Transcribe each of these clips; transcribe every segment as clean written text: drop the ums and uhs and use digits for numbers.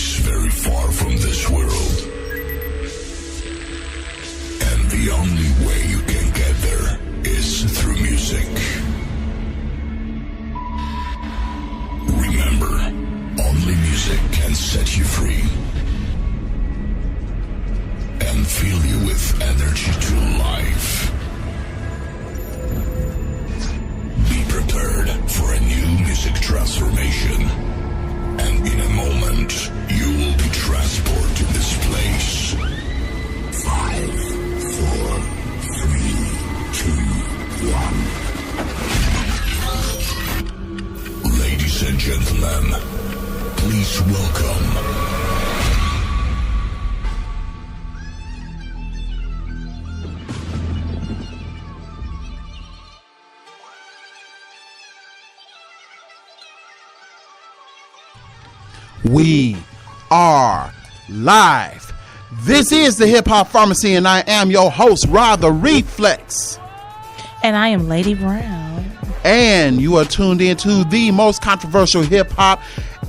place very far from this world. And the only way you can get there is through music. Remember, only music can set you free and fill you with energy to life. Be prepared for a new music transformation, and in a moment, you will be transported to this place. 5, 4, 3, 2, 1. Ladies and gentlemen, please welcome We are live. This is the Hip Hop Pharmacy, and I am your host, Rod the Reflex. And I am Lady Brown. And you are tuned into the most controversial hip hop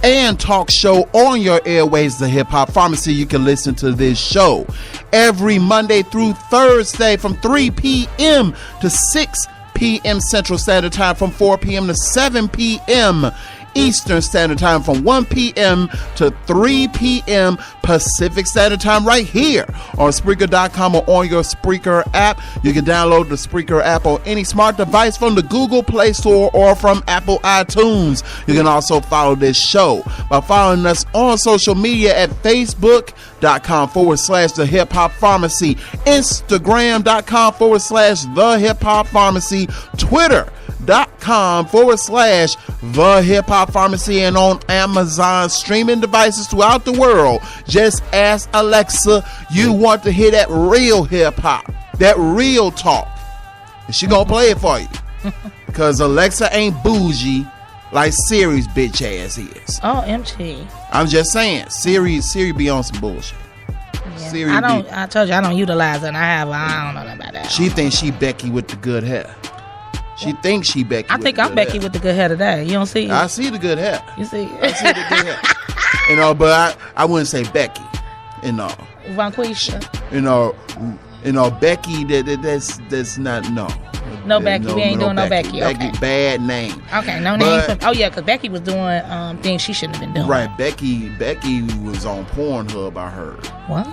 and talk show on your airways, the Hip Hop Pharmacy. You can listen to this show every Monday through Thursday from 3 p.m. to 6 p.m. Central Standard Time, from 4 p.m. to 7 p.m. Eastern Standard Time, from 1 p.m. to 3 p.m. Pacific Standard Time, right here on Spreaker.com or on your Spreaker app. You can download the Spreaker app on any smart device from the Google Play Store or from Apple iTunes. You can also follow this show by following us on social media at Facebook.com/The Hip Hop Pharmacy, Instagram.com/The Hip Hop Pharmacy, Twitter.com/The Hip Hop Pharmacy, and on Amazon streaming devices throughout the world. Just ask Alexa you want to hear that real hip hop, that real talk, and she gonna play it for you. Because Alexa ain't bougie like Siri's bitch ass is. Oh, MT. I'm just saying, Siri be on some bullshit. Yeah. Siri I told you I don't utilize it, and I don't know nothing about that. She thinks she Becky with the good hair. She thinks she Becky. I think I'm Becky with the good hair today. You don't see it? I see the good hair. You see? I see the good hair. But I wouldn't say Becky. Vanquisha. Becky. That's not no. No Becky. We ain't doing no Becky. Becky, okay. Bad name. Okay, no name. Because Becky was doing things she shouldn't have been doing. Right, Becky was on Pornhub, I heard. What?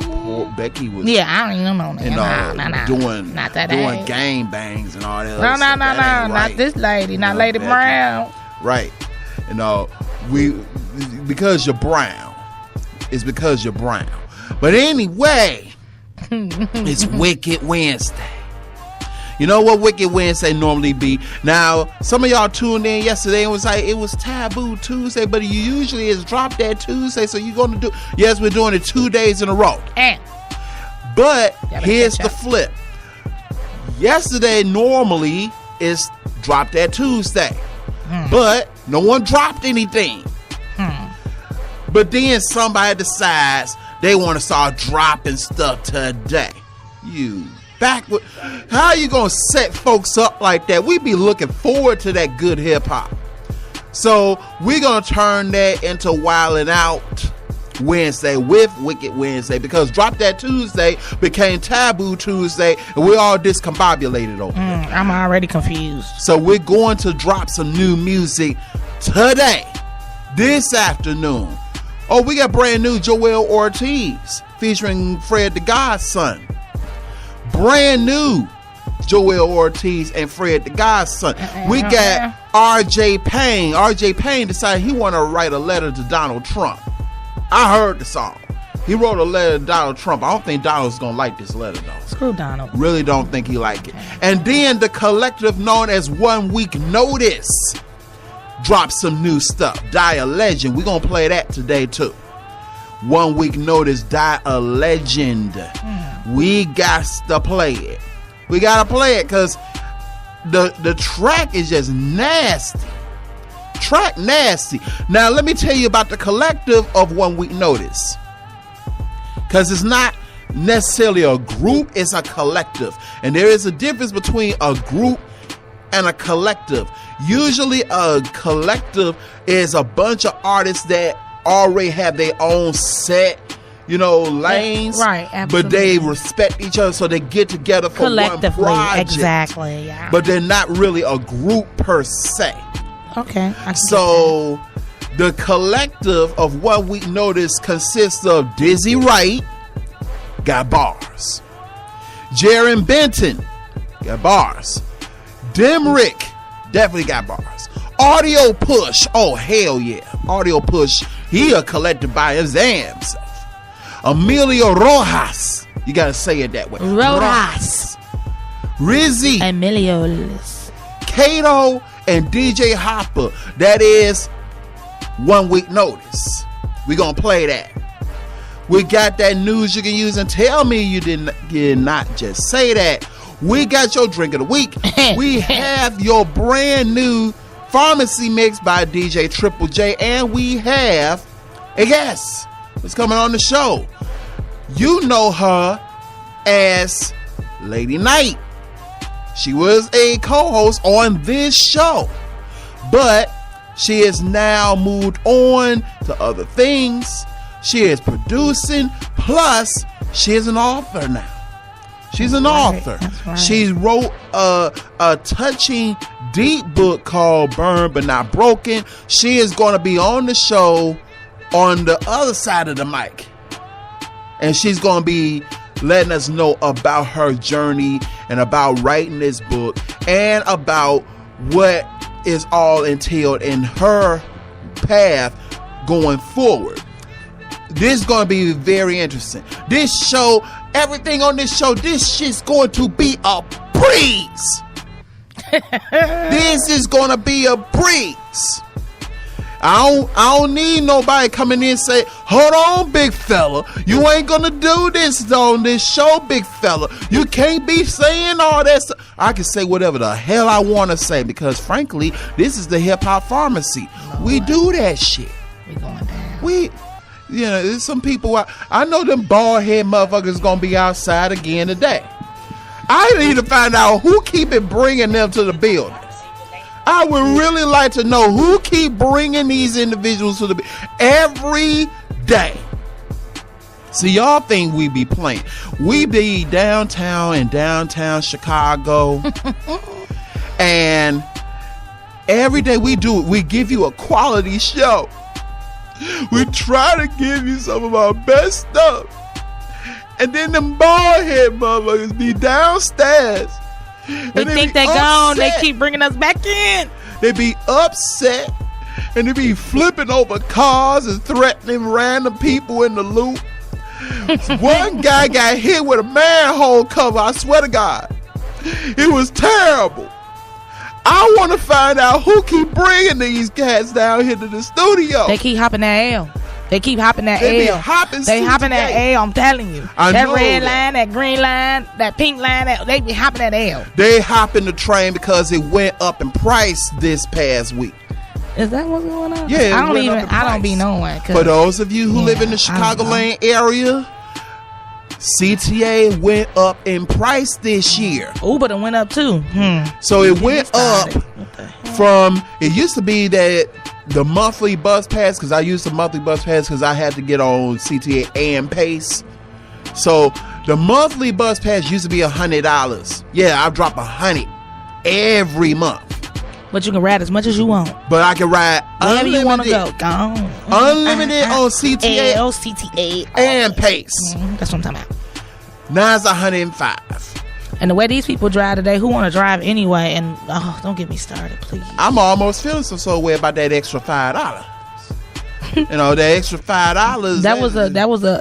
Becky was. Yeah, I don't even know that. Doing age. gang bangs and all that. No, right. not this lady, not Lady Becky. Brown. Right, because you're brown. It's because you're brown. But anyway, it's Wicked Wednesday. You know what Wicked Wednesday normally be? Now, some of y'all tuned in yesterday and was like, it was Taboo Tuesday, but it usually is Drop That Tuesday, so you're going to do... Yes, we're doing it 2 days in a row. But here's the flip. Yesterday normally is Drop That Tuesday, but no one dropped anything. But then somebody decides they want to start dropping stuff today. You backward. How you gonna set folks up like that? We be looking forward to that good hip hop. So we're gonna turn that into Wildin' Out Wednesday with Wicked Wednesday, because Drop That Tuesday became Taboo Tuesday, and we're all discombobulated over it. I'm already confused. So we're going to drop some new music today, this afternoon. Oh, we got brand new Joel Ortiz featuring Fred the Godson. Brand new Joel Ortiz and Fred the Godson. We got RJ Payne. RJ Payne decided he wanted to write a letter to Donald Trump. I heard the song. He wrote a letter to Donald Trump. I don't think Donald's gonna like this letter though. Screw Donald. Really don't think he like it. And then the collective known as 1 Week Notice dropped some new stuff. Die a Legend. We're gonna play that today too. 1 Week Notice, Die a Legend. We got to play it. We gotta play it because the track is just nasty. Track nasty. Now let me tell you about the collective of 1 Week Notice, because it's not necessarily a group, it's a collective, and there is a difference between a group and a collective. Usually a collective is a bunch of artists that already have their own set, lanes. Right, absolutely. But they respect each other, so they get together for collectively. one project. Exactly, yeah. But they're not really a group per se. Okay. So the collective of 1 Week Notice consists of Dizzy Wright, got bars. Jaron Benton, got bars. Dimrick, definitely got bars. Audio Push, oh hell yeah. Audio Push, he a collective by his damn self. Emilio Rojas, you gotta say it that way. Rojas. Rizzy. Emilio. Kato and DJ Hopper. That is 1 Week Notice. We gonna play that. We got that news you can use, and tell me you did not just say that. We got your drink of the week. We have your brand new Pharmacy Mix by DJ Triple J, and we have a guest that's coming on the show. You know her as Lady Knight. She was a co-host on this show, but she has now moved on to other things. She is producing, plus she is an author now. She's an author. Right. She wrote a touching, deep book called Burn But Not Broken. She is going to be on the show on the other side of the mic, and she's going to be letting us know about her journey and about writing this book and about what is all entailed in her path going forward. This is going to be very interesting. This show, everything on this show, this shit's going to be a breeze. This is going to be a breeze. I don't need nobody coming in and say, hold on, big fella. You ain't going to do this on this show, big fella. You can't be saying all that stuff. I can say whatever the hell I want to say because, frankly, this is the hip-hop pharmacy. We do that shit. We going down. There's some people, I know them bald head motherfuckers going to be outside again today. I need to find out who keep bringing them to the building. I would really like to know who keep bringing these individuals to the every day. See, y'all think we be playing. We be downtown Chicago. And every day we do it. We give you a quality show. We try to give you some of our best stuff. And then them bald head motherfuckers be downstairs. They think they gone. They keep bringing us back in. They be upset. And they be flipping over cars and threatening random people in the loop. One guy got hit with a manhole cover. I swear to God. It was terrible. I want to find out who keep bringing these cats down here to the studio. They keep hopping that L. They keep hopping that They L. be hopping They hopping that L. I'm telling you. I that know red that. line, that green line, that pink line. They be hopping that L. They hopping the train because it went up in price this past week. Is that what's going on? Yeah, I don't be knowing. For those of you who live in the Chicagoland area, CTA went up in price this year. Uber done went up too. So it went up from, it used to be that the monthly bus pass, because I used the monthly bus pass because I had to get on CTA and Pace. So the monthly bus pass used to be $100. Yeah, I drop $100 every month. But you can ride as much as you want. But I can ride wherever unlimited. you want to go. Gone. Unlimited on CTA CTA and Pace. That's what I'm talking about. Now it's $105. And the way these people drive today, who want to drive anyway? And don't get me started, please. I'm almost feeling so way about that extra $5. That extra $5.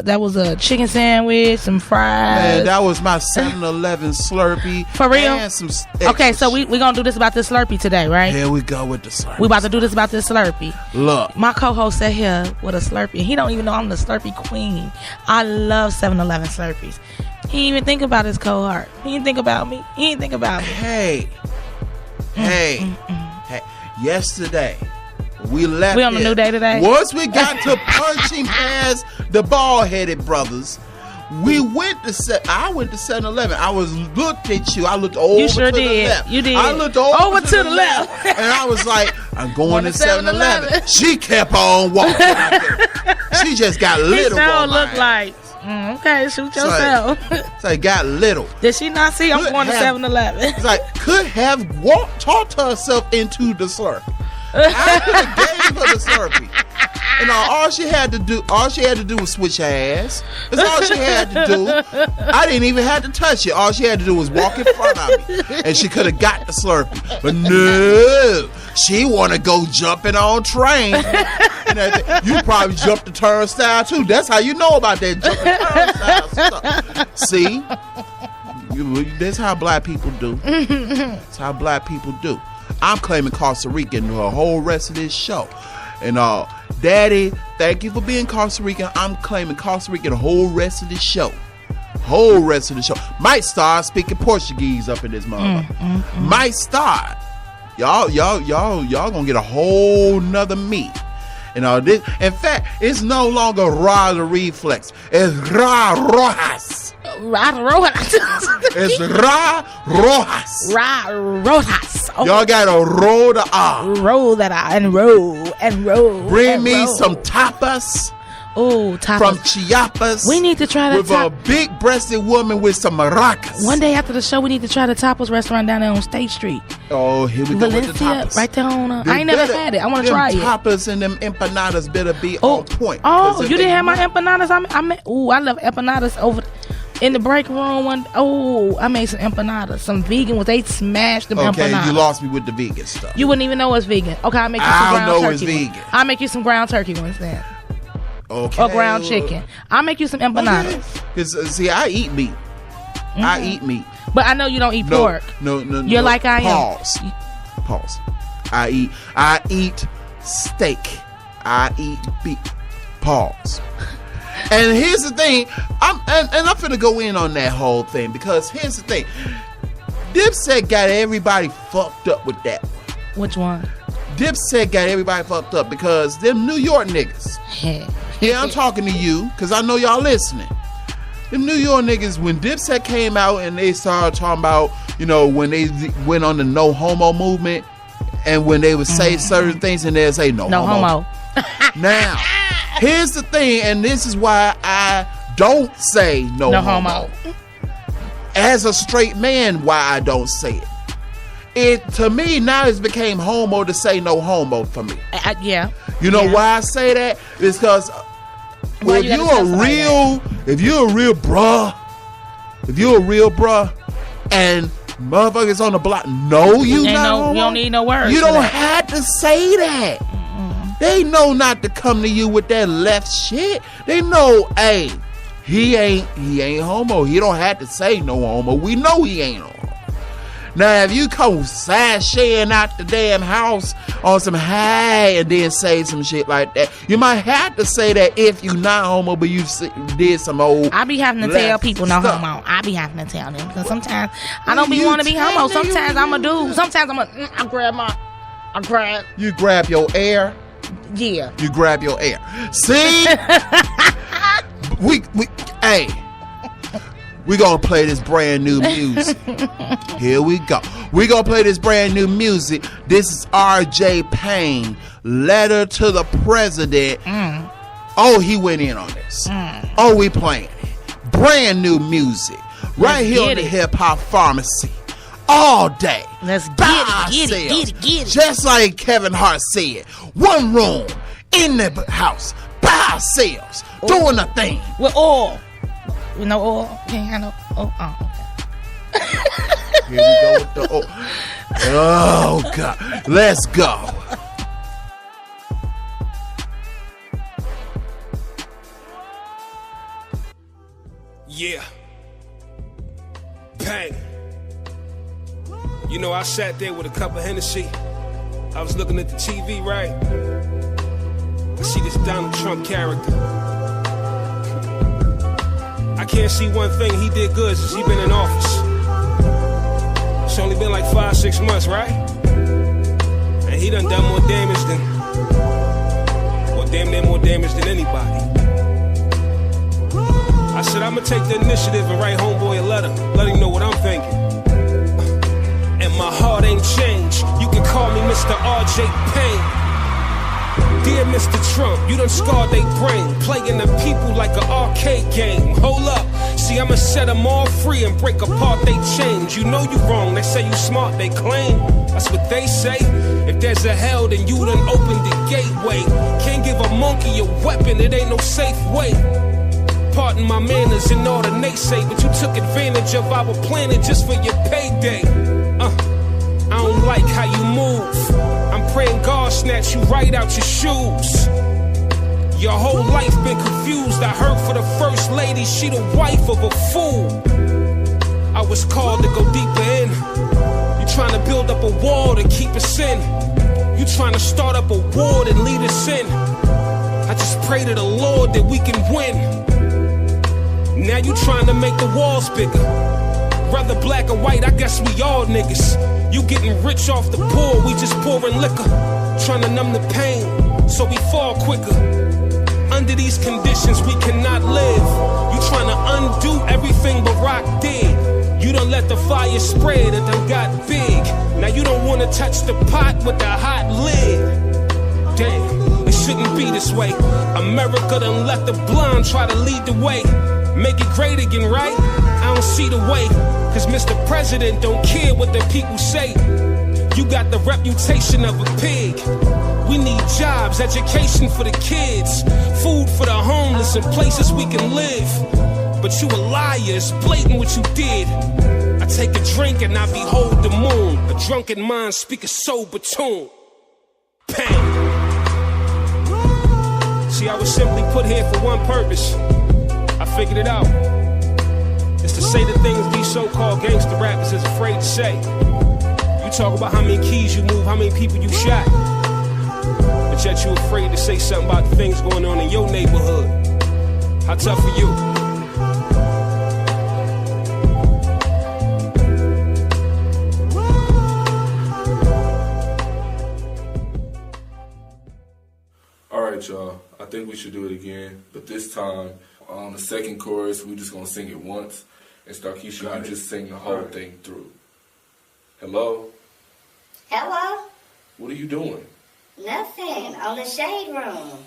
That was a chicken sandwich, some fries. Man, that was my 7-Eleven Slurpee. For real? And some okay, so we gonna do this about this Slurpee today, right? Here we go with the Slurpee. We about to do this about this Slurpee. Look, my co-host sat here with a Slurpee. He don't even know I'm the Slurpee queen. I love 7-Eleven Slurpees. He didn't even think about his cohort. He didn't think about me. He didn't think about me. Hey. Yesterday, we left. We on a new day today. Once we got to punching past the bald-headed brothers, we went to I went to 7-Eleven. I looked at you. I looked over you sure to did. the left. You did. I looked over to the left. And I was like, I'm going to 7-Eleven. She kept on walking out there. She just got little. It don't look like. Okay, shoot yourself. It's like got little. Did she not see I'm going to 7-Eleven? It's like could have talked herself into the Slurpee. I could have gave her the Slurpee. And all she had to do was switch her ass. That's all she had to do. I didn't even have to touch it. All she had to do was walk in front of me, and she could have got the Slurpee. But no, she want to go jumping on trains. And everything. You probably jumped the turnstile too. That's how you know about that jumping turnstile stuff. See, that's how black people do. That's how black people do. I'm claiming Costa Rican the whole rest of this show. And Daddy, thank you for being Costa Rican. I'm claiming Costa Rican the whole rest of the show. Whole rest of the show. Might start speaking Portuguese up in this motherfucker. Might start. Y'all gonna get a whole nother me. And this, in fact, it's no longer Ra the Reflex. It's Ra Rojas. Ra Rojas. It's Ra Rojas. Ra Rojas. Oh. Y'all gotta roll the R. Roll that R and roll and roll. Bring and me roll. some tapas. Oh, tapas. From Chiapas. We need to try that with a big-breasted woman with some maracas. One day after the show, we need to try the tapas restaurant down there on State Street. Oh, here we go with the tapas. Right there on. I ain't never had it. I want to try it. Tapas and them empanadas better be on point. Oh, you didn't have my empanadas? I love empanadas over in the break room. I made some empanadas. Some vegan ones. They smashed them empanadas. Okay, you lost me with the vegan stuff. You wouldn't even know it's vegan. Okay, I'll make you some ground turkey. I don't know it's vegan. I'll make you some ground turkey ones then. Okay. Or ground chicken. I'll make you some empanadas. Because, see, I eat meat. I eat meat. But I know you don't eat pork. No. You're like I am. Pause. I eat steak. I eat beef. Pause. And here's the thing. I'm finna go in on that whole thing. Because here's the thing. Dipset got everybody fucked up with that one. Which one? Dipset got everybody fucked up because them New York niggas. Yeah, I'm talking to you because I know y'all listening. Them New York niggas, when Dipset came out and they started talking about, when they went on the no homo movement and when they would say certain things and they'd say no homo. Now, here's the thing, and this is why I don't say no homo. As a straight man, why I don't say it. To me now it's became homo to say no homo for me. Yeah. You know why I say that? It's because if you're a real bruh, and motherfuckers on the block know you not homo, you don't need no words. You don't have to say that. They know not to come to you with that left shit. They know, hey, he ain't homo. He don't have to say no homo. We know he ain't homo. Now, if you come sashaying out the damn house on some high and then say some shit like that, you might have to say that if you not homo, but you did some old. I be having to tell people no homo. I be having to tell them because sometimes I don't be want to be homo. Sometimes I'm a dude. Sometimes I grab. You grab your air. Yeah. You grab your air. See, hey. We gonna play this brand new music. Here we go. We gonna play this brand new music. This is R.J. Payne, Letter to the President. Oh, he went in on this. Oh, we playing it. Brand new music. Right here on the Hip Hop Pharmacy. All day. Let's get it. Just like Kevin Hart said. One room in the house by ourselves. Doing a thing. With oil. With no oil, can't handle. Okay. Here we go with the oil. Oh God, let's go. Yeah, Payne. I sat there with a cup of Hennessy. I was looking at the TV, right? I see this Donald Trump character. I can't see one thing he did good since he been in office. It's only been like 5-6 months, right? And he done more damage than, or damn near more damage than anybody. I said I'ma take the initiative and write homeboy a letter, let him know what I'm thinking. And my heart ain't changed. You can call me Mr. R.J. Payne. Dear Mr. Trump, you done scarred they brain, playing the people like an arcade game. Hold up, see I'ma set them all free and break apart they chains. You know you wrong, they say you smart, they claim. That's what they say. If there's a hell, then you done opened the gateway. Can't give a monkey a weapon, it ain't no safe way. Pardon my manners and all the naysay, but you took advantage of our planet just for your payday. I don't like how you move. I'm praying God snatch you right out your shoes. Your whole life been confused. I heard for the first lady, she the wife of a fool. I was called to go deeper in. You trying to build up a wall to keep us in. You trying to start up a war and lead us in. I just pray to the Lord that we can win. Now you trying to make the walls bigger. Whether black or white, I guess we all niggas. You getting rich off the poor, we just pouring liquor. Trying to numb the pain, so we fall quicker. Under these conditions, we cannot live. You trying to undo everything Barack did. You done let the fire spread and done got big. Now you don't want to touch the pot with the hot lid. Damn, it shouldn't be this way. America done let the blind try to lead the way. Make it great again, right? I don't see the way. Cause Mr. President don't care what the people say. You got the reputation of a pig. We need jobs, education for the kids, food for the homeless, and places we can live. But you a liar, it's blatant what you did. I take a drink and I behold the moon. A drunken mind speak a sober tune. Pain. See, I was simply put here for one purpose. I figured it out. It's to say the things these so-called gangster rappers is afraid to say. You talk about how many keys you move, how many people you shot, but yet you afraid to say something about the things going on in your neighborhood. How tough are you? All right, y'all. I think we should do it again, but this time on the second chorus, we're just gonna sing it once, and Starkeisha, you just sing the whole thing through. Hello? Hello? What are you doing? Nothing. On the shade room.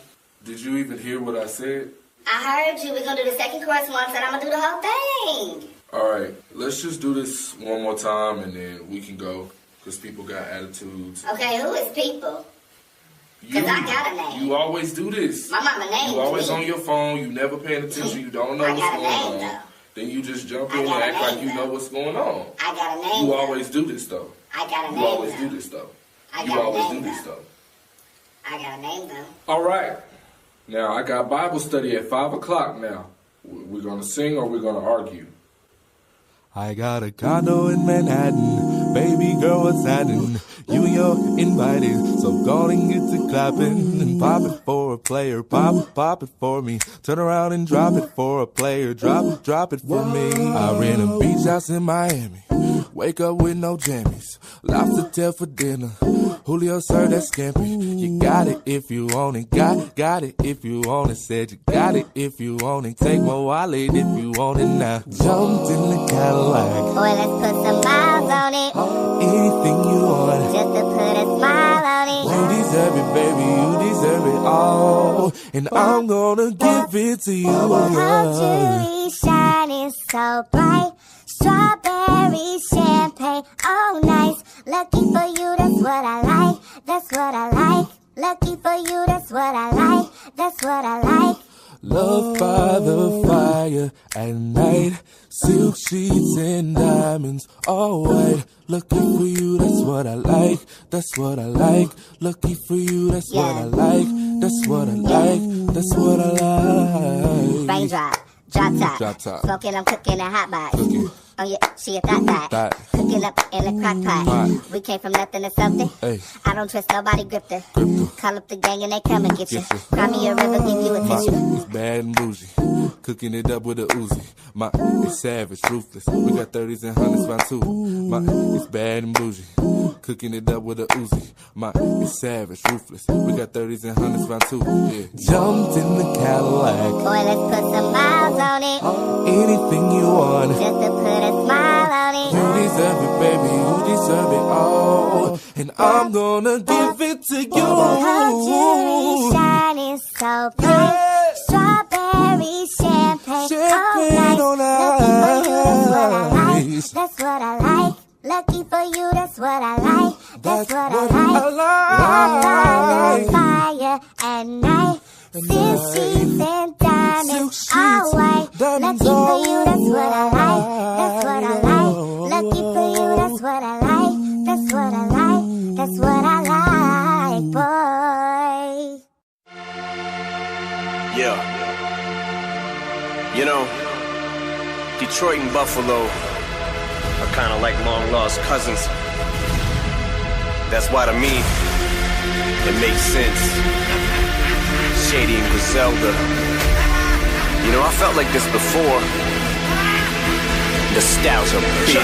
Did you even hear what I said? I heard you. We're going to do the second chorus once, and I'm going to do the whole thing. All right. Let's just do this one more time, and then we can go, because people got attitudes. Okay, who is people? Because I got a name. You always do this. My mama named You always me. on your phone. You never paying attention. You don't know I what's got a going name, on. though. Then you just jump I in and got a act like name, you know though. what's going on. I got a name. You though. always do this, though. I got a You name. always though. do this, though. I You got a always name, do this, though. though. I got a name, though. All right. Now, I got Bible study at 5 o'clock now. We're going to sing or we're going to argue? I got a condo in Manhattan. Baby girl, what's happening? You and you're invited, so go and get to clapping and pop it for a player. Pop it for me. Turn around and drop it for a player. Drop it for me. I rent a beach house in Miami. Wake up with no jammies. Lobster tail for dinner. Julio served that scampi. You got it if you want it. Got it if you want it. Said you got it if you want it. Take my wallet if you want it now. Jumped in the Cadillac. Boy, let's put some miles on it. Anything you want. Just to put a smile on it. You deserve it, baby. You deserve it all. And I'm gonna give it to you. How jewelry shining so bright. Strawberry champagne, oh nice. Lucky for you, that's what I like. That's what I like. Lucky for you, that's what I like. That's what I like. Love by the fire at night. Silk sheets and diamonds, all white. Lucky for you, that's what I like. That's what I like. Lucky for you, that's what I like. That's what I like. That's what I like. Raindrop, drop top. Drop top. Smoking, I'm cooking a hot box. Cooking. Oh yeah, she a thot. Cooking up in a crock pot. We came from nothing to something. Hey. I don't trust nobody, grifter. Call up the gang and they come and get you. Get you. Cry me a river, give you a tissue. It's bad and bougie. Cooking it up with a Uzi. It's savage, ruthless. We got 30s and 100s round two. It's bad and bougie. Cooking it up with a Uzi. It's savage, ruthless. We got 30s and 100s round two. Yeah. Jumped in the Cadillac. Boy, let's put some miles on it. Anything you want. Just to put a smile on it. You deserve it, baby, you deserve it all. And I'm gonna give it to you. Her jewelry shining so bright, strawberry champagne all night. That's what I like. Lucky for you, that's what I like. That's what I like. Walk by the fire at night. Silk sheets and diamonds all white. Lucky for you, that's what I like. That's what I like. Lucky for you, that's what I like. That's what I like. That's what I like, boy. Yeah. You know, Detroit and Buffalo are kind of like long lost cousins. That's why to me, it makes sense. Shady and Griselda. You know, I felt like this before. Nostalgia, bitch.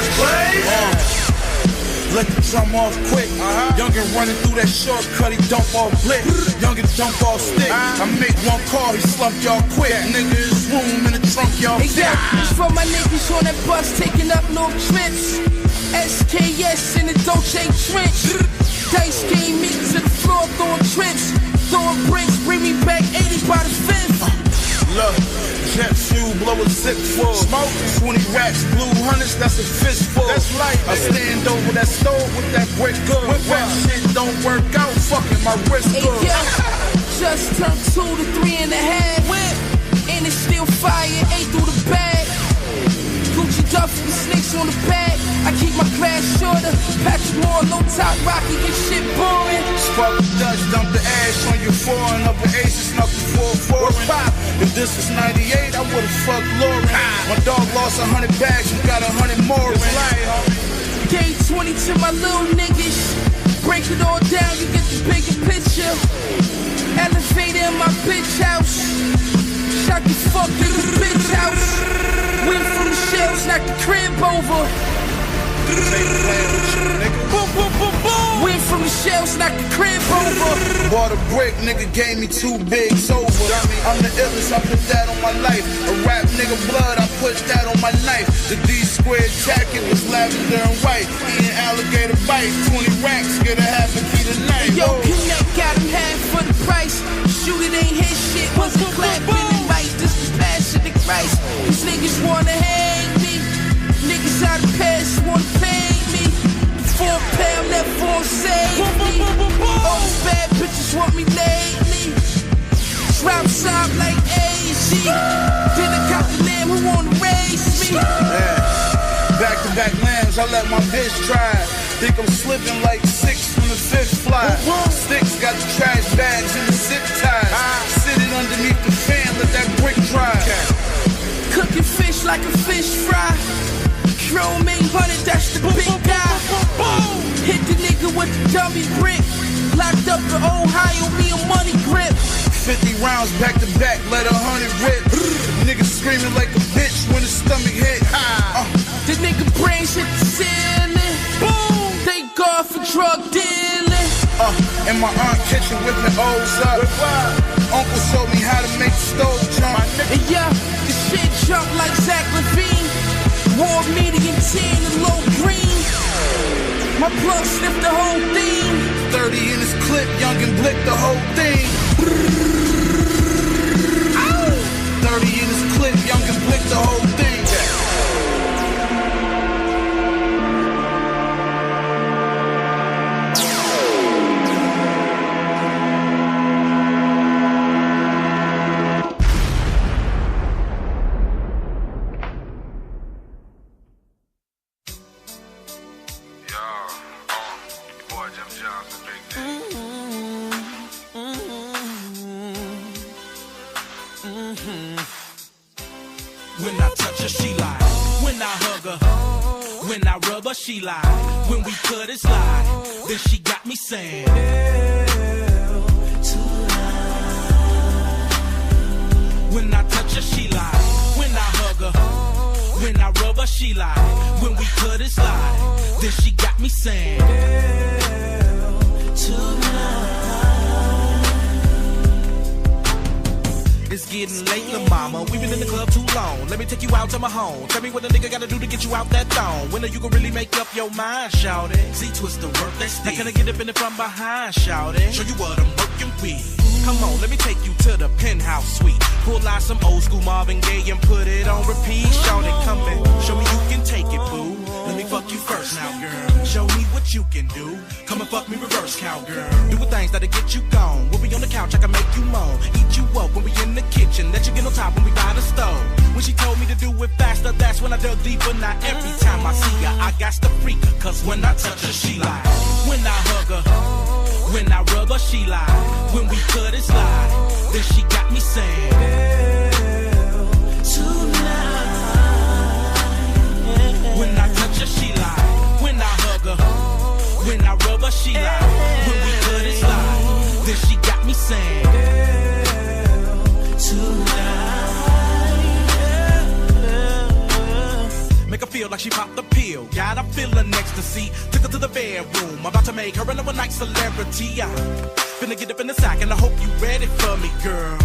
Let the drum off quick. Youngin' running through that shortcut, he dump off blitz. Youngin' dump off stick. I make one call, he slumped y'all quick. Nigga, it's room in the trunk, y'all fit. It's for my niggas on that bus taking up little trips. SKS in the Dolce trench. Dice game me to the floor, throwing trips. Throwing bricks, bring me back 80s by the fifth. Look, jet fuel, blow a zip full. Smoke, 20 racks, blue hunters, that's a fistful. That's right. I stand over that stove with that brick good. When wet shit don't work out, fucking my wrist good. Hey, yo, just turned 2 to 3.5. And it's still fire, 8 through the bag. Gucci duffel with snakes on the back. I keep my class shorter. Patrick Moore, low top rocky, get shit boring. Spark the Dutch, dump the ash on your foreign. Up the aces, snuck the 4-4. If this was 98, I would've fucked Lauren. My dog lost 100 bags, you got 100 more in. Gave 20 to my little niggas. Break it all down, you get the bigger picture. Elevator in my bitch house. Shot the fuck in the bitch house. Went from the shells, knocked the crib over. Boom, boom, boom, boom. Went from the shells, knocked the crib over. Bought a brick, nigga gave me 2 bigs over. I'm the illest, I put that on my life. A rap nigga blood, I put that on my knife. The D-squared jacket was lavender and white. Eating alligator bites, 20 racks, get a half a key tonight. Yo, Connect got him half for the price. Shoot it ain't his shit, wasn't clapping it right. This is passion to Christ. These niggas wanna hang me. Niggas out of past wanna pay me. The 4 pound never won't save me. All these bad bitches want me lately. Drop sound like AZ. Then I got the lamb who wanna raise me. Back-to-back lambs, I let my bitch drive. Think I'm slipping like 6 from the 5th fly. Sticks got the trash bags and the zip ties. Sitting underneath the fan, let that brick dry. Cooking fish like a fish fry. Chrome 800, that's the big guy. Hit the nigga with the dummy brick. Locked up in Ohio, me a money grip. 50 rounds back to back, let 100 rip. Niggas screaming like a bitch when the stomach hit. The nigga brains hit the ceiling. Boom, thank God for drug dealing. In my aunt kitchen whipping O's up. Uncle showed me how to make the stove jump. And yeah, the shit jump like Zach Levine. War medium 10 and low green. My plug sniffed the whole thing. 30 in his clip, young and blick the whole thing. 30 in his clip, young and blick the whole thing. When I touch her, she lie. When I hug her, when I rub her, she lie. When we cut it slide, then she got me saying, when I touch her, she lie. When I hug her, when I rub her, she lie. When we cut it slide, then she got me saying, tonight. It's getting late, lil' mama. We been in the club too long. Let me take you out to my home. Tell me what a nigga gotta do to get you out that thong. When are you gonna really make up your mind, shout it? See, twist the work, that's now can I get up in it from behind, shout it? Show you what I'm working with. Come on, let me take you to the penthouse suite. Pull out some old school Marvin Gaye and put it on repeat. Shout it, come in. Show me you can take it, boo. Let me fuck you first now, girl. Show me what you can do. Come and fuck me reverse, cowgirl. Doing things that'll get you gone. We'll be on the couch, I can make you moan. Eat you up when we in the kitchen. Let you get on top when we by the stove. When she told me to do it faster, that's when I dug deeper. Now every time I see her, I got to freak her. Cause when I touch her, she lie. When I hug her, when I rub her, she lie. When we cut it slide, then she got me saying, girl, tonight. When I touch her, she lie. When I hug her, when I rub her, she lie. When we cut it slide, then she got me saying, girl, tonight. Make her feel like she popped the pill. Got her feeling ecstasy. Took her to the bedroom. About to make her an overnight celebrity. Finna get up in the sack and I hope you ready for me, girl.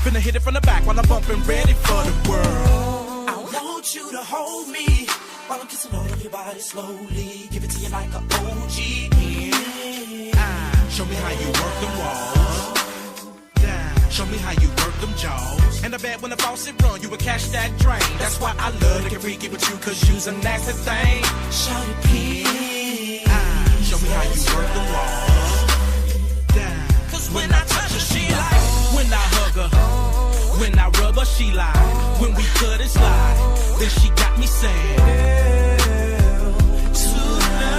Finna hit it from the back while I'm bumping, ready for the world. I want you to hold me while I'm kissing all of your body slowly. Give it to you like an OG. Show me how you work the walls. Show me how you work them jaws. And I bet when the faucet run, you would catch that drain. That's why I love to get freaky with you, cause you's a nasty thing. Shout it, please. Show me how you work the walls. Cause when I touch her, she like. When I hug her, when I rub her, she lie. When we cut it slide, then she got me saying, girl, tonight.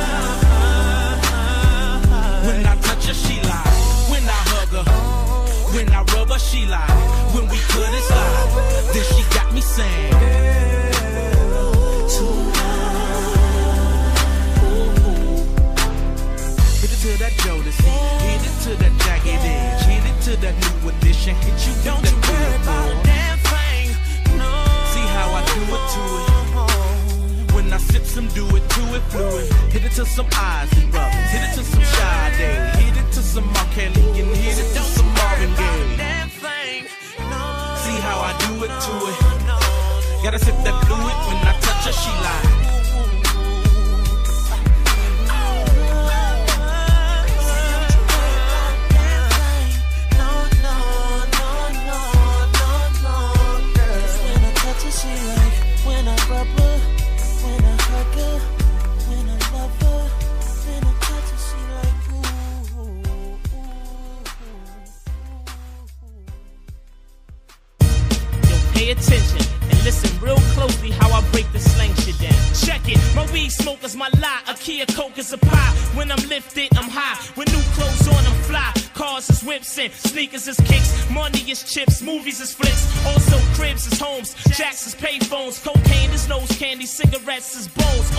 When I touch her, she lie. When I hug her, when I rub her, she lie. When we cut it slide, then she got me saying, girl, tonight. Hit it to that Jodeci, hit it to that jagged edge, hit it to that new edition, hit you. Don't you worry about a damn thing, no. See how I do it to it. When I sip some, do it to it fluid. Hit it to some eyes and rubbers, hit it to some Sade, hit it to some R. Kelly, and hit it to some Marvin Gaye. See how I do it to it. Gotta sip that fluid when I touch her, she lie. Pay attention and listen real closely how I break the slang shit down. Check it, my weed smoke is my lie. A Kia Coke is a pie. When I'm lifted, I'm high. With new clothes on, I'm fly. Cars is whips and sneakers is kicks. Money is chips, movies is flicks. Also cribs is homes, jacks is payphones. Cocaine is nose candy, cigarettes is bowls.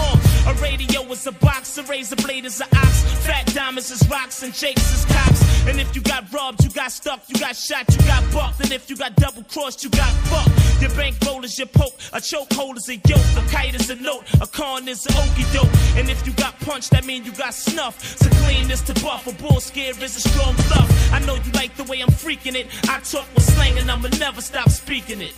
A radio is a box, a razor blade is an ox. Fat diamonds is rocks and jakes is cops. And if you got robbed, you got stuck, you got shot, you got bucked. And if you got double crossed, you got fucked. Your bankroll is your poke, a chokehold is a yoke, a kite is a note, a con is an okie doke. And if you got punched, that mean you got snuff. So clean is to buff, a bull scare is a strong bluff. I know you like the way I'm freaking it. I talk with slang and I'ma never stop speaking it.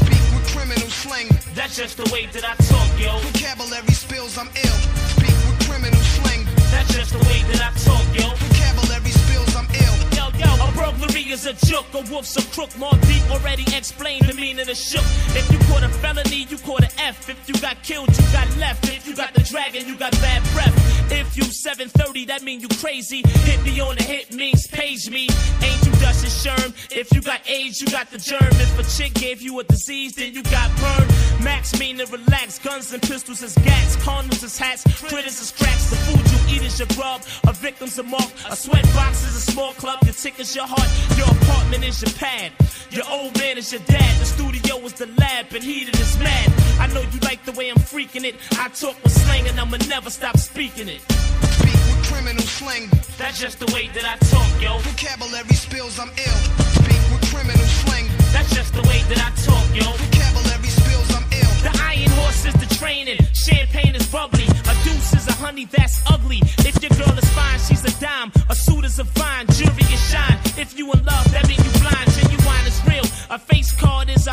Speak with criminal slang. That's just the way that I talk, yo. Vocabulary spills, I'm ill. Speak with criminal slang. That's just the way that I talk, yo. Vocabulary spills, I'm ill. Yo, a burglary is a joke, a wolf's a crook. More deep already explained the meaning of shook. If you caught a felony, you caught an F. If you got killed, you got left. If you got the dragon, you got bad breath. If you 730, that mean you crazy. Hit me on the hit means page me. Ain't you Dutch and Sherm? If you got AIDS, you got the germ. If a chick gave you a disease, then you got burned. Max mean to relax. Guns and pistols is gats. Condoms is hats. Critters is cracks. The food you eat is your grub. A victim's a mark. A sweat box is a small club. Your ticket's your heart. Your apartment is your pad. Your old man is your dad. The studio is the lab. And heated is mad. I know you like the way I'm freaking it. I talk with slang and I'ma never stop speaking it. Speak with criminal slang. That's just the way that I talk, yo. Vocabulary spills, I'm ill. Speak with criminal slang. That's just the way that I talk, yo. Vocabulary spills, I'm ill. The iron horse is the training. Champagne is bubbly. A deuce is a honey that's ugly. If your girl is fine, she's a dime. A suit is a vine. Jewelry is shine. If you in love, that mean you blind. Genuine is real. A face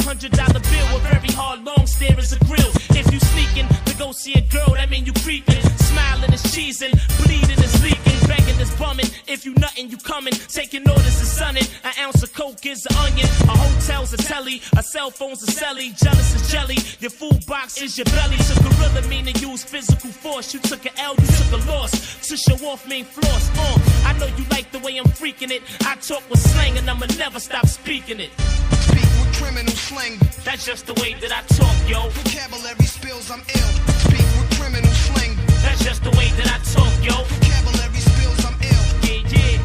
$100 bill with very hard long stare as a grill. If you sneaking to go see a girl, that mean you creeping. Smiling is cheesing, bleeding is leaking, begging is bumming. If you nuttin', you coming, taking orders is sunning. An ounce of coke is an onion, a hotel's a telly, a cell phone's a celly, jealous is jelly, your food box is your belly. So gorilla meaning use physical force, you took an L, you took a loss. To show off mean floss, I know you like the way I'm freaking it. I talk with slang and I'ma never stop speaking it. Speak with criminal slang. That's just the way that I talk, yo. Vocabulary spills, I'm ill. Speak with criminal slang. That's just the way that I talk, yo. Vocabulary spills, I'm ill. Yeah.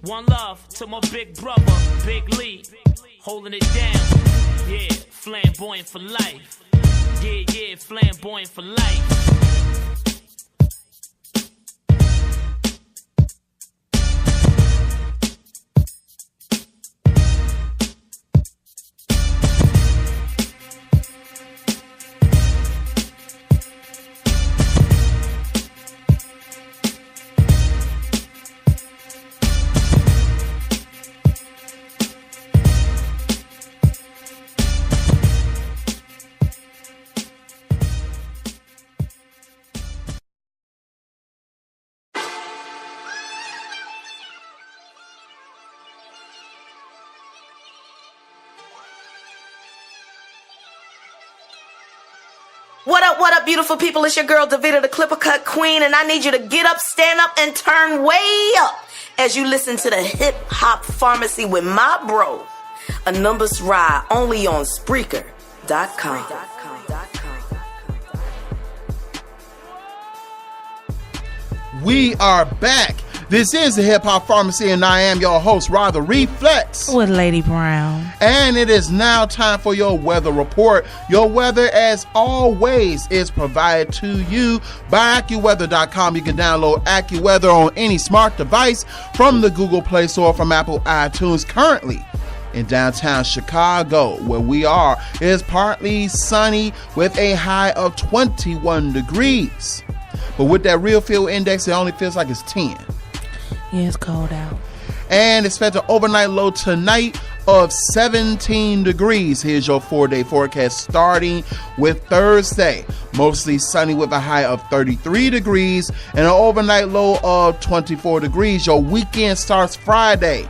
One love to my big brother, Big Lee. Holding it down. Yeah, flamboyant for life. Yeah, flamboyant for life. What up, beautiful people? It's your girl, Davita, the Clipper Cut Queen, and I need you to get up, stand up, and turn way up as you listen to the Hip Hop Pharmacy with my bro, a numbers ride only on Spreaker.com. We are back. This is the Hip Hop Pharmacy, and I am your host, Rather Reflex. With Lady Brown. And it is now time for your weather report. Your weather, as always, is provided to you by AccuWeather.com. You can download AccuWeather on any smart device from the Google Play Store, from Apple iTunes. Currently in downtown Chicago, where we are, it is partly sunny with a high of 21 degrees. But with that real feel index, it only feels like it's 10. Yeah, it's cold out. And expect an overnight low tonight of 17 degrees. Here's your 4-day forecast starting with Thursday. Mostly sunny with a high of 33 degrees and an overnight low of 24 degrees. Your weekend starts Friday.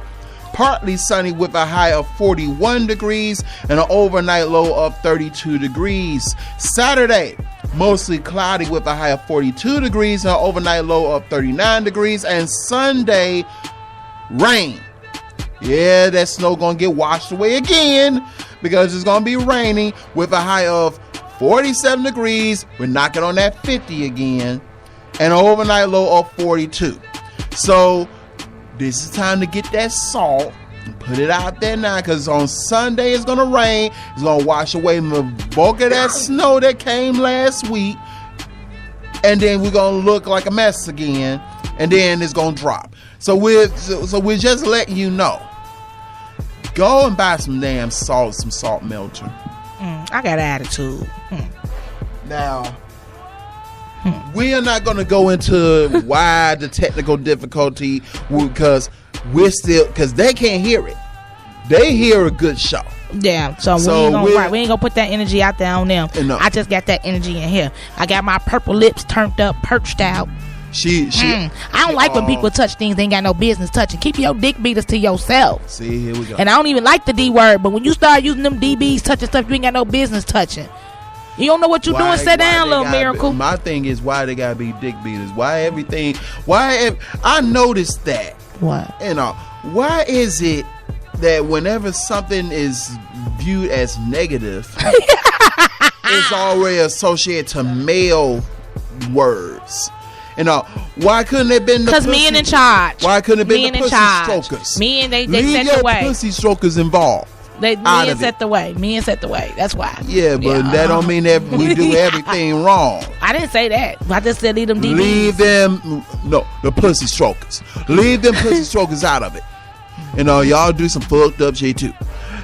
Partly sunny with a high of 41 degrees and an overnight low of 32 degrees. Saturday, mostly cloudy with a high of 42 degrees and an overnight low of 39 degrees. And Sunday, rain. Yeah, that snow gonna get washed away again because it's gonna be raining with a high of 47 degrees. We're knocking on that 50 again. And an overnight low of 42. So this is time to get that salt and put it out there now, because on Sunday it's gonna rain. It's gonna wash away the bulk of that snow that came last week, and then we're gonna look like a mess again, and then it's gonna drop. So we're just letting you know. Go and buy some damn salt, some salt melter. I got an attitude. Now, we are not going to go into why the technical difficulty, because they can't hear it. They hear a good show. Yeah, so we ain't gonna put that energy out there on them. No. I just got that energy in here. I got my purple lips turned up, perched out. I don't like when people touch things they ain't got no business touching. Keep your dick beaters to yourself. See, here we go. And I don't even like the D word, but when you start using them DBs touching stuff you ain't got no business touching. You don't know what you're doing. Sit down, little miracle. My thing is, why they gotta be dick beaters? I noticed that. What? Why is it that whenever something is viewed as negative, it's already associated to male words? Why couldn't it been the because men in charge? Why couldn't it been the pussy strokers? Men, they Leave set the way. Pussy strokers involved. Men set the way. Men set the way. That's why. Yeah, but that don't mean that we do everything wrong. I didn't say that. I just said leave them DBs. Leave them. No, the pussy strokers. Leave them pussy strokers out of it. Y'all do some fucked up shit too.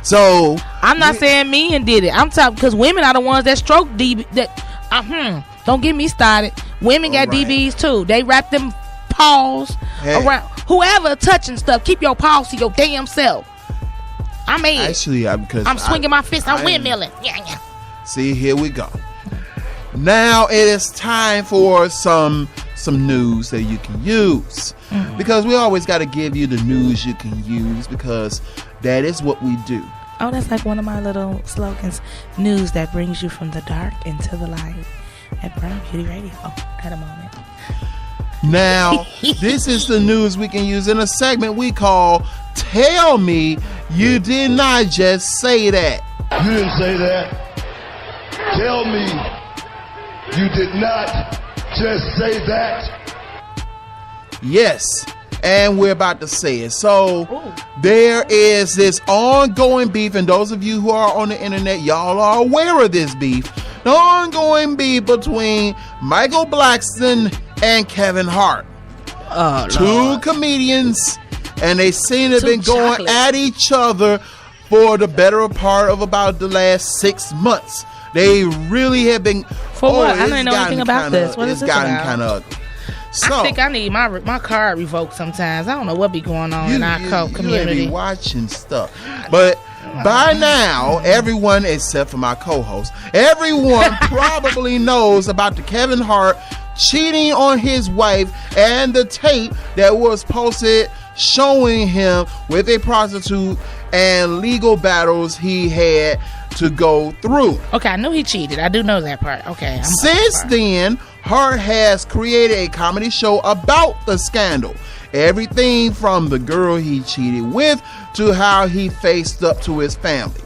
So I'm not saying men did it. I'm talking because women are the ones that stroke DB. Don't get me started. Women got DBs too. They wrap them paws around whoever touching stuff. Keep your paws to your damn self. I'm mad. Actually, because I'm swinging my fist. I'm windmilling. Yeah. See, here we go. Now it is time for some news that you can use. Because we always got to give you the news you can use, because that is what we do. Oh, that's like one of my little slogans. News that brings you from the dark into the light at Brown Beauty Radio. At a moment. Now, this is the news we can use in a segment we call Tell Me You Did Not Just Say That. You didn't say that. Tell me you did not just say that. Yes, and we're about to say it. So there is this ongoing beef, and those of you who are on the internet, y'all are aware of this beef. The ongoing beef between Michael Blackson and Kevin Hart. Two comedians, and they seem to have been going at each other for the better part of about the last 6 months. They really have been. For what? I don't know anything about this. What is this about? It's gotten kind of ugly. So, I think I need my card revoked sometimes. I don't know what be going on in our community. You be watching stuff. But by now, everyone except for my co-host, everyone probably knows about the Kevin Hart cheating on his wife and the tape that was posted showing him with a prostitute and legal battles he had to go through. Okay, I knew he cheated. I do know that part. Okay. Since then, Hart has created a comedy show about the scandal. Everything from the girl he cheated with to how he faced up to his family.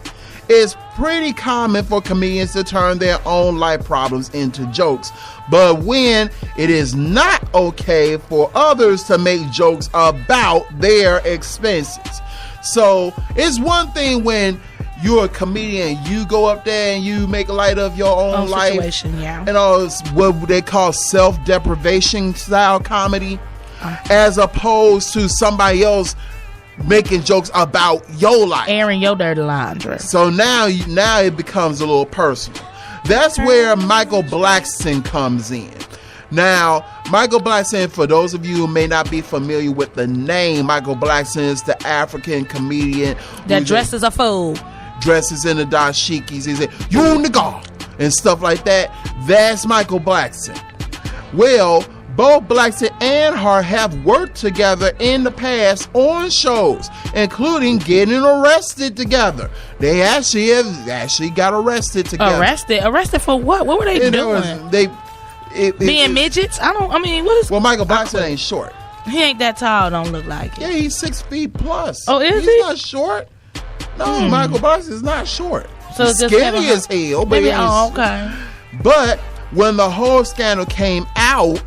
It's pretty common for comedians to turn their own life problems into jokes, but when it is not okay for others to make jokes about their expenses. So it's one thing when you're a comedian, you go up there and you make light of your own life. Yeah. And all it's what they call self-deprivation style comedy, as opposed to somebody else making jokes about your life, airing your dirty laundry. So now it becomes a little personal. That's where Michael Blackson comes in. Now, Michael Blackson, for those of you who may not be familiar with the name, Michael Blackson is the African comedian that dresses a fool. Dresses in the dashikis. He said, "You nigga," and stuff like that. That's Michael Blackson. Well, both Blackson and Hart have worked together in the past on shows, including getting arrested together. They actually got arrested together. Arrested for what? What were they doing? Being midgets? What is? Well, Michael Blackson ain't short. He ain't that tall. Don't look like it. Yeah, he's 6 feet plus. Oh, is he? He's not short. No, Michael Blackson is not short. So he's skinny as hell. But okay. But when the whole scandal came out,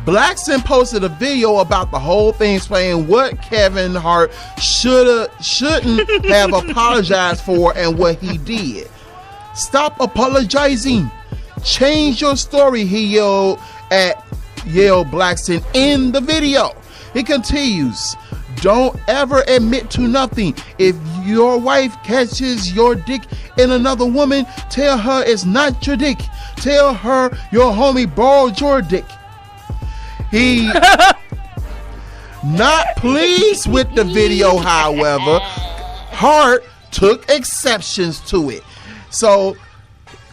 Blackson posted a video about the whole thing, explaining what Kevin Hart shouldn't have apologized for and what he did. "Stop apologizing. Change your story," he yelled Blackson in the video. He continues, "Don't ever admit to nothing. If your wife catches your dick in another woman, tell her it's not your dick. Tell her your homie borrowed your dick." He not pleased with the video, however, Hart took exceptions to it. So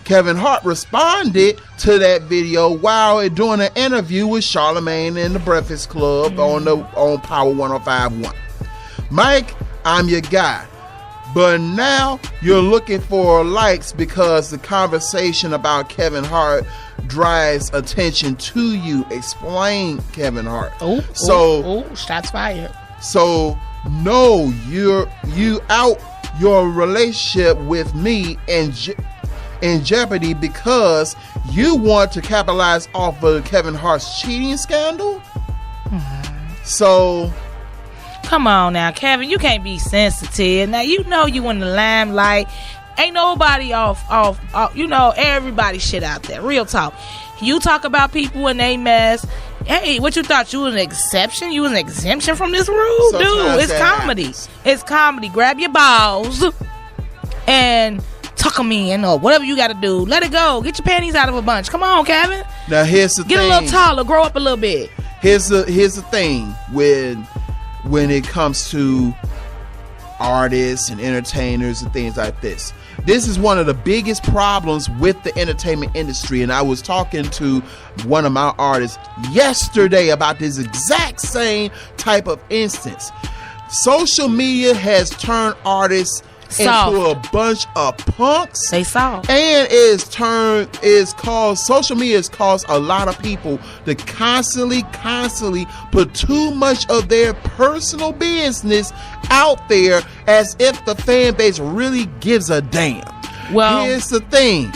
Kevin Hart responded to that video while doing an interview with Charlamagne in the Breakfast Club on Power 105.1. "Mike, I'm your guy, but now you're looking for likes because the conversation about Kevin Hart drives attention to you," explained Kevin Hart. Shots fired. So no, you out your relationship with me in jeopardy because you want to capitalize off of Kevin Hart's cheating scandal. So come on now, Kevin, you can't be sensitive. Now you know you in the limelight. Ain't nobody off. Everybody shit out there. Real talk. You talk about people and they mess. Hey, what you thought? You was an exception? You was an exemption from this rule? Dude, it's comedy. Happens. It's comedy. Grab your balls and tuck them in or whatever you got to do. Let it go. Get your panties out of a bunch. Come on, Kevin. Now, here's the thing. Get a little taller. Grow up a little bit. Here's the thing when it comes to artists and entertainers and things like this. This is one of the biggest problems with the entertainment industry, and I was talking to one of my artists yesterday about this exact same type of instance. Social media has turned artists into a bunch of punks. They soft. And social media has caused a lot of people to constantly put too much of their personal business out there as if the fan base really gives a damn. Well, here's the thing.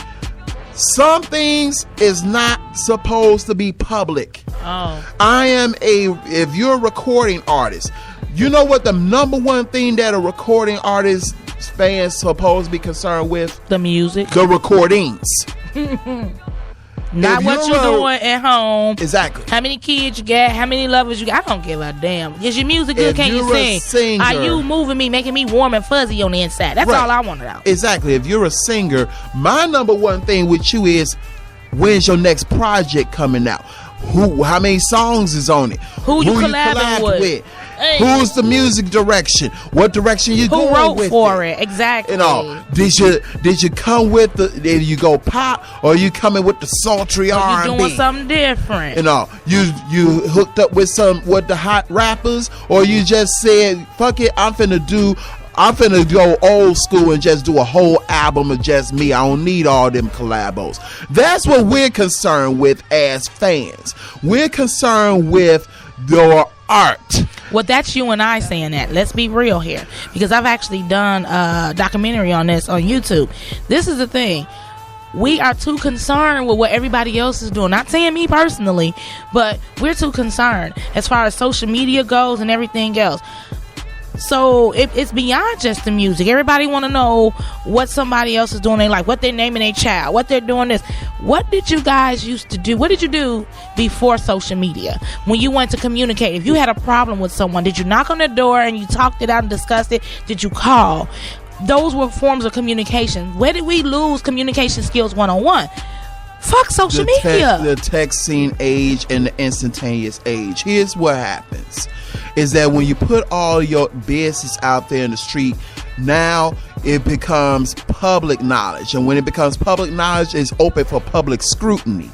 Some things is not supposed to be public. If you're a recording artist, you know what the number one thing that a recording artist fans supposed to be concerned with? The music. The recordings. Not what you're doing at home. Exactly. How many kids you got? How many lovers you got? I don't give a damn. Is your music good? Can you sing? Singer, are you moving me, making me warm and fuzzy on the inside? That's all I want to know. Exactly. If you're a singer, my number one thing with you is, when's your next project coming out? How many songs is on it? Who you collabing with? Hey. Who's the music direction? What direction you going with? Who wrote for it? Exactly. You know, did you come with did you go pop, or you coming with the sultry R&B? You doing something different. You know, you hooked up with the hot rappers, or you just said, fuck it, I'm finna go old school and just do a whole album of just me. I don't need all them collabos. That's what we're concerned with as fans. We're concerned with your art. Well, that's you and I saying that. Let's be real here, because I've actually done a documentary on this on YouTube. This is the thing. We are too concerned with what everybody else is doing. Not saying me personally, but we're too concerned as far as social media goes and everything else. So it's beyond just the music. Everybody want to know what somebody else is doing. They like what they're naming their child, what they're doing this. What did you guys used to do? What did you do before social media? When you went to communicate, if you had a problem with someone, did you knock on the door and you talked it out and discussed it? Did you call? Those were forms of communication. Where did we lose communication skills 101? Fuck social media. The texting age and the instantaneous age. Here's what happens. Is that when you put all your business out there in the street, now it becomes public knowledge. And when it becomes public knowledge, it's open for public scrutiny.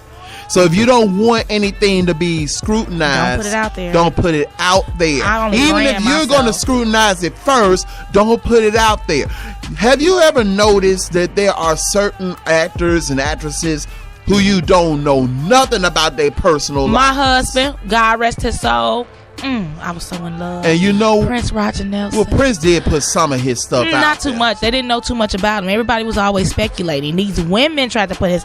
So if you don't want anything to be scrutinized, don't put it out there. Don't put it out there. Even if you're going to scrutinize it first, don't put it out there. Have you ever noticed that there are certain actors and actresses who you don't know nothing about their personal life? My husband, God rest his soul. I was so in love. And you know, Prince Roger Nelson. Well, Prince did put some of his stuff out. Not too much. They didn't know too much about him. Everybody was always speculating. These women tried to put his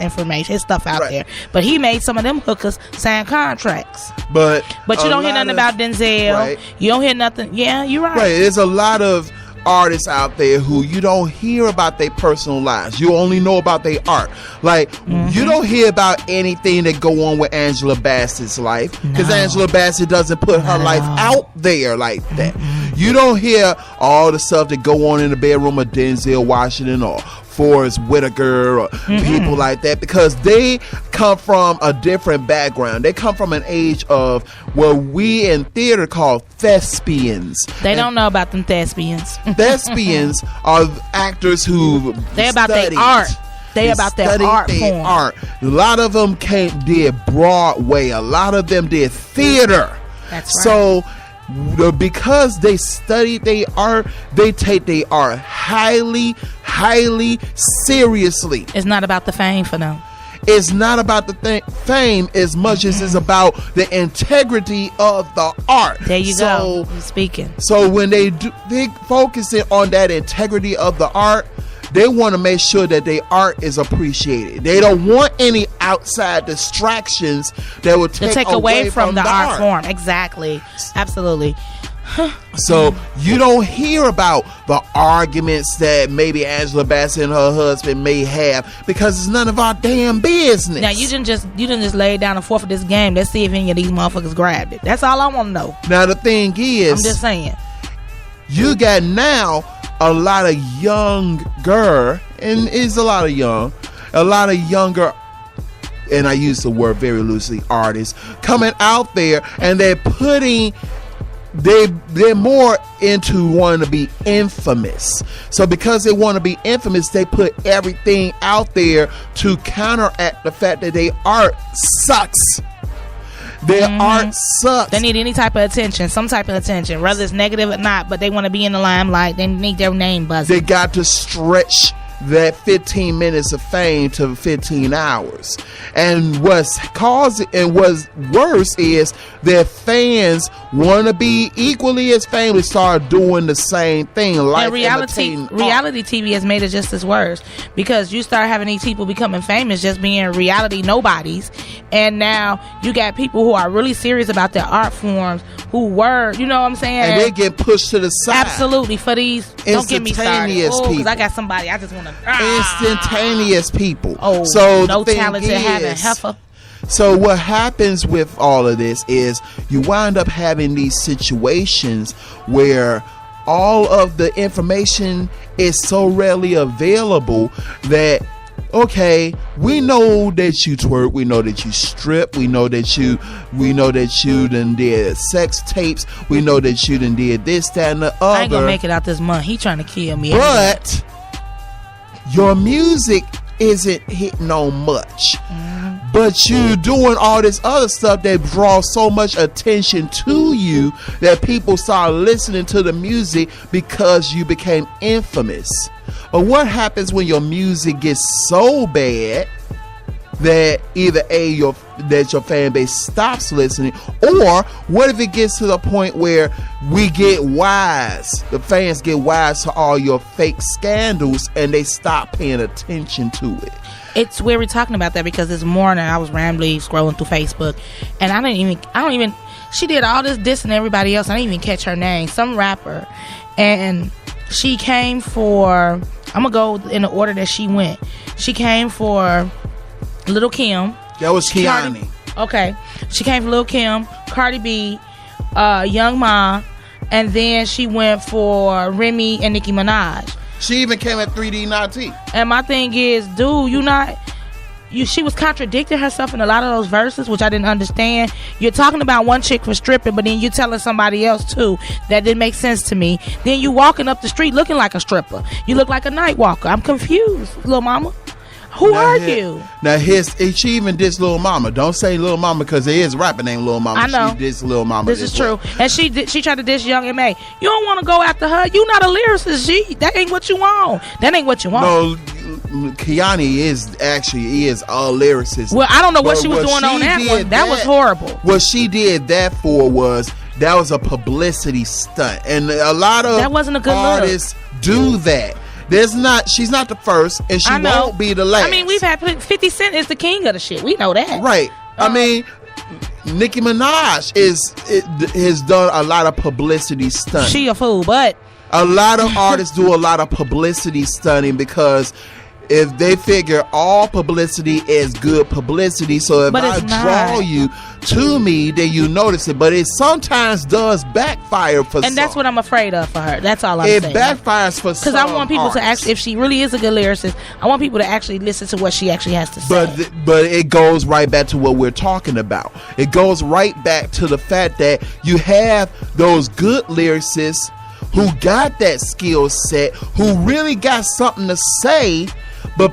stuff out there. But he made some of them hookers sign contracts. But you don't hear nothing about Denzel. Right. You don't hear nothing. Yeah, you're right. Right. There's a lot of artists out there who you don't hear about their personal lives. You only know about their art. Like, you don't hear about anything that go on with Angela Bassett's life, because Angela Bassett doesn't put her life out there like that. You don't hear all the stuff that go on in the bedroom of Denzel Washington or Forrest Whitaker or people like that, because they come from a different background. They come from an age of what we in theater call thespians. They don't know about them thespians. Thespians are actors who they're about their art. They about their art form. A lot of them did Broadway. A lot of them did theater. That's right. So because they studied their art, they take their art highly seriously. It's not about the fame for them. It's not about the fame as much as it's about the integrity of the art. There you go. You're speaking. So when they focus on that integrity of the art, they want to make sure that their art is appreciated. They don't want any outside distractions that will take away from the art form. Exactly. Absolutely. So you don't hear about the arguments that maybe Angela Bassett and her husband may have, because it's none of our damn business. Now you didn't just lay down and forfeit this game. Let's see if any of these motherfuckers grabbed it. That's all I want to know. Now the thing is, I'm just saying, you got now a lot of younger, and it's a lot of younger, and I use the word very loosely, artists coming out there, and they're putting they're more into wanting to be infamous. So because they want to be infamous, they put everything out there to counteract the fact that their art sucks. Their art sucks. They need any type of attention, some type of attention, whether it's negative or not, but they want to be in the limelight. They need their name buzzing. They got to stretch that 15 minutes of fame to 15 hours. And what's worse is that fans want to be equally as famous, start doing the same thing. Like reality TV has made it just as worse, because you start having these people becoming famous just being reality nobodies, and now you got people who are really serious about their art forms who were, you know what I'm saying, and they get pushed to the side. Absolutely. For these, don't get me started. Because I got somebody I just want to instantaneous people. So no talented having heifer. So what happens with all of this is you wind up having these situations where all of the information is so readily available that, okay, we know that you twerk, we know that you strip, we know that you done did sex tapes, we know that you done did this, that, and the other. I ain't gonna make it out this month. He trying to kill me. But your music isn't hitting on much. But you doing all this other stuff that draws so much attention to you that people start listening to the music because you became infamous. But what happens when your music gets so bad that either your fan base stops listening, or what if it gets to the point where we get wise, the fans get wise to all your fake scandals and they stop paying attention to it? It's weird we're talking about that, because this morning I was rambling scrolling through Facebook, and I don't even she did all this dissing everybody else. I didn't even catch her name, some rapper, and she came for, I'm gonna go in the order that she went. She came for Lil' Kim. That was Kiani. Okay. She came for Lil' Kim, Cardi B, Young Ma, and then she went for Remy and Nicki Minaj. She even came at 3D Naughty. And my thing is, dude, she was contradicting herself in a lot of those verses, which I didn't understand. You're talking about one chick for stripping, but then you're telling somebody else too. That didn't make sense to me. Then you walking up the street looking like a stripper. You look like a night walker. I'm confused, little mama. Who are you? Now she even dissed Lil Mama. Don't say Lil Mama, because there is a rapper named Lil Mama. I know. She dissed Lil Mama. This is true. And she tried to diss Young M.A. You don't want to go after her. You not a lyricist. That ain't what you want. That ain't what you want. No, Kiani is a lyricist. Well, I don't know what she was doing on that one. That was horrible. What she did that for was a publicity stunt, and a lot of that wasn't a good artists do that. She's not the first, and she won't be the last. I mean, we've had 50 Cent is the king of the shit. We know that. Right. I mean, Nicki Minaj has done a lot of publicity stunting. She a fool, but a lot of artists do a lot of publicity stunting, because if they figure all publicity is good publicity, so if I draw you to me, then you notice it. But it sometimes does backfire for some. And that's what I'm afraid of for her. That's all I'm saying. It backfires for some. Because I want people to actually, if she really is a good lyricist, I want people to actually listen to what she actually has to say. But it goes right back to what we're talking about. It goes right back to the fact that you have those good lyricists who got that skill set, who really got something to say, but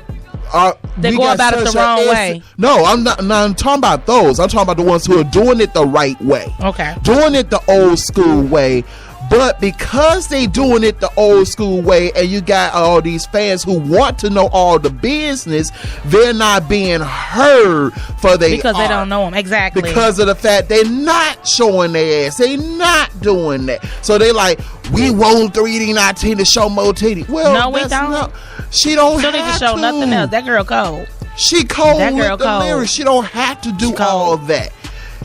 they go about it the wrong way. No, I'm talking about those. I'm talking about the ones who are doing it the right way. Okay. Doing it the old school way. But because they doing it the old school way, and you got all these fans who want to know all the business, they're not being heard for their because art. They don't know them. Exactly. Because of the fact they're not showing their ass. They're not doing that. So they like, we want 3D 19 to show more titty. Well, no, we don't. She don't have to show nothing else. That girl cold. She cold with the lyrics. She don't have to do all that.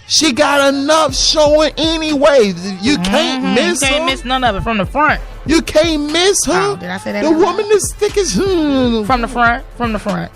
She got enough showing anyway. You can't miss her. You can't miss none of it from the front. You can't miss her. Oh, did I say that? The woman is thick as from the front. From the front.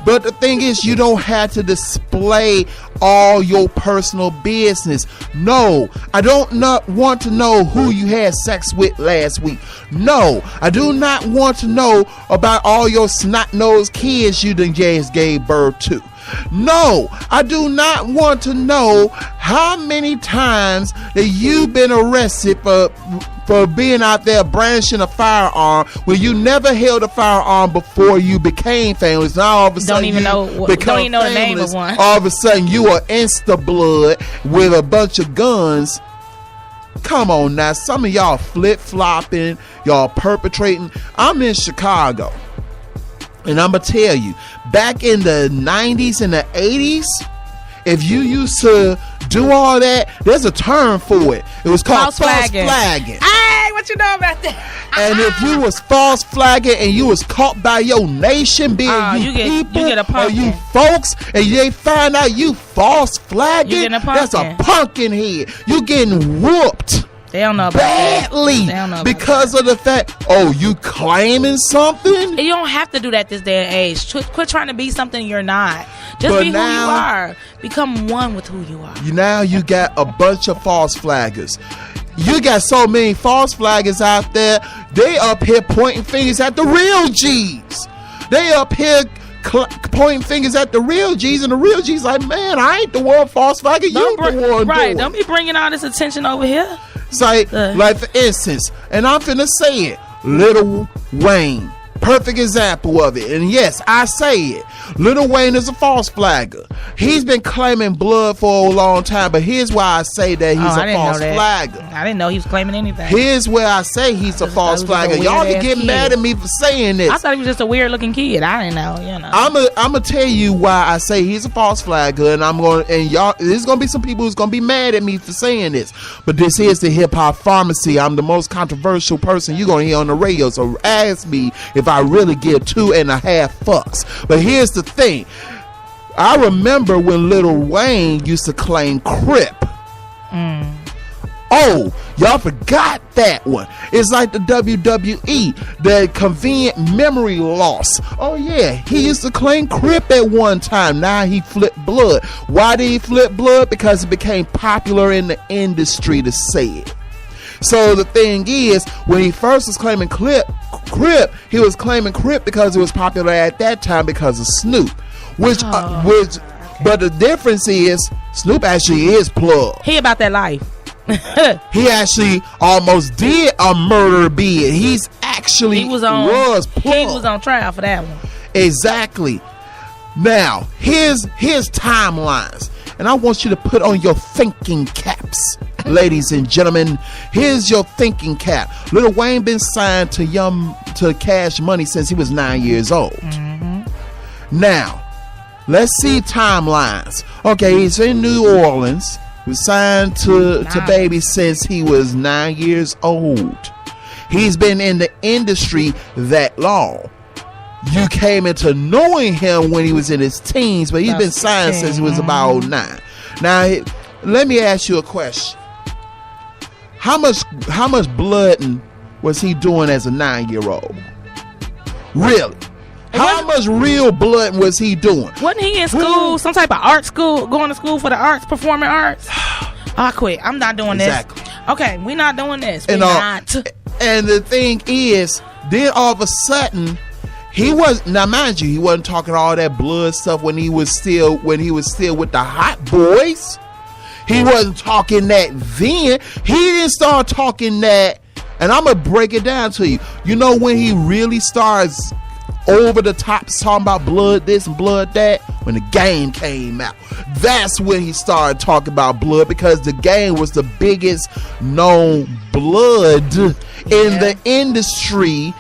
But the thing is, you don't have to display all your personal business. No, I don't not want to know who you had sex with last week. No, I do not want to know about all your snot-nosed kids you done just gave birth to. No, I do not want to know how many times that you've been arrested for being out there brandishing a firearm when you never held a firearm before you became famous. Now all of a sudden don't even know the name of one. All of a sudden you are insta blood with a bunch of guns. Come on now, some of y'all flip-flopping, y'all perpetrating. I'm in Chicago, and I'm gonna tell you, back in the 90s and the 80s, if you used to do all that, there's a term for it. It was called false flagging. Hey, what you know about that? And if you was false flagging and you was caught by your nation, being you get a pumpkin. Or you folks, and they find out you false flagging, that's a pumpkin head. You getting whooped. They don't know about badly that. Because of the fact, you claiming something? You don't have to do that this day and age. Quit trying to be something you're not. Just be who you are. Become one with who you are. Now you got a bunch of false flaggers. You got so many false flaggers out there. They up here pointing fingers at the real G's. They up here pointing fingers at the real G's, and the real G's like, man, I ain't the one false flagging. You the one right? doing. Don't be bringing all this attention over here. It's like for instance, and I'm finna say it, Lil Wayne. Perfect example of it. And yes, I say it. Lil Wayne is a false flagger. He's been claiming blood for a long time, but here's why I say that he's a false flagger. I didn't know he was claiming anything. Here's where I say he's a false flagger. Y'all can get mad at me for saying this. I thought he was just a weird looking kid. I didn't know, I'm gonna tell you why I say he's a false flagger, and y'all, there's gonna be some people who's gonna be mad at me for saying this. But this is the hip hop pharmacy. I'm the most controversial person you're gonna hear on the radio. So ask me if I really give 2.5 fucks. But here's the thing. I remember when Lil Wayne used to claim Crip. Oh, y'all forgot that one. It's like the WWE, the convenient memory loss. Oh yeah, he used to claim Crip at one time. Now he flipped blood. Why did he flip blood? Because it became popular in the industry to say it. So the thing is, when he first was claiming Crip, he was claiming Crip because it was popular at that time because of Snoop. But the difference is, Snoop actually is plug. He about that life. He actually almost did a murder bid. He's actually was on trial for that one. Exactly. Now, here's timelines. And I want you to put on your thinking caps, ladies and gentlemen. Here's your thinking cap. Lil Wayne been signed to Cash Money since he was 9 years old. Now, let's see timelines. Okay, he's in New Orleans. He was signed to Baby since he was 9 years old. He's been in the industry that long. You came into knowing him when he was in his teens, but he's been signed since he was about 9. Now, let me ask you a question. How much blooding was he doing as a 9-year-old? Really? How much real blood was he doing? Wasn't he in school, some type of art school, going to school for the arts, performing arts? I quit. I'm not doing this. Okay, we're not doing this. We're not. And the thing is, then all of a sudden, he was, now mind you, he wasn't talking all that blood stuff when he was still with the Hot Boys. He wasn't talking that then. He didn't start talking that, and I'm gonna break it down to you. You know when he really starts over the top talking about blood this and blood that? When the Game came out. That's when he started talking about blood, because the Game was the biggest known blood in the industry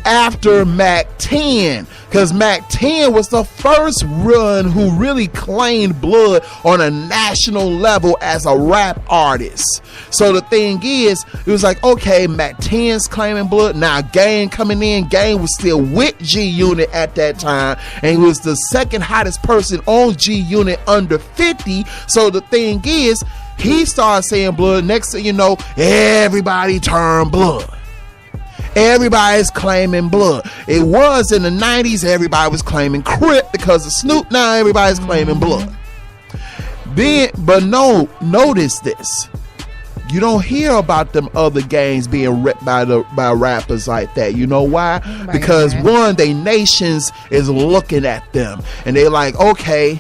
after Mac 10, because Mac 10 was the first run who really claimed blood on a national level as a rap artist. So the thing is, it was like, okay, Mac 10's claiming blood. Now Game coming in. Game was still with G Unit at that time, and he was the second hottest person on G Unit under 50. So the thing is, he started saying blood. Next thing you know, everybody turned blood. Everybody's claiming blood. It was in the 90s, everybody was claiming Crip because of Snoop. Now everybody's claiming blood. Then, but no, notice this. You don't hear about them other gangs being ripped by rappers like that. You know why? Because one, they nations is looking at them and they like, okay,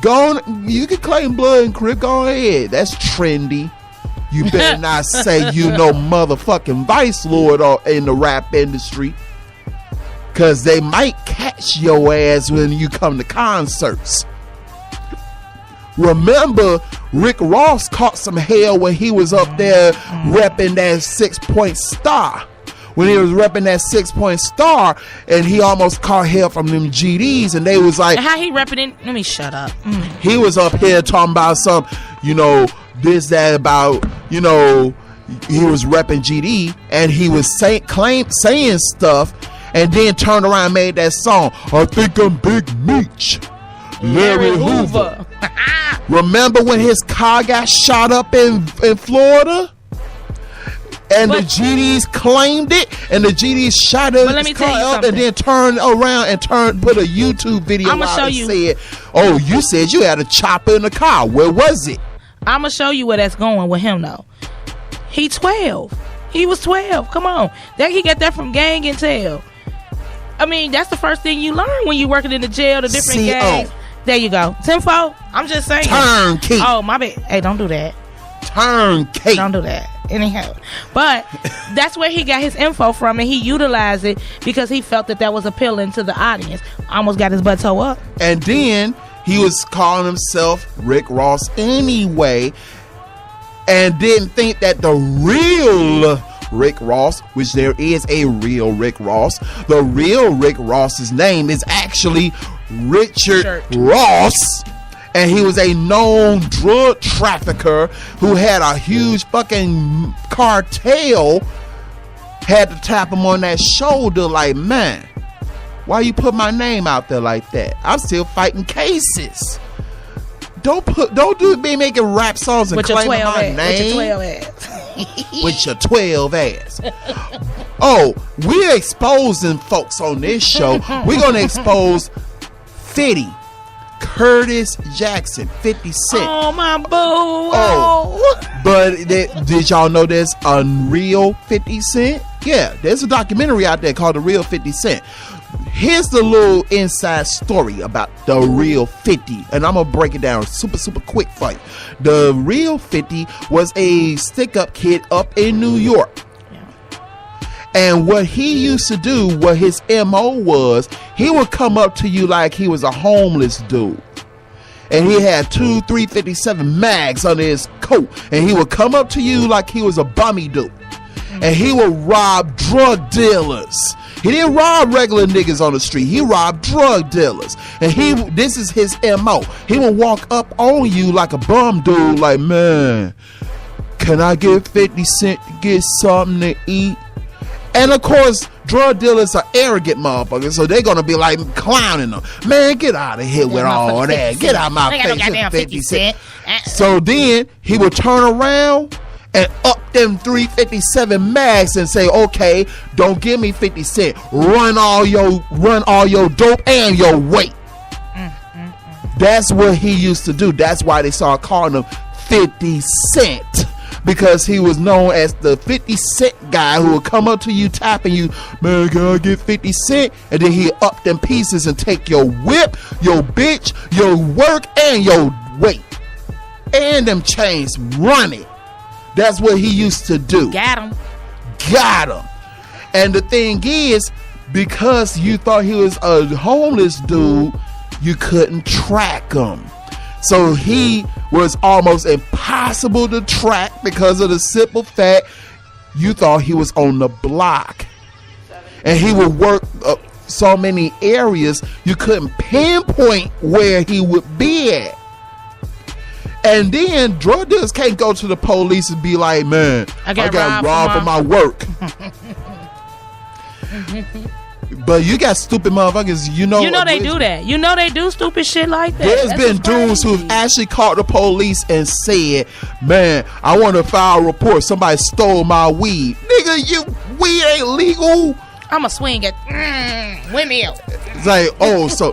go on, you can claim blood and Crip, go ahead. That's trendy. You better not say you know motherfucking Vice Lord in the rap industry, because they might catch your ass when you come to concerts. Remember, Rick Ross caught some hell when he was up there repping that 6 Point Star. When he was repping that 6 Point Star, and he almost caught hell from them GDs, and they was like, how he repping it? Let me shut up. He was up here talking about some, this, that, about, he was repping GD, and he was saying stuff, and then turned around and made that song, I think I'm Big Meech. Larry Hoover. Remember when his car got shot up in Florida? And the GDs claimed it, and the GDs shot his car up and then turned around and put a YouTube video out and said, oh, you said you had a chopper in the car. Where was it? I'm going to show you where that's going with him, though. He 12. He was 12. Come on. He got that from Gang and Tell. I mean, that's the first thing you learn when you're working in the jail, the different gangs. There you go. Tenfold. I'm just saying. Turnkey. Oh, my bad. Hey, don't do that. Turnkey. Don't do that. Anyhow. But that's where he got his info from, and he utilized it because he felt that was appealing to the audience. Almost got his butt toe up. And then he was calling himself Rick Ross anyway, and didn't think that the real Rick Ross, which there is a real Rick Ross, the real Rick Ross's name is actually Richard Ross, and he was a known drug trafficker who had a huge fucking cartel. Had to tap him on that shoulder like, man, why you put my name out there like that? I'm still fighting cases. Don't be making rap songs and with claiming my name. With your 12 ass. Oh, we're exposing folks on this show. We're gonna expose 50, Curtis Jackson, 50 Cent. Oh, my boo. Oh. But did y'all know there's a real 50 Cent? Yeah, there's a documentary out there called The Real 50 Cent. Here's the little inside story about the real 50, and I'm gonna break it down super quick for you. The real 50 was a stick-up kid up in New York. And what he used to do, what his MO was, he would come up to you like he was a homeless dude. And he had 2 357 mags under his coat. And he would come up to you like he was a bummy dude. And he would rob drug dealers. He didn't rob regular niggas on the street. He robbed drug dealers. And this is his MO. He would walk up on you like a bum dude, like, man, can I get 50 Cent to get something to eat? And of course, drug dealers are arrogant motherfuckers, so they're gonna be like clowning them. Man, get out of here with all that. Get out my face, 50 Cent. So then he would turn around and up them 357 mags and say, okay, don't give me 50 Cent. Run all your dope and your weight. That's what he used to do. That's why they started calling him 50 Cent. Because he was known as the 50 Cent guy who would come up to you tapping you, man, can I get 50 Cent? And then he up them pieces and take your whip, your bitch, your work, and your weight. And them chains, run it. That's what he used to do. Got him. And the thing is, because you thought he was a homeless dude, you couldn't track him. So he was almost impossible to track because of the simple fact you thought he was on the block. And he would work so many areas you couldn't pinpoint where he would be at. And then drug dealers can't go to the police and be like, man, I got robbed for my work. But you got stupid motherfuckers, You know they do that. You know they do stupid shit like that. There's been dudes who've actually called the police and said, man, I want to file a report. Somebody stole my weed. Nigga, weed ain't legal. I'ma swing it. Windmill. It's like, oh, so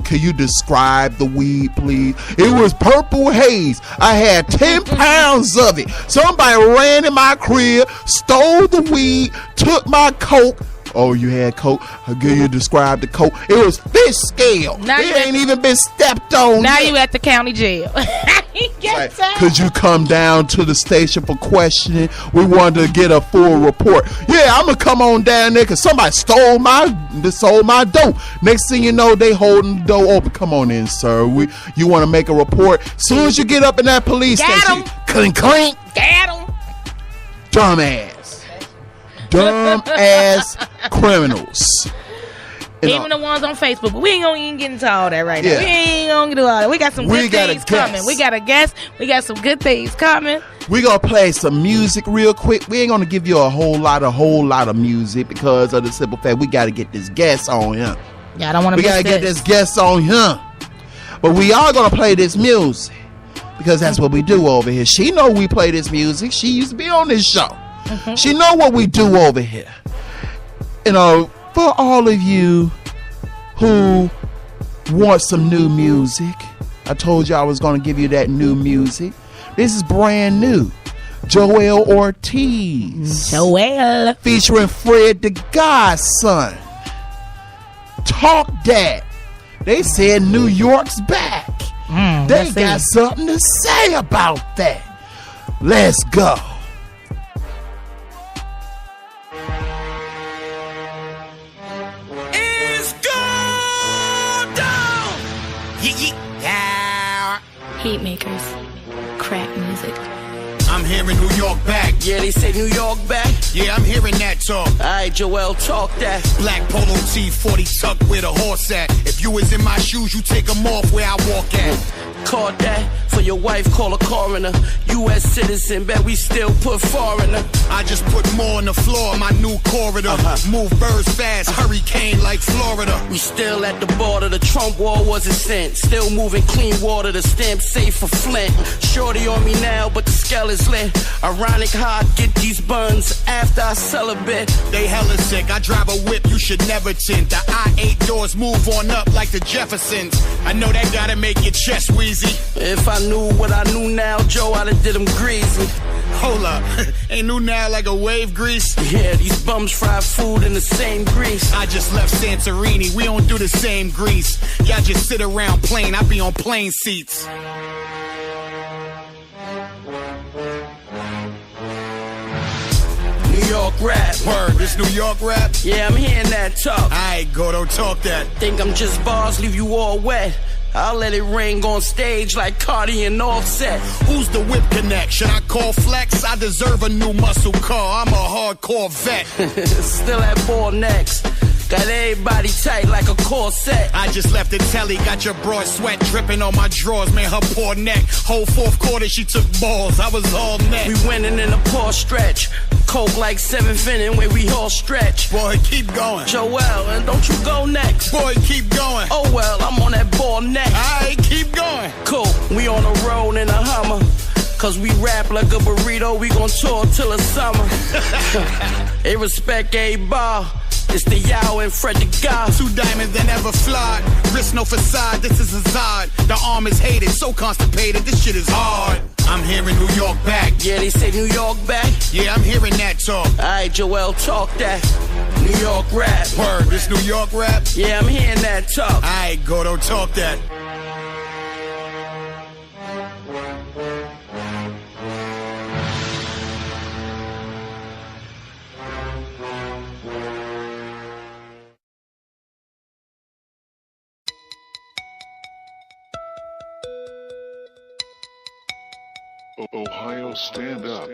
can you describe the weed, please? It was purple haze. I had 10 pounds of it. Somebody ran in my crib, stole the weed, took my coke. Oh, you had coke? How can you describe the coke? It was fish scale. It ain't even been stepped on. Now you at the county jail. Like, could you come down to the station for questioning? We wanted to get a full report. Yeah, I'm gonna come on down there because somebody sold my dope. Next thing you know, they holding the door open. Come on in, sir. You want to make a report? Soon as you get up in that police station, clink clink. Get him. Dumb ass criminals. Even the ones on Facebook, but we ain't gonna even get into all that right now. We ain't gonna do all that. We got some good things coming. We got a guest. We got some good things coming. We gonna play some music real quick. We ain't gonna give you a whole lot of music because of the simple fact we gotta get this guest on here. Yeah, I don't want to. We gotta get this guest on here. But we are gonna play this music because that's what we do over here. She know we play this music. She used to be on this show. Mm-hmm. She know what we do over here. You know, for all of you who want some new music, I told you I was going to give you that new music. This is brand new. Joel Ortiz. Joel. Featuring Fred the Godson. Talk That. They said New York's back. They got something to say about that. Let's go. Heat makers, crack music. I'm hearing New York back. Yeah, they say New York back. Yeah, I'm hearing that talk. Alright, Joel, talk that. Black polo tee, 40 tuck with a horse at. If you was in my shoes, you take them off where I walk at. Caught that for your wife, call a coroner. U.S. citizen, bet we still put foreigner. I just put more on the floor of my new corridor. Move birds fast, hurricane like Florida. We still at the border, the Trump wall wasn't sent. Still moving clean water, the stamp safe for Flint. Shorty on me now, but the scale is lit. Ironic how I get these buns after I sell a bit. They hella sick, I drive a whip, you should never tint. The I-8 doors move on up like the Jeffersons. I know that gotta make your chest wheezy. If I knew what I knew now, Joe, I'd have did them greasy. Hold up, ain't new now like a wave grease? Yeah, these bums fry food in the same grease. I just left Santorini, we don't do the same grease. Y'all just sit around playing, I be on plane seats. New York rap. Word, this New York rap? Yeah, I'm hearing that talk. Alright, Gordo, talk that. Think I'm just bars, leave you all wet. I'll let it ring on stage like Cardi and Offset. Who's the whip connect? Should I call Flex? I deserve a new muscle car. I'm a hardcore vet. Still at ball necks. Got everybody tight like a corset. I just left the telly, got your broad sweat dripping on my drawers, man, her poor neck. Whole fourth quarter, she took balls, I was all net. We winning in a poor stretch. Coke like 7th inning where we all stretch. Boy, keep going. Joel, and don't you go next. Boy, keep going. Oh well, I'm on that ball neck. Alright, keep going. Cool, we on the road in a Hummer. Cause we rap like a burrito, we gon' tour till the summer. They respect a bar. It's the Yao and Fred the God. 2 diamonds that never fly. Wrist no facade, this is a Zod. The arm is hated, so constipated, this shit is hard. I'm hearing New York back. Yeah, they say New York back. Yeah, I'm hearing that talk. Alright, Joel, talk that. New York rap. Word, this New York rap? Yeah, I'm hearing that talk. Alright, Gordo, talk that. Ohio, stand up.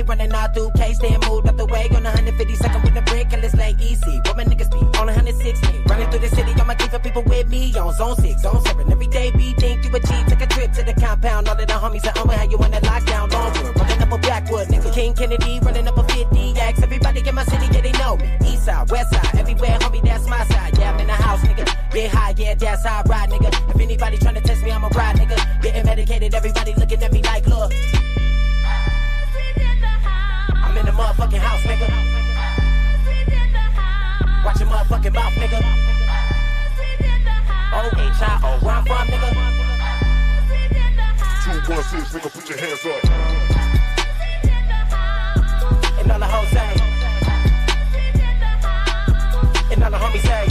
Running all through K, staying moved out the way. On 152nd with the brick, and let's lay easy. What my niggas be on be on zone 6, zone 7. Every day be think you a G. Take a trip to the compound. All of the homies at I'ma have you on that lockdown. Longwood, running up a backwood, nigga. King Kennedy, running up a 50 X. Everybody in my city, yeah, they know me. East side, west side, everywhere, homie, that's my side. Yeah, I'm in the house, nigga. Big high, yeah, that's how I ride, nigga. If anybody tryna test me, I'ma ride, nigga. Getting medicated, everybody looking at me like, look. I'm in the motherfucking house, nigga. Watch your motherfucking mouth, nigga. O-H-I-O, where I'm from, nigga. 216, nigga, put your hands up. And all the hoes say. And all the homies say.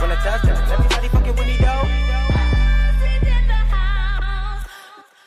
When I touch that, everybody fucking with me, though.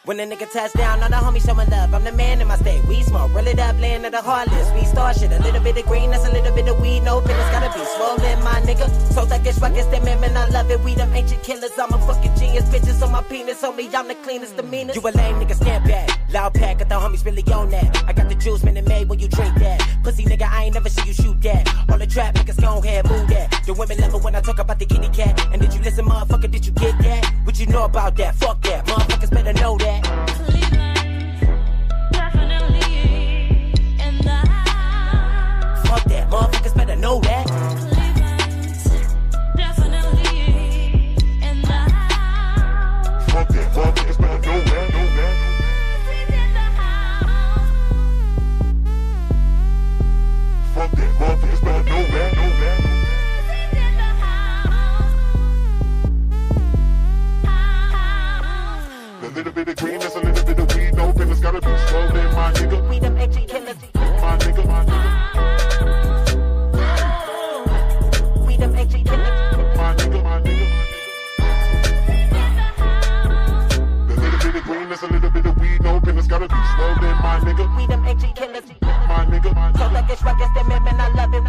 When a nigga touch down, all the homies showing love. I'm the man in my state. We smoke, roll it up, laying at the heartless. We start shit, a little bit of green, that's a little bit of weed. No business, gotta be swollen, my nigga. So like this ruckus, that man, I love it. We them ancient killers, I'm a fucking genius. Bitches on my penis, on me, I'm the cleanest, the meanest. You a lame nigga, stand back. Loud pack, got the homies really on that. I got the juice, man, it made when you drink that. Pussy nigga, I ain't never see you shoot that. All the trap niggas, go ahead, move that. The women love it when I talk about the kitty cat. And did you listen, motherfucker, did you get that? What you know about that? Fuck that, motherfuckers better know that. Fuck that, motherfuckers better know that. Definitely in the house. Fuck that, motherfuckers better know that, Fuck that, motherfuckers better know that, A little bit of green, that's a little bit of weed. No business, gotta be swollen, my nigga. We them ancient killers. My nigga, my nigga. We them ancient killers. My nigga, my nigga. A little bit of green, that's a little bit of weed. No business, gotta be swollen, my nigga. We them ancient killers. My nigga, my nigga. So like this ruckus, that man, I love it.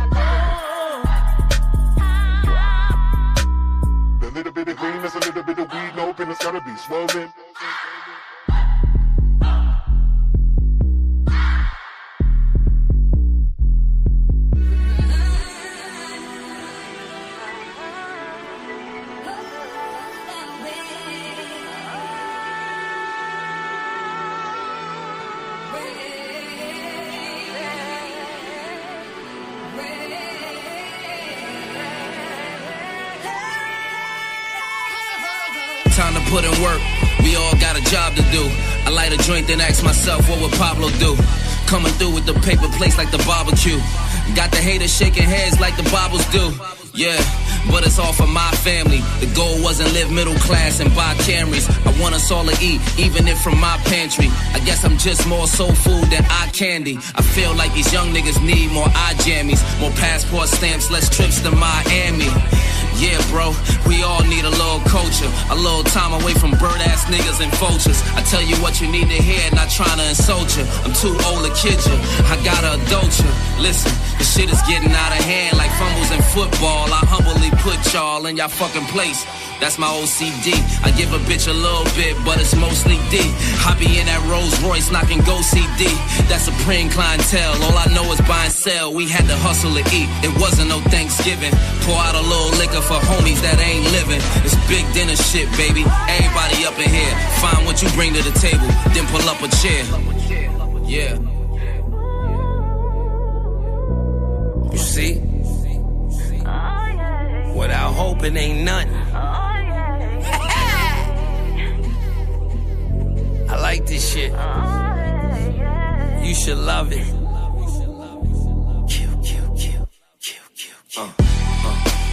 A little bit of green, that's a little bit of weed. No business, gotta be swollen. Time to put in work, we all got a job to do. I light a joint then ask myself, what would Pablo do? Coming through with the paper plates like the barbecue. Got the haters shaking heads like the Bibles do. Yeah, but it's all for my family. The goal wasn't live middle class and buy Camrys. I want us all to eat, even if from my pantry. I guess I'm just more soul food than eye candy. I feel like these young niggas need more eye jammies, more passport stamps, less trips to Miami. Yeah, bro, we all need a little culture, a little time away from bird-ass niggas and vultures. I tell you what you need to hear, not trying to insult you. I'm too old to kid you, I gotta adult you. Listen, the shit is getting out of hand like fumbles in football. I humbly put y'all in y'all fucking place. That's my OCD. I give a bitch a little bit, but it's mostly D. I be in that Rolls Royce knocking Go CD. That supreme clientele, all I know is buy and sell. We had to hustle to eat, it wasn't no Thanksgiving. Pour out a little liquor for homies that ain't living. It's big dinner shit, baby. Everybody up in here, find what you bring to the table, then pull up a chair. Yeah. You see? Without hoping ain't nothing. I like this shit. You should love it.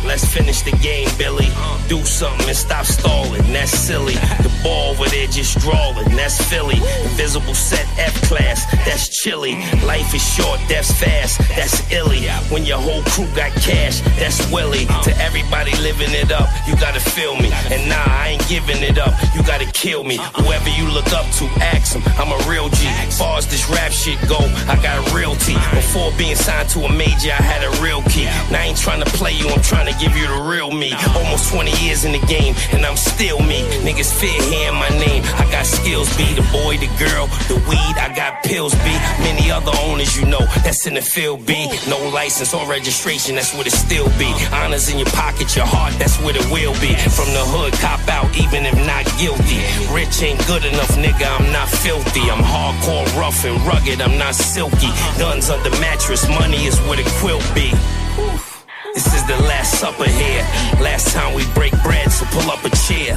Let's finish the game, Billy. Do something and stop stalling, that's silly. The ball over there just drawing, that's Philly. Invisible set F-class, that's chilly. Life is short, death's fast, that's illy. When your whole crew got cash, that's Willie. To everybody living it up, you gotta feel me. And nah, I ain't giving it up, you gotta kill me. Whoever you look up to, ask him, I'm a real G. As far as this rap shit go, I got a real T. Before being signed to a major, I had a real key. Now I ain't trying to play you, I'm trying to give you the real me. Almost 20 years in the game, and I'm still me. Niggas fear hearing my name. I got skills, B. The boy, the girl, the weed, I got pills, B. Many other owners, you know, that's in the field, B. No license or registration, that's what it still be. Honors in your pocket, your heart, that's what it will be. From the hood, cop out, even if not guilty. Rich ain't good enough, nigga, I'm not filthy. I'm hardcore, rough and rugged, I'm not silky. Guns under mattress, money is what it quilt be. This is the last supper here. Last time we break bread, so pull up a chair.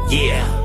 Yeah.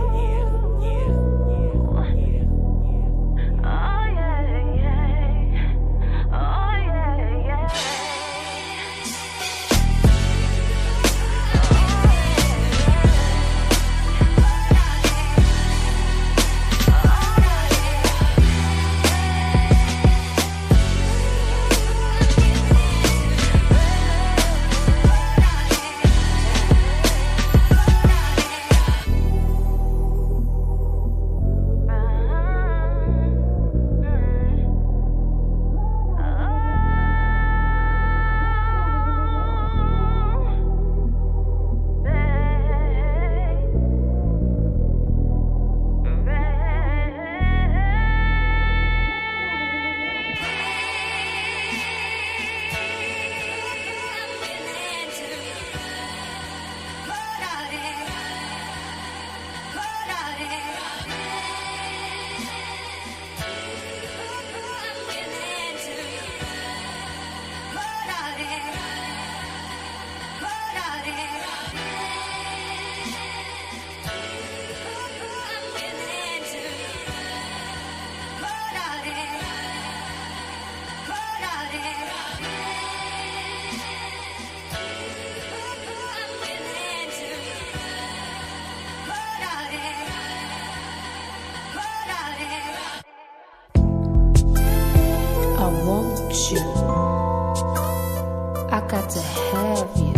I got to have you.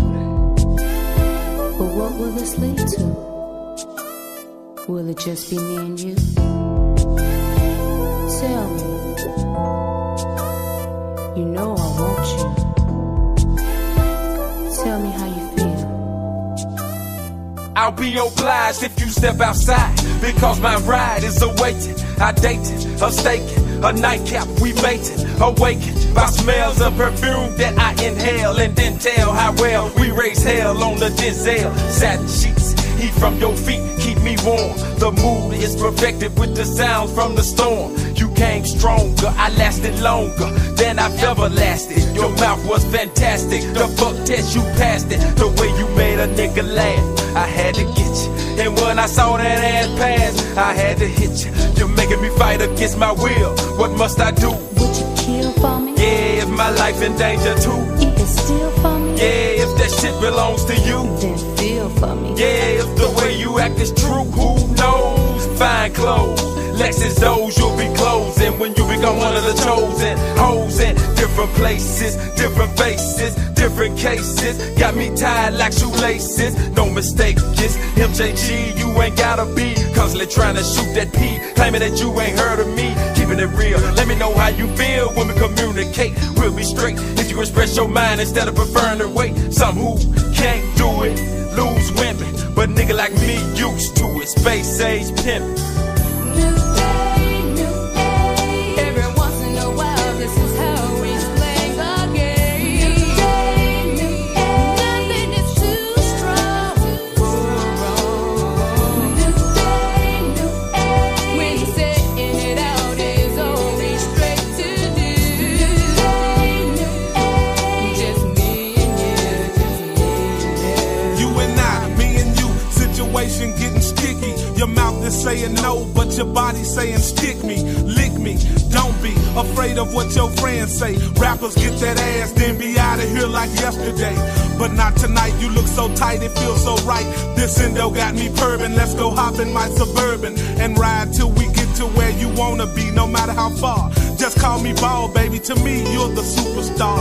But what will this lead to? Will it just be me and you? Tell me. You know I want you. Tell me how you feel. I'll be obliged if you step outside, because my ride is awaiting. I dated, a staking, a nightcap, we mating, awakened by smells of perfume that I inhale, and then tell how well we raise hell on the Denzel. Satin sheets, heat from your feet, keep me warm. The mood is perfected with the sounds from the storm. You came stronger, I lasted longer than I've ever lasted. Your mouth was fantastic, the fuck test you passed it. The way you made a nigga laugh, I had to get you. And when I saw that ass pass, I had to hit you. You're making me fight against my will. What must I do? Would you kill for me? Yeah, if my life in danger too. You can steal for me? Yeah, if that shit belongs to you. Then feel for me. Yeah, if the way you act is true, who knows? Fine clothes, Lexus doors you'll be closing when you become one of the chosen. Hoes in different places, different faces, different cases. Got me tied like shoelaces. No mistake, just MJG, you ain't gotta be constantly trying to shoot that P, claiming that you ain't heard of me. Keeping it real, let me know how you feel when we communicate. We'll be straight if you express your mind instead of preferring to wait. Some who can't do it lose women, but nigga like me used to it. Space age pimpin'. Getting sticky, your mouth is saying no, but your body saying stick me, lick me. Don't be afraid of what your friends say. Rappers get that ass, then be out of here like yesterday. But not tonight, you look so tight, it feels so right. This endo got me purring, let's go hop in my Suburban and ride till we get to where you wanna be, no matter how far. Just call me ball, baby, to me you're the superstar.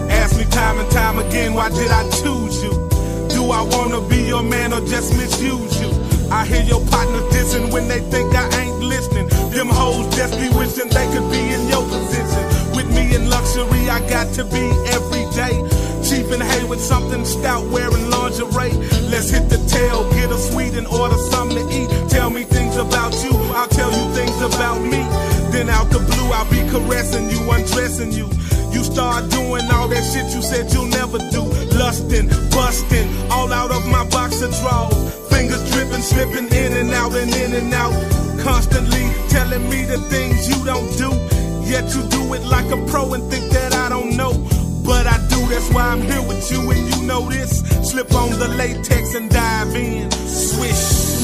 Ask me time and time again, why did I choose you? Do I wanna be your man or just misuse you? I hear your partners dissing when they think I ain't listening. Them hoes just be wishing they could be in your position. With me in luxury, I got to be every day. Chief something stout wearing lingerie. Let's hit the tail, get a sweet and order something to eat. Tell me things about you, I'll tell you things about me. Then out the blue, I'll be caressing you, undressing you. You start doing all that shit you said you'll never do. Lusting, busting, all out of my boxer drawers. Fingers dripping, slipping in and out and in and out. Constantly telling me the things you don't do. Yet you do it like a pro and think that I don't know. But I do, that's why I'm here with you and you know this. Slip on the latex and dive in. Swish.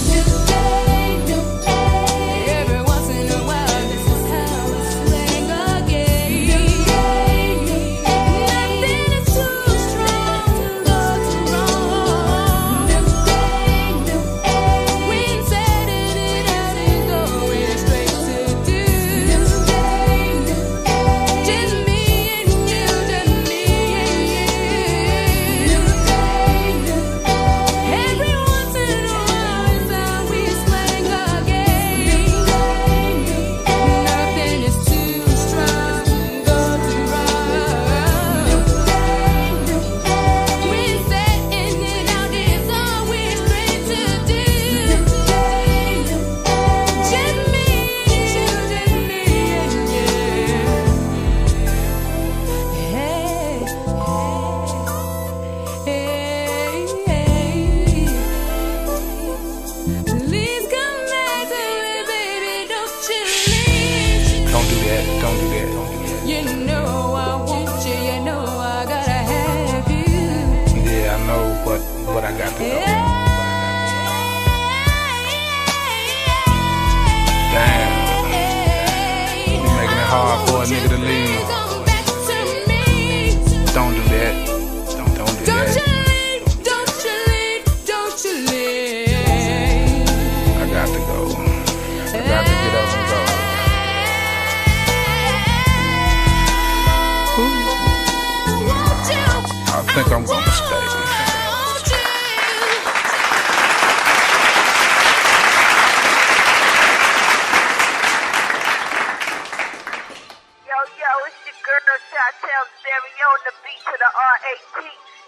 I think I'm gonna stay.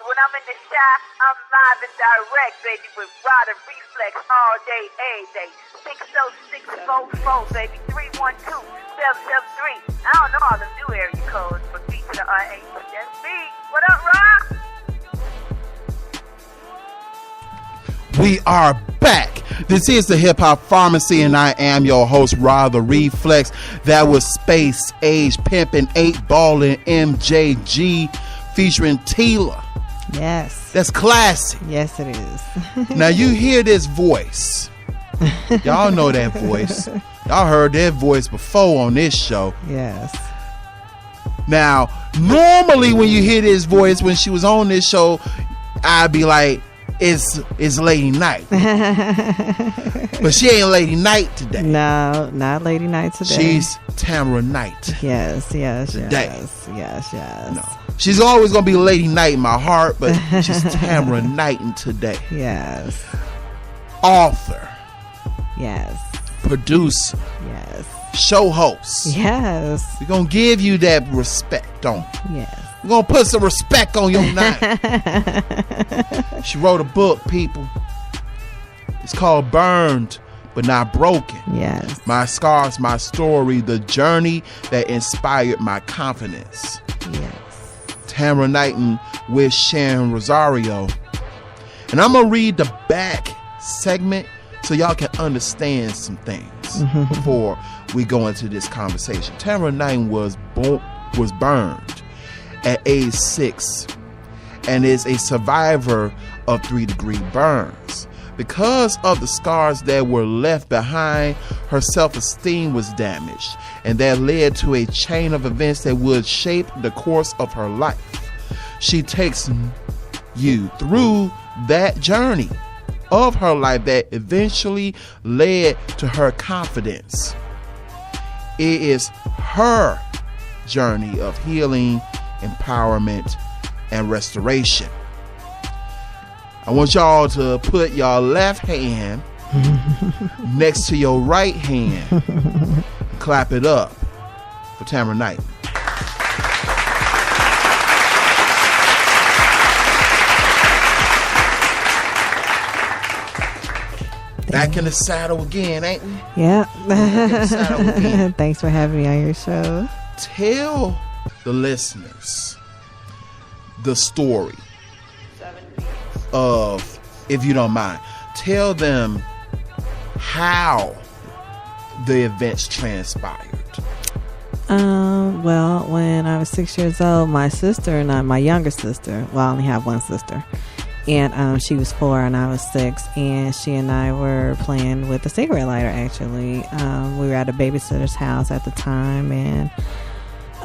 When I'm in the shop, I'm live and direct, baby, with Rod and Reflex all day, every day. 60644, baby, 312-773. I don't know all the new area codes, but B to the R-A-T, that's me. What up, Rock? We are back. This is the Hip Hop Pharmacy, and I am your host, Rod the Reflex. That was Space Age Pimpin' 8 Ballin' MJG featuring Tila. Yes. That's classic. Yes, it is. Now you hear this voice. Y'all know that voice. Y'all heard that voice before on this show. Yes. Now, normally when you hear this voice when she was on this show, I'd be like, it's Lady Night. But she ain't Lady Night today. No, not Lady Night today. She's Tamara Knight. Yes. Today. Yes. No. She's always gonna be Lady Night in my heart, but she's Tamara Knight today. Yes. Author. Yes. Producer. Yes. Show host. Yes. We're gonna give you that respect, don't we? Yes. We're gonna put some respect on your name. She wrote a book, people. It's called Burned But Not Broken. Yes. My Scars, My Story, the journey that inspired my confidence. Yes. Tamara Knighton with Sharon Rosario. And I'm going to read the back segment so y'all can understand some things before we go into this conversation. Tamara Knighton was burned at age 6 and is a survivor of 3-degree burns. Because of the scars that were left behind, her self-esteem was damaged, and that led to a chain of events that would shape the course of her life. She takes you through that journey of her life that eventually led to her confidence. It is her journey of healing, empowerment, and restoration. I want y'all to put your left hand next to your right hand. Clap it up for Tamara Knight. Back in the saddle again, ain't we? Yeah. Back in the saddle again. Thanks for having me on your show. Tell the listeners the story of, if you don't mind, tell them how the events transpired. Well, when I was 6 years old, my sister and I, my younger sister, well, I only have one sister, and she was 4 and I was 6, and she and I were playing with a cigarette lighter, actually. We were at a babysitter's house at the time, and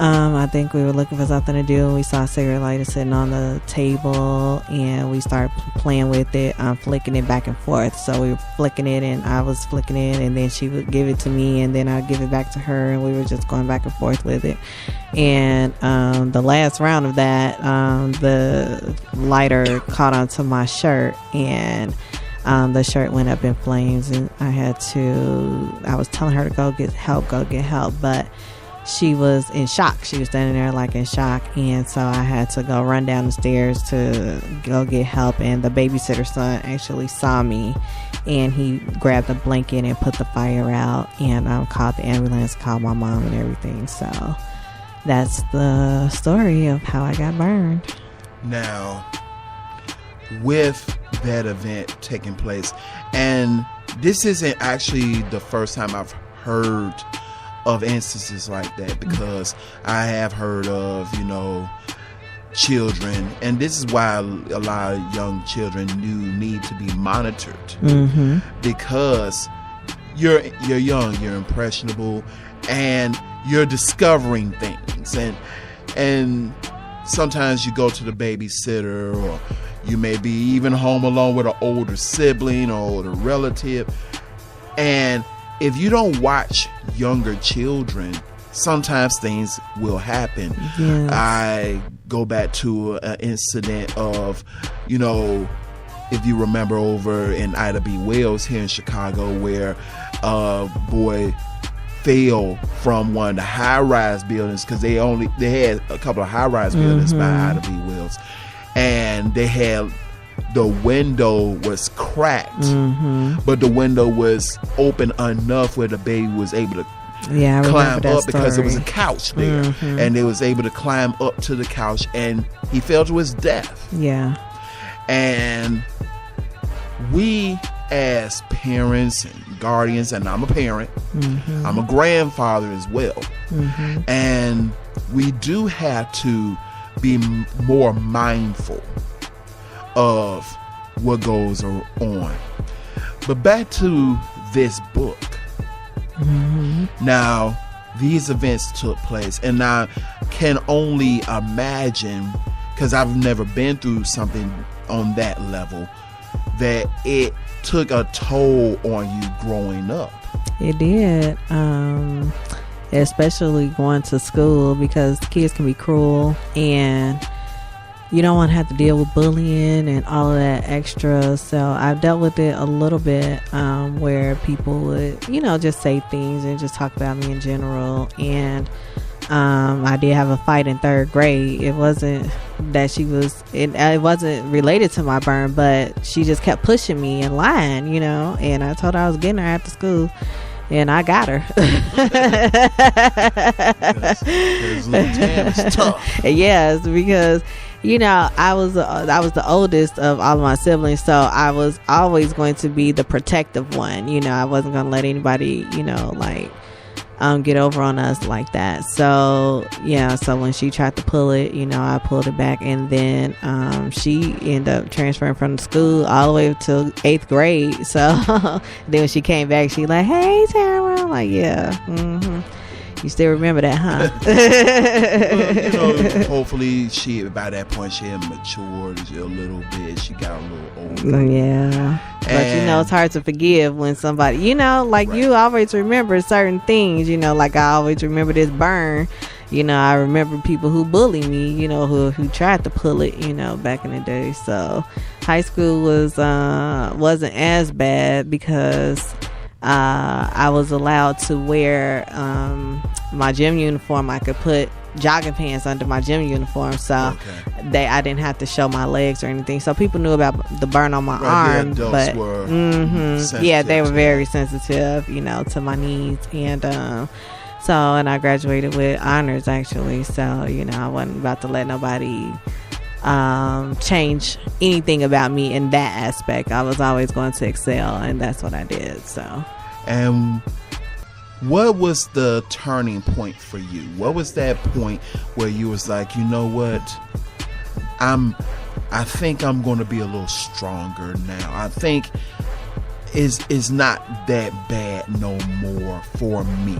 I think we were looking for something to do, and we saw a cigarette lighter sitting on the table, and we started playing with it, flicking it back and forth. So we were flicking it, and I was flicking it, and then she would give it to me, and then I'd give it back to her, and we were just going back and forth with it. And the last round of that, the lighter caught onto my shirt, and the shirt went up in flames, and I was telling her to go get help, but she was in shock. She was standing there like in shock, and so I had to go run down the stairs to go get help. And the babysitter's son actually saw me, and he grabbed the blanket and put the fire out, and called the ambulance, called my mom and everything. So that's the story of how I got burned. Now, with that event taking place, and this isn't actually the first time I've heard of instances like that, because I have heard of, children, and this is why a lot of young children need to be monitored, because you're young, you're impressionable, and you're discovering things, and sometimes you go to the babysitter, or you may be even home alone with an older sibling or older relative, and if you don't watch younger children, sometimes things will happen. Yes. I go back to an incident of, if you remember over in Ida B. Wells here in Chicago, where a boy fell from one of the high-rise buildings, because they had a couple of high-rise buildings by Ida B. Wells, and they had, the window was cracked, but the window was open enough where the baby was able to climb up, because there was a couch there, and they was able to climb up to the couch, and he fell to his death. Yeah. And we as parents and guardians, and I'm a parent, I'm a grandfather as well, and we do have to be more mindful of what goes on. But back to this book. Now, these events took place, and I can only imagine, because I've never been through something on that level, that it took a toll on you growing up. It did, especially going to school, because kids can be cruel, and you don't want to have to deal with bullying and all of that extra. So I've dealt with it a little bit, where people would, just say things and just talk about me in general. And I did have a fight in 3rd grade. It wasn't that it wasn't related to my burn, but she just kept pushing me and lying, and I told her I was getting her after school. And I got her. Little Tam is tough. Yes, because I was the oldest of all of my siblings, so I was always going to be the protective one. I wasn't going to let anybody, get over on us like that. So so when she tried to pull it, I pulled it back, and then she ended up transferring from the school all the way to 8th grade. So then when she came back, she like, "Hey, Tara," I'm like, "Yeah, you still remember that, huh?" Well, hopefully by that point she had matured a little bit. She got a little older. Yeah. But it's hard to forgive when somebody, you always remember certain things, like I always remember this burn. I remember people who bullied me, who tried to pull it, back in the day. So high school wasn't as bad, because I was allowed to wear my gym uniform. I could put jogging pants under my gym uniform, so I didn't have to show my legs or anything. So people knew about the burn on my arm, but they were very sensitive, to my needs, and and I graduated with honors actually. So I wasn't about to let nobody change anything about me in that aspect. I was always going to excel, and that's what I did. So, and what was the turning point for you? What was that point where you was like, you know what, I think I'm going to be a little stronger now. I think it's not that bad no more for me.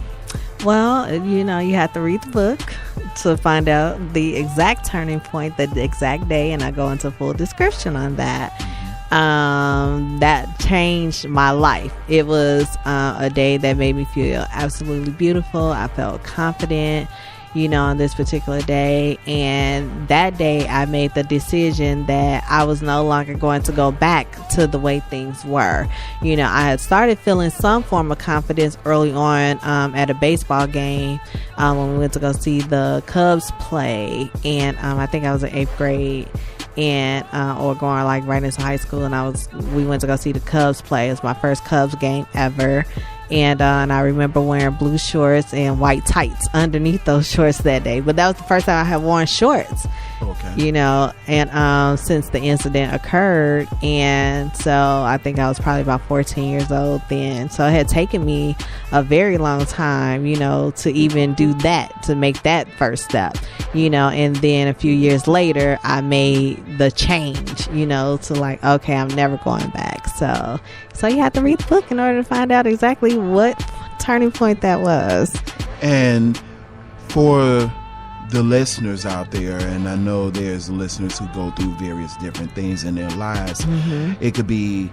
Well, you have to read the book to find out the exact turning point, the exact day, and I go into full description on that. That changed my life. It was a day that made me feel absolutely beautiful. I felt confident, on this particular day. And that day I made the decision that I was no longer going to go back to the way things were. I had started feeling some form of confidence early on at a baseball game when we went to go see the Cubs play. And I think I was in 8th grade. And or going like right into high school, and we went to go see the Cubs play. It was my first Cubs game ever, and I remember wearing blue shorts and white tights underneath those shorts that day. But that was the first time I had worn shorts. Okay. And since the incident occurred, and so I think I was probably about 14 years old then. So it had taken me a very long time, to even do that, to make that first step, and then a few years later I made the change, to like, okay, I'm never going back. So you have to read the book in order to find out exactly what turning point that was. And for the listeners out there, and I know there's listeners who go through various different things in their lives. Mm-hmm. It could be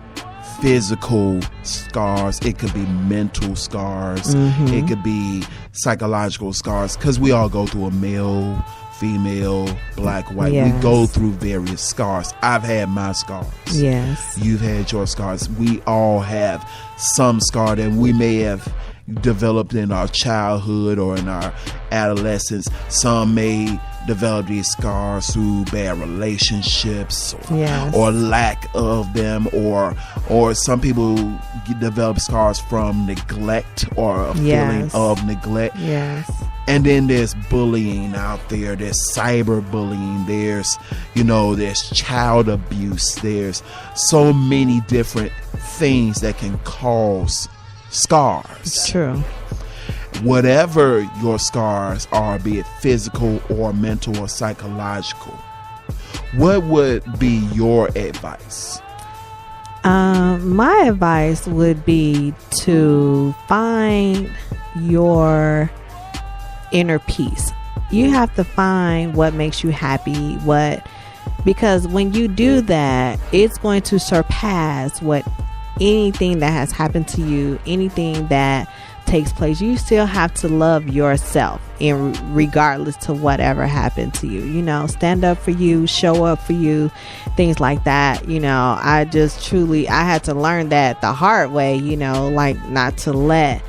physical scars, it could be mental scars, mm-hmm. it could be psychological scars, because we all go through a male, female, black, white. Yes. We go through various scars. I've had my scars. Yes. You've had your scars. We all have some scar that we may have developed in our childhood or in our adolescence. Some may develop these scars through bad relationships or lack of them, or some people develop scars from neglect or a feeling of neglect. Yes. And then there's bullying out there. There's cyberbullying. There's child abuse. There's so many different things that can cause scars. It's true. Whatever your scars are, be it physical or mental or psychological, what would be your advice? My advice would be to find your inner peace. You have to find what makes you happy, because when you do that, it's going to surpass anything that has happened to you, anything that takes place. You still have to love yourself regardless to whatever happened to you. Stand up for you, show up for you, things like that. I had to learn that the hard way, like not to let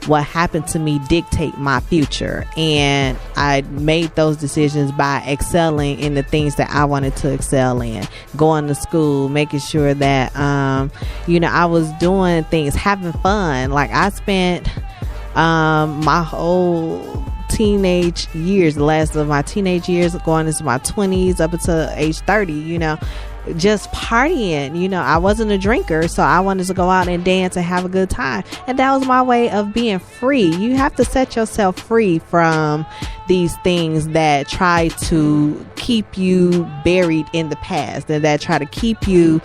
what happened to me dictate my future. And I made those decisions by excelling in the things that I wanted to excel in, going to school, making sure that I was doing things, having fun. Like I spent my whole teenage years, the last of my teenage years, going into my 20s up until age 30, just partying. I wasn't a drinker, so I wanted to go out and dance and have a good time, and that was my way of being free. You have to set yourself free from these things that try to keep you buried in the past, and that try to keep you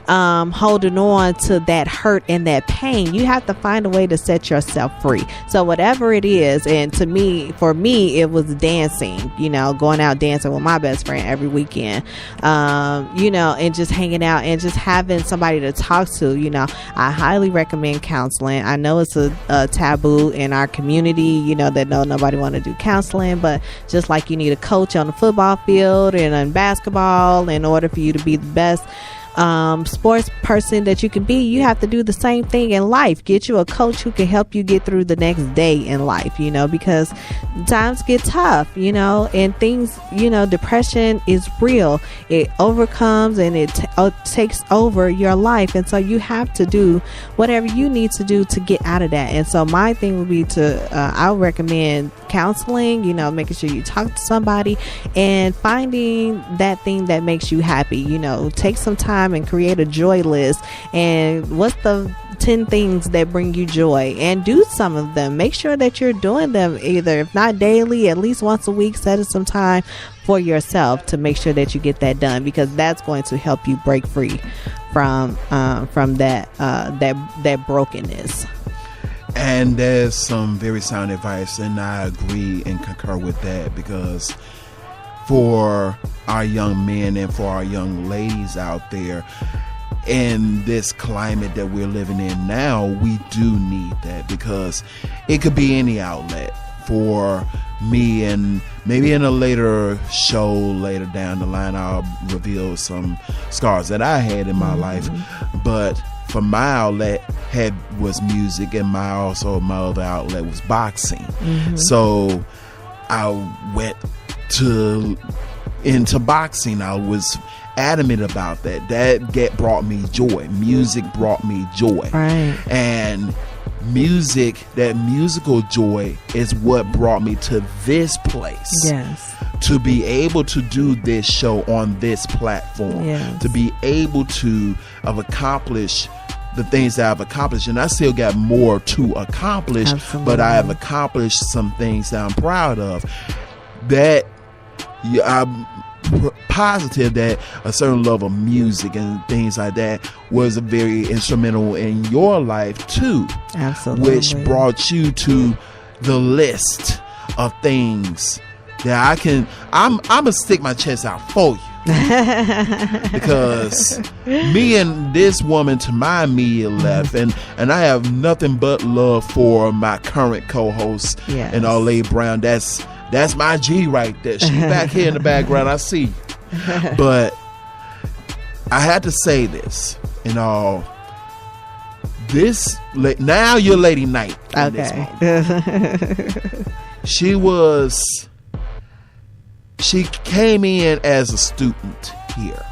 holding on to that hurt and that pain. You have to find a way to set yourself free. So whatever it is, and for me it was dancing, going out dancing with my best friend every weekend, and just hanging out and just having somebody to talk to. I highly recommend counseling. I know it's a taboo in our community, that nobody want to do counseling, but just like you need a coach on the football field and on basketball in order for you to be the best sports person that you can be, you have to do the same thing in life. Get you a coach who can help you get through the next day in life, because times get tough, and things, depression is real. It overcomes and it takes over your life. And so you have to do whatever you need to do to get out of that. And so my thing would be I would recommend counseling, making sure you talk to somebody and finding that thing that makes you happy. Take some time and create a joy list. And what's the 10 things that bring you joy, and do some of them. Make sure that you're doing them, either if not daily, at least once a week. Set some time for yourself to make sure that you get that done, because that's going to help you break free from that brokenness. And there's some very sound advice, and I agree and concur with that, because for our young men and for our young ladies out there, in this climate that we're living in now, we do need that, because it could be any outlet. For me, and maybe in a later show later down the line, I'll reveal some scars that I had in my life. But for my outlet was music, and my other outlet was boxing. So I went into boxing. I was adamant about that brought me joy. Music brought me joy, right? And that musical joy is what brought me to this place. Yes. To be able to do this show on this platform. Yes. To be able to have accomplished the things that I've accomplished, and I still got more to accomplish. Absolutely. But I have accomplished some things that I'm proud of. That I'm positive that a certain love of music and things like that was very instrumental in your life too. Absolutely. Which brought you to the list of things that I'm gonna stick my chest out for you. Because me and this woman to my immediate left, and I have nothing but love for my current co-host, yes, and Olay Brown. That's my G right there. She's back here in the background. I see you. But I had to say this. Now you're Lady Knight. Okay. She came in as a student here.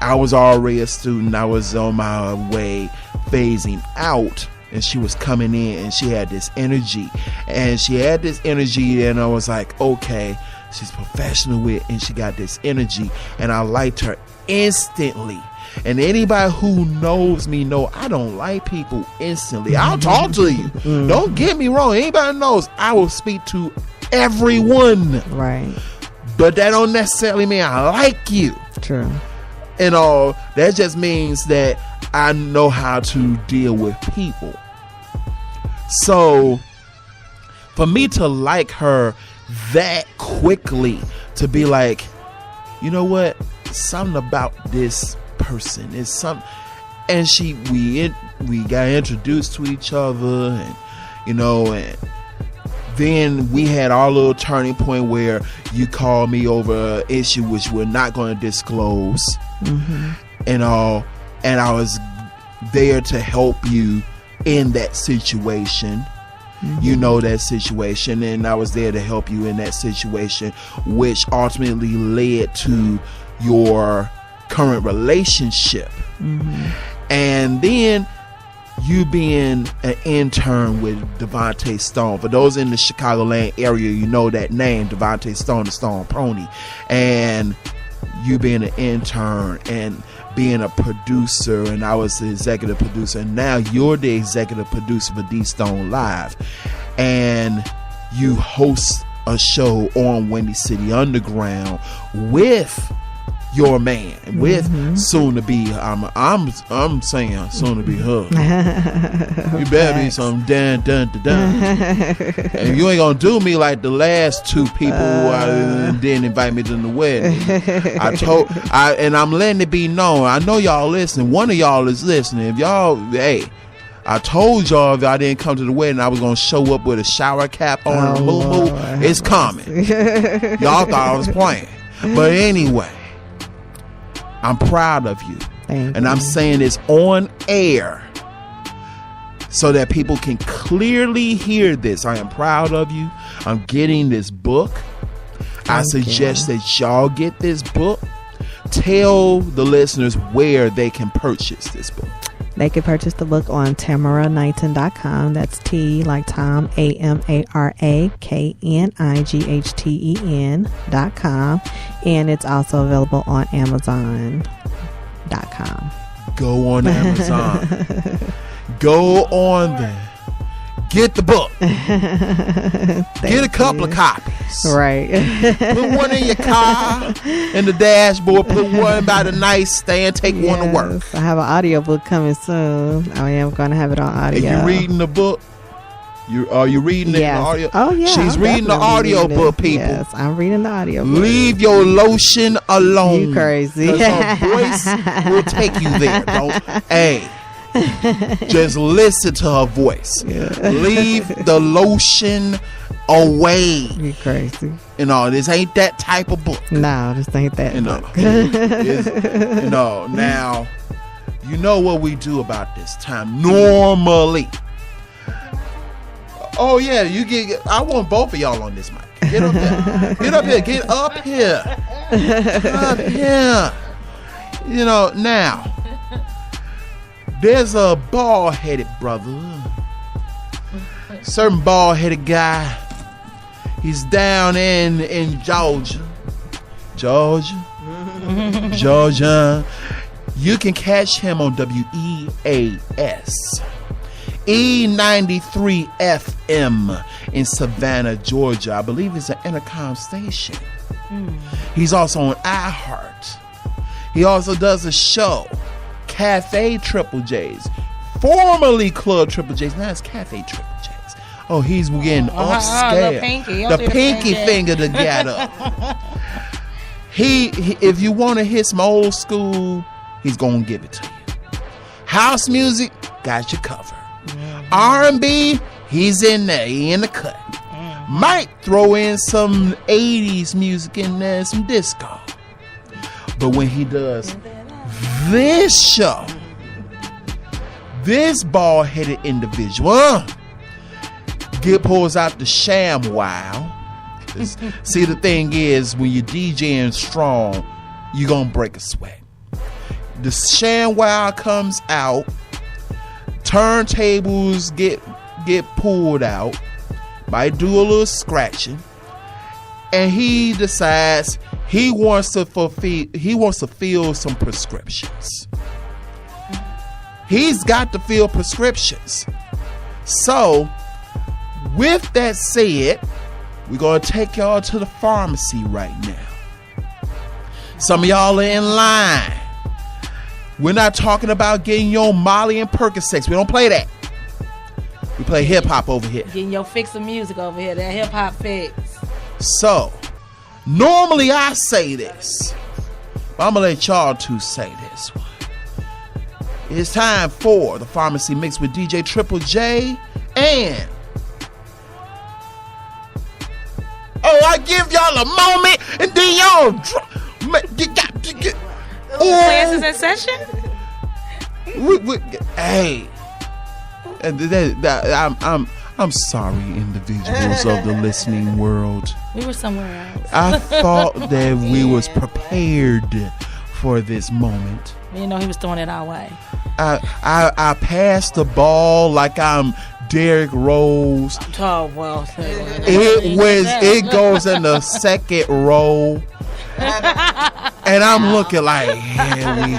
I was already a student. I was on my way phasing out. And she was coming in, and she had this energy. And I was like, okay, she's professional with, and she got this energy. And I liked her instantly. And anybody who knows me know I don't like people instantly. I'll talk to you. Don't get me wrong. Anybody knows I will speak to everyone. Right. But that don't necessarily mean I like you. True. And that just means that I know how to deal with people. So for me to like her that quickly, to be like, you know what, something about this person is something, and we got introduced to each other, and and then we had our little turning point where you called me over an issue which we're not going to disclose, and I was there to help you in that situation. That situation, and I was there to help you in that situation, which ultimately led to your current relationship. And then you being an intern with Devontae Stone. For those in the Chicagoland area, you know that name, Devontae Stone, the Stone Pony. And you being an intern and being a producer, and I was the executive producer, and now you're the executive producer for D Stone Live, and you host a show on Windy City Underground with your man, with soon to be, I'm saying soon to be her. You better be some dun. And you ain't gonna do me like the last two people who didn't invite me to the wedding. And I'm letting it be known. I know y'all listen. One of y'all is listening. If y'all, I told y'all if I didn't come to the wedding, I was gonna show up with a shower cap on. It's coming. Y'all thought I was playing, but anyway. I'm proud of you. Thank and you. I'm saying this on air so that people can clearly hear this. I am proud of you. I'm getting this book. I suggest that y'all get this book. Tell the listeners where they can purchase this book. They can purchase the book on TamaraKnighton.com. That's T like Tom, AMARAKNIGHTEN.com. And it's also available on Amazon.com. Go on Amazon. Go on there. Get the book. Get a couple of copies. Right. Put one in your car, in the dashboard. Put one by the nightstand. Take one to work. I have an audiobook coming soon. I am going to have it on audio. Are you reading the book? Are you reading it in the audio? Oh, yeah. She's reading the audio book, people. Yes, I'm reading the audio book. Leave your lotion alone. You crazy. Because her voice will take you there. Hey. Just listen to her voice. Leave the lotion away. You crazy. This ain't that type of book. No, this ain't that book. Now, you know what we do about this time. Normally. Oh, yeah, I want both of y'all on this mic. Get up here. Get up here. Get up here. Up here. Now. There's a bald-headed brother, certain bald-headed guy. He's down in Georgia. You can catch him on WEAS, E93 FM in Savannah, Georgia. I believe it's an intercom station. He's also on iHeart. He also does a show, Cafe Triple J's, formerly Club Triple J's. Now it's Cafe Triple J's. Oh, he's getting upscale. The pinky finger together. He if you want to hit some old school, he's gonna give it to you. House music, got you covered. R&B, he's in there. He in the cut. Might throw in some 80s music in there, some disco. But when he does this show, this bald-headed individual pulls out the sham wow. See, the thing is, when you're DJing strong, you're gonna break a sweat. The sham wow comes out, turntables get pulled out, might do a little scratching, and he decides he wants to fill some prescriptions. He's got to fill prescriptions. So, with that said, we're going to take y'all to the pharmacy right now. Some of y'all are in line. We're not talking about getting your Molly and Percocets. We don't play that. We play hip-hop over here. Getting your fix of music over here. That hip-hop fix. So, normally I say this, but I'm going to let y'all two say this one. It's time for the Pharmacy Mix with DJ Triple J and... I give y'all a moment and then y'all classes in session? Hey. I'm sorry, individuals of the listening world. We were somewhere else. I thought that we was prepared for this moment. We didn't know he was throwing it our way. I passed the ball like I'm Derrick Rose. Oh, well. It goes in the second row. And I'm looking like, here we go.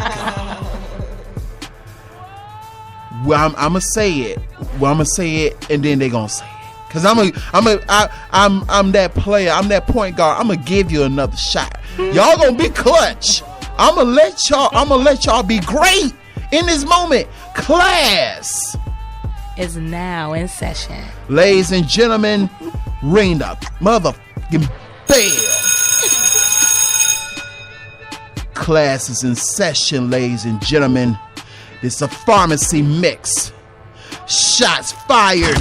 Well, I'm gonna say it. And then they gonna say it. Cause I'm that player. I'm that point guard. I'm gonna give you another shot. Y'all gonna be clutch. I'm gonna let y'all be great in this moment. Class is now in session. Ladies and gentlemen, ring the motherfucking bell. Class is in session, ladies and gentlemen. It's a pharmacy mix. Shots fired.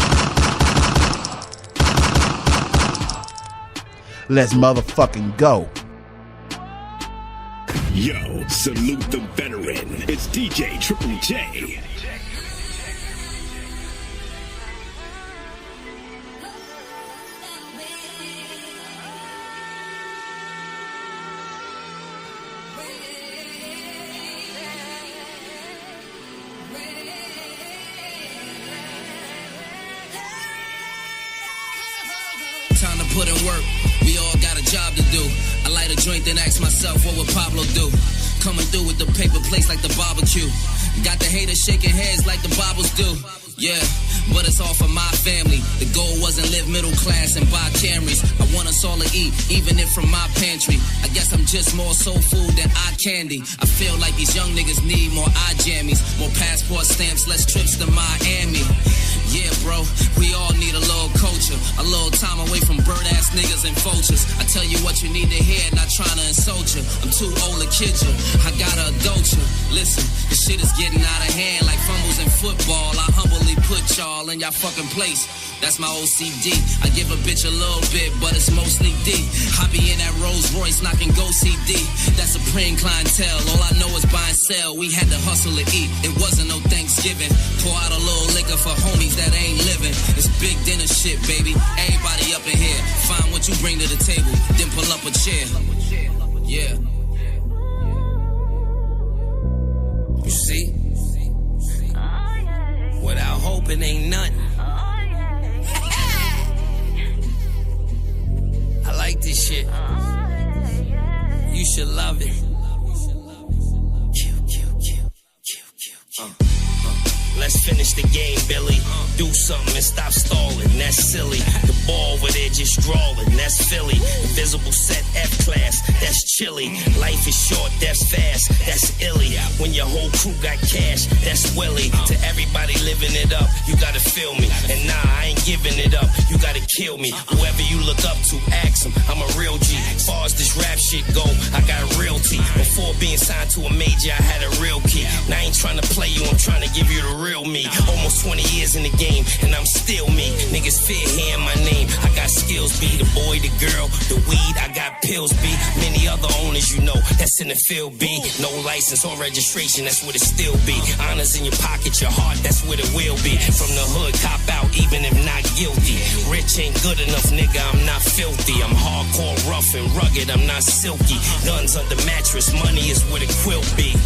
Let's motherfucking go. Yo, salute the veteran. It's DJ Triple J. Time to put in work. We all got a job to do. I light a joint, then ask myself, what would Pablo do? Coming through with the paper plates like the barbecue. Got the haters shaking heads like the Bibles do. Yeah, but it's all for my family. The goal wasn't live middle class and buy Camrys. I want us all to eat, even if from my pantry. I guess I'm just more soul food than eye candy. I feel like these young niggas need more eye jammies, more passport stamps, less trips to Miami. Yeah, bro, we all need a little culture, a little time away from bird-ass niggas and vultures. I tell you what you need to hear, not trying to insult you. I'm too old to kid you, I gotta adult you. Listen, the shit is getting out of hand like fumbles in football. I humbly put y'all in y'all fucking place. That's my OCD. I give a bitch a little bit, but it's mostly D. I be in that Rolls Royce knocking Go CD. That's Supreme clientele. All I know is buy and sell. We had to hustle to eat. It wasn't no Thanksgiving. Pour out a little liquor for homies that ain't living. It's big dinner shit, baby. Everybody up in here. Find what you bring to the table, then pull up a chair. Yeah. You see? Without hope, it ain't nothing. I like this shit. You should love it. Let's finish the game, Billy. Do something and stop stalling. That's silly. The ball over there just drawing. That's Philly. Invisible set F-class. That's chilly. Life is short. That's fast. That's illy. When your whole crew got cash, that's Willie. To everybody living it up, you gotta feel me. And nah, I ain't giving it up. You gotta kill me. Whoever you look up to, ask him. I'm a real G. As far as this rap shit go, I got realty. Before being signed to a major, I had a real key. Now I ain't trying to play you, I'm trying to give you the real me. Almost 20 years in the game, and I'm still me. Niggas fear hearing my name. I got skills, B. The boy, the girl, the weed, I got pills, B. Many other owners, you know, that's in the field, B. No license or registration, that's what it still be. Honors in your pocket, your heart, that's what it will be. From the hood, cop out, even if not guilty. Rich ain't good enough, nigga, I'm not filthy. I'm hardcore, rough and rugged, I'm not silky. Guns under mattress, money is where the quilt be.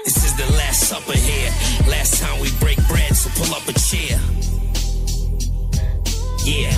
This is the last supper here. Last time we break bread, so pull up a chair. Yeah.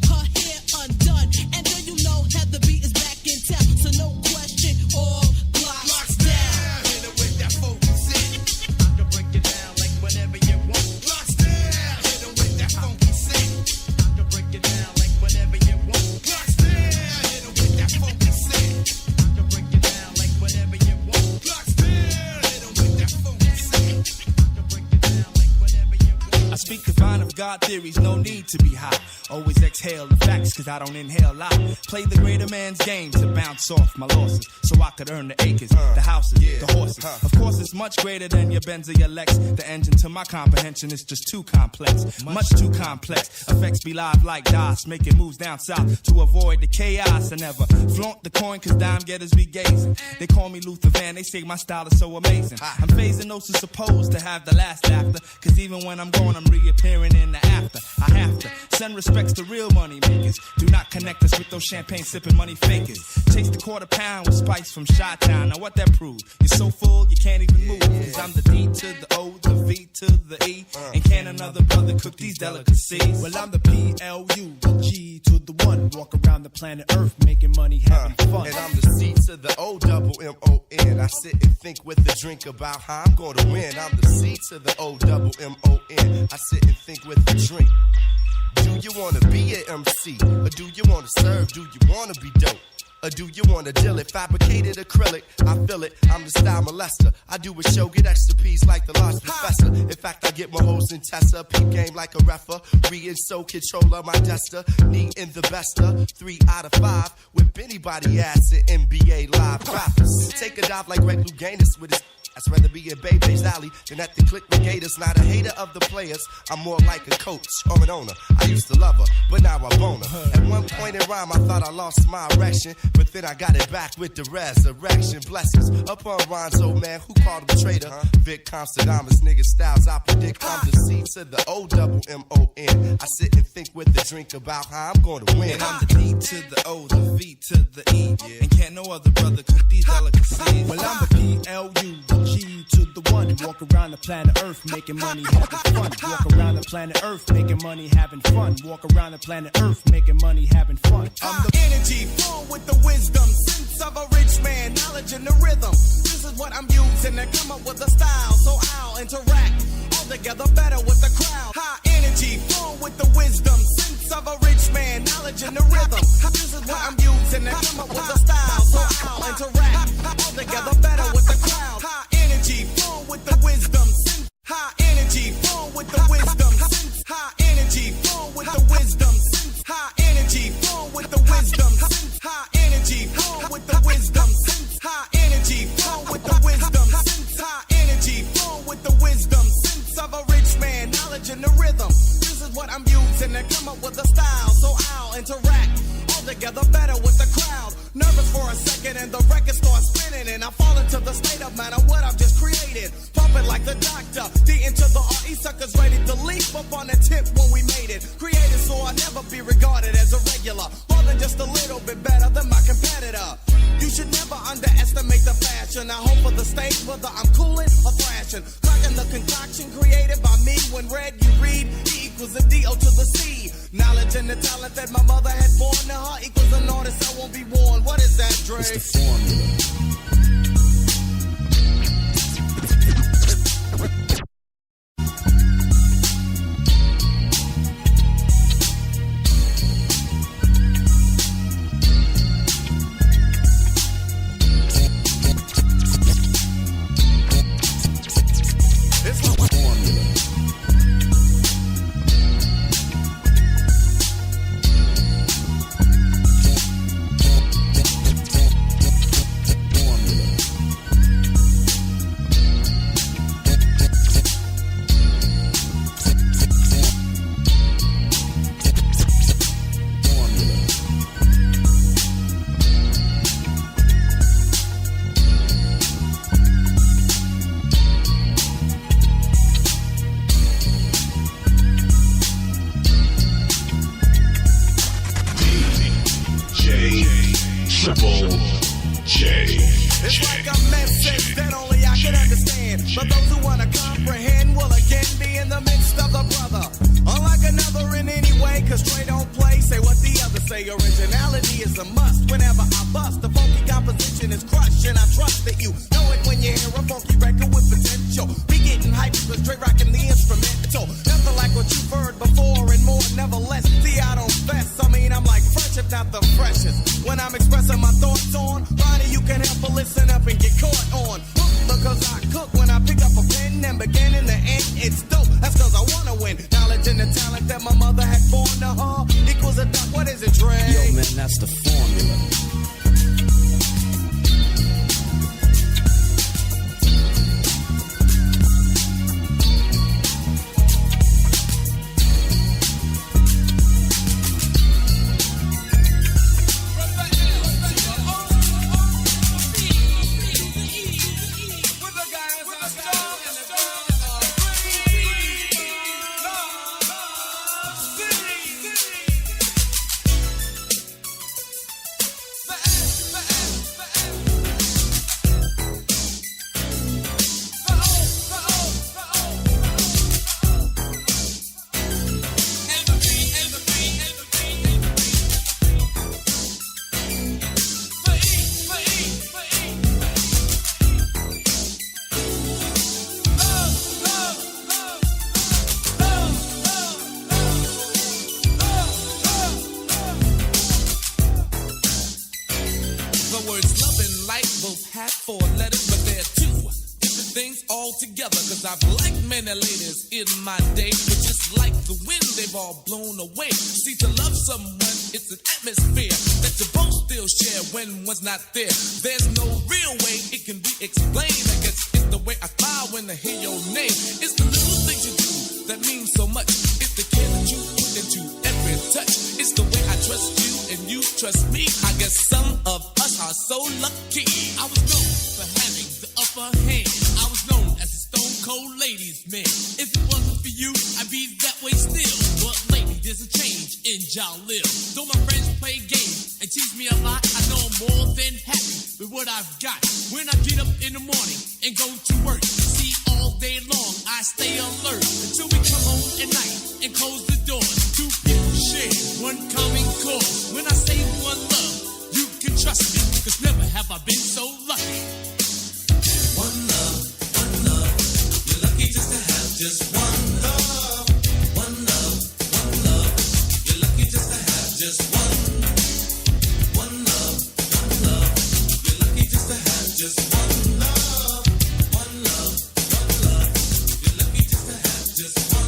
her hair undone. And then you know Heather B is back in town. So no question, all blocks down. Hit her with that funky shit. I can break it down like whenever you want. Blocks down. Hit her with that funky shit. I can break it down like whenever you want. Blocks down. Hit her with that funky shit. I can break it down like whenever you want. Blocks down. Hit her with that funky shit. I can break it down like whenever you want. I speak divine of God theories, no need to be high. Always exhale the facts, cause I don't inhale lie. Play the greater man's game to bounce off my losses, so I could earn the acres, the houses, the horses. Of course, it's much greater than your Benz or your Lex. The engine to my comprehension is just too complex, much too complex. Effects be live like DOS, making moves down south to avoid the chaos. I never flaunt the coin, cause dime getters be gazing. They call me Luther Van, they say my style is so amazing. I'm phasing those who supposed to have the last laughter, cause even when I'm gone, I'm reappearing in the after. I have to send respects to real money makers. Do not connect us with those champagne sipping money fakers. Chase the quarter pound with spice from Chi-Town. Now what that proves? You're so full you can't even move. Cause I'm the D to the O, the V to the E. And can another brother cook these delicacies? Well, I'm the PLU, the G to the 1. Walk around the planet Earth making money, having fun. And I'm the C to the O double M-O-N. I sit and think with a drink about how I'm gonna win. I'm the C to the O double M-O-N. I sit and think with a drink. Do you wanna be an MC? Or do you wanna serve? Do you wanna be dope? Or do you wanna deal it? Fabricated acrylic, I feel it. I'm the style molester. I do a show, get extra peas like the lost professor. In fact, I get my hoes in Tessa. Peep game like a referee and so controller my duster. Knee in the bester. 3 out of 5. Whip anybody ass at NBA live rappers. Take a dive like Greg Louganis with his. I'd rather be in Bebe's alley than at the Click Regators. Not a hater of the players, I'm more like a coach or an owner. I used to love her, but now I bone her. At one point in rhyme, I thought I lost my erection, but then I got it back with the resurrection. Blessings upon Ron's old man, who called him traitor. Vic Constadamus, nigga styles, I predict I'm the C to the O double M-O-N. I sit and think with a drink about how I'm gonna win. And I'm the D to the O, the V to the E. And can't no other brother cook these delicacies. Well, I'm the PLU, the G to the 1. Walk around the planet Earth making money, having fun. Walk around the planet Earth making money, having fun. Walk around the planet Earth making money, having fun. I'm the energy full with the wisdom, sense of a rich man, knowledge and the rhythm. This is what I'm using to come up with a style, so I'll interact all together better with the crowd. High energy full with the wisdom, sense of a rich man, knowledge and the rhythm. This is what I'm using to come up with a style, so I'll interact all together better with the crowd. High energy full with the wisdom, sense. High energy full with the wisdom, sense. High energy full with the wisdom, sense. High energy full with the wisdom, sense. High energy full with the wisdom, sense. High energy full with the wisdom, sense. High energy full with the wisdom, sense of a rich man, knowledge and the rhythm. This is what I'm using to come up with a style, so I'll interact all together better with the crowd. Nervous for a second and the record starts spinning and I fall into the state of matter what I've just created. Pumping like the doctor, D into the RE suckers ready to leap up on the tip when we made it. Created so I'll never be regarded as a regular, more than just a little bit better than my competitor. You should never underestimate the fashion. I hope for the stage whether I'm cooling or thrashing. Cracking the concoction created by me. When read you read, E equals a D-O to the C. Knowledge and the talent that my mother had born to her equals an artist I won't be born. What is that, Dre? It's the formula. Say what say originality is a must. Whenever I bust, the funky composition is crushed, and I trust that you know it when you hear a funky record with potential. Be getting hyped because straight rocking the instrumental. Nothing like what you've heard before and more, nevertheless. See, I don't fess. I mean, I'm like fresh, if not the freshest. When I'm expressing my thoughts on, Ronnie, you can help but listen up and get caught on. Because I cook when I pick up a pen and begin in the end, it's dope. That's because I wanna win. Knowledge and the talent that my mother had born to her equals a duck. What is it, Dre? Yo, man, that's the formula. Ladies in my day, but just like the wind, they've all blown away. See, to love someone, it's an atmosphere that you both still share when one's not there. There's no real way it can be explained. I guess it's the way I smile when I hear your name. It's the little things you do that mean so much. It's the care that you put into every touch. It's the way I trust you and you trust me. I guess some of us are so lucky. I was known for having the upper hand. I was known as a stone cold ladies man. If it wasn't for you, I'd be that way still. But lately there's a change in y'all live. Though my friends play games and tease me a lot, I know I'm more than happy with what I've got. When I get up in the morning and go to work, see all day long I stay alert until we come home at night and close the doors. Two people share one common cause. When I say one love, you can trust me, cause never have I been so lucky. One love, one love. You're lucky just to have just one love. One love, one love. You're lucky just to have just one. One love, one love. You're lucky just to have just one love. One love, one love. You're lucky just to have just one.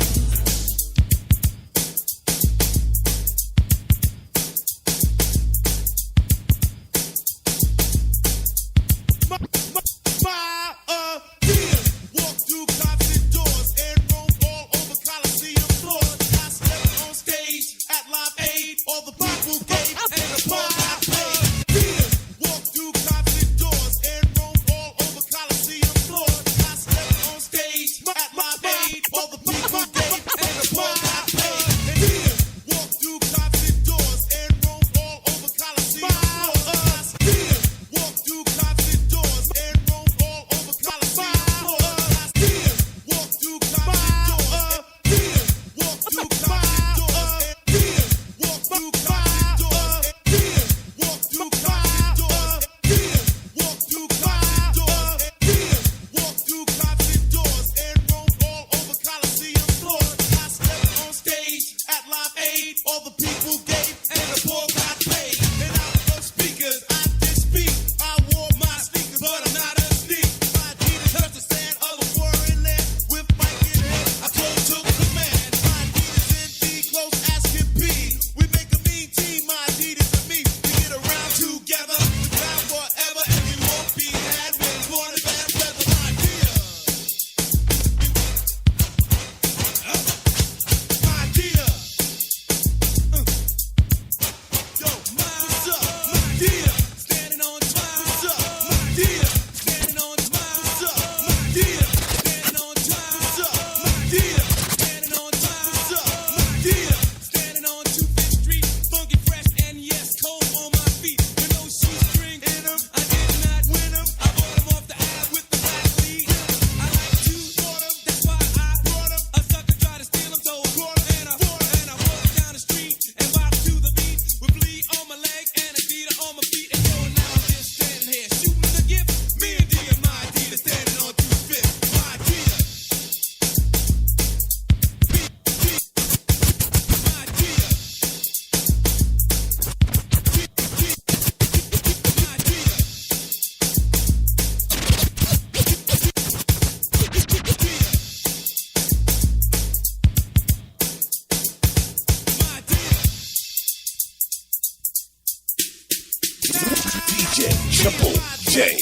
DJ Triple J.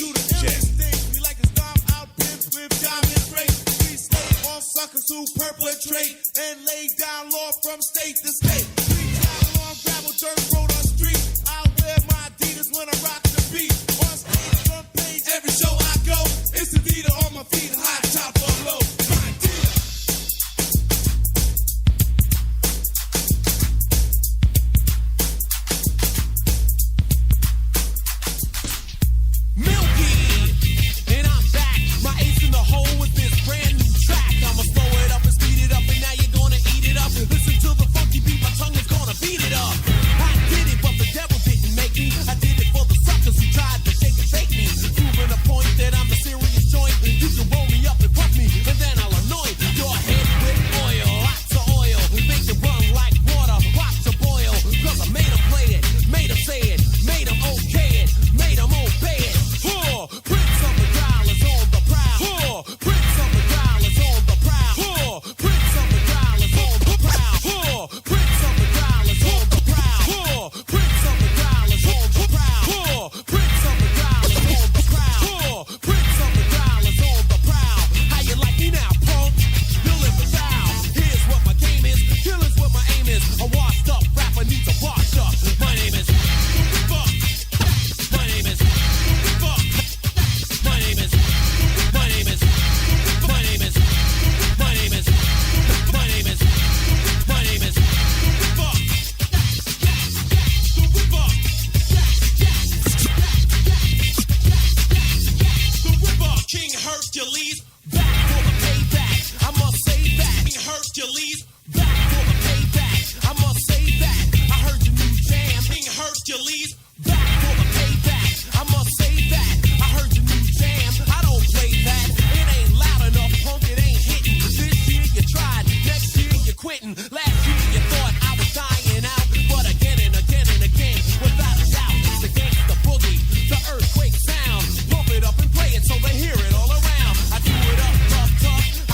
Suckers who perpetrate and lay down law from state to state. 3 mile long gravel dirt road on street. I wear my Adidas when I rock the beat. On stage, front page, every show I go. It's Adidas on my feet, high top or low. My dear. Milky, and I'm back. My ace in the hole with this brand new track. I'ma slow it up and speed it up, and now you're gonna eat it up. Listen to the funky beat, my tongue is gonna beat it up. I did it, but the devil didn't make me. I did it for the suckers who tried to shake and fake me. Proving a point that I'm a serious joint. You can roll me up and puff me, and then I'll anoint your head with oil. Lots of oil, make it run like water. Watch to boil, cause I made them play it, made them say it, made them okay it, made them obey it. Prince of the growl is on the prowl. Prince of the growl is on the prowl. Prince of the growl is on the prowl. Prince of the growl is on the prowl. Prince of the growl is on the prowl. Prince of the growl is on the prowl. Prince of the growl is on the prowl. How you like me now, punk? You live a foul. Here's what my game is. Here is what my aim is. A washed up rapper needs a wash up. My name is Fuck. My name is Fuck. My name is. My name is. My name is. My name is. My name is. My name is. Fuck. The Ripper. The Ripper. King Hercules. Back for the payback. I must say that. King Hercules. Back for the payback. I must say that. I heard your new jam. King Hercules. Back for the payback. I must say that. I heard your new jam. I don't play that. It ain't loud enough, punk. It ain't hitting. This year you tried. Next year you're quitting. Last year you thought I was dying out. But again and again and again, without a doubt, it's the gangsta boogie, the earthquake sound. Pump it up and play it so they hear it all around. I do it up, tough.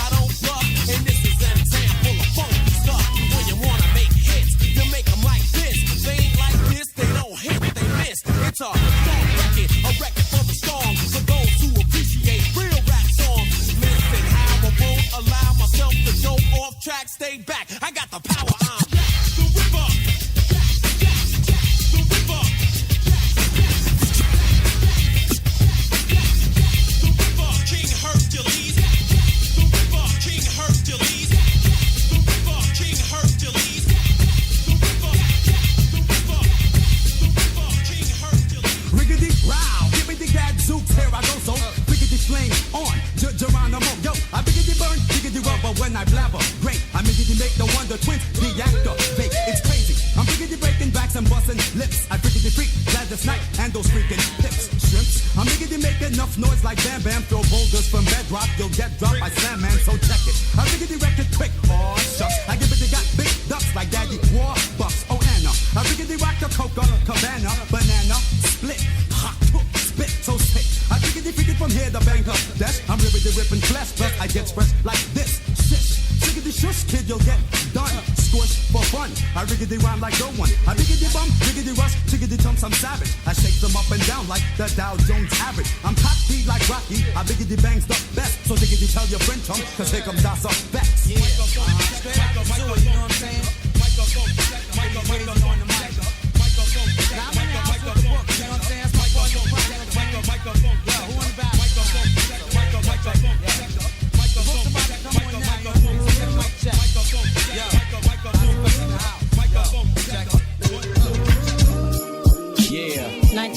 I don't bluff. And this is an example of funky stuff. When you wanna make hits, you make them like this. They ain't like this, they don't hit, they miss. It's a strong record for the strong. For those who appreciate real rap songs. Listen how I won't allow myself to go off track. Stay back, I got the power. I'm the Ripper. The Ripper. The Ripper. King Hercules. The Ripper. King Hercules. The Ripper. King Hercules. The Ripper. The Ripper. The Ripper. King Hercules. Riggedy row, give me the gadzooks, here I go, so riggedy flame on, Geronimo, yo, I biggity burn, biggity rubber when I blabber, great, I biggity make the Wonder Twins, the actor, fake, it's crazy, I'm biggity breaking backs and busting lips, I biggity freak, Gladys Knight, and those freaking pips, shrimps, I'm biggity make enough noise like Bam Bam, throw boulders from bedrock, you'll get dropped by Slam Man, so check it, I biggity wreck it quick, oh shucks, I give it the got big ducks like Daddy War Bucks, oh Anna, I biggity rock the Coca, Cabana, banana, split, hot, spit, so sick. I think it from here to Bangladesh. I'm ripping flesh, plus I get fresh like this. Shit, riggedy shush, kid, you'll get done. Squish for fun. I riggedy rhyme like no one. I riggedy bum, riggedy rush, chiggedy jumps, I'm savage. I shake them up and down like the Dow Jones average. I'm cocky like Rocky. I biggedy bangs the best. So diggity tell your friend chum, cause here comes Das of Vex. Yeah, straight out the sewer, you know what I'm saying? Microphone on the mic. Now I'm in the house with the book, you know what I'm saying? Microphone. Yo, who in the back? Microphone. Book somebody, come on now, you know what I'm saying? Get a mic check. Yo, yeah. Night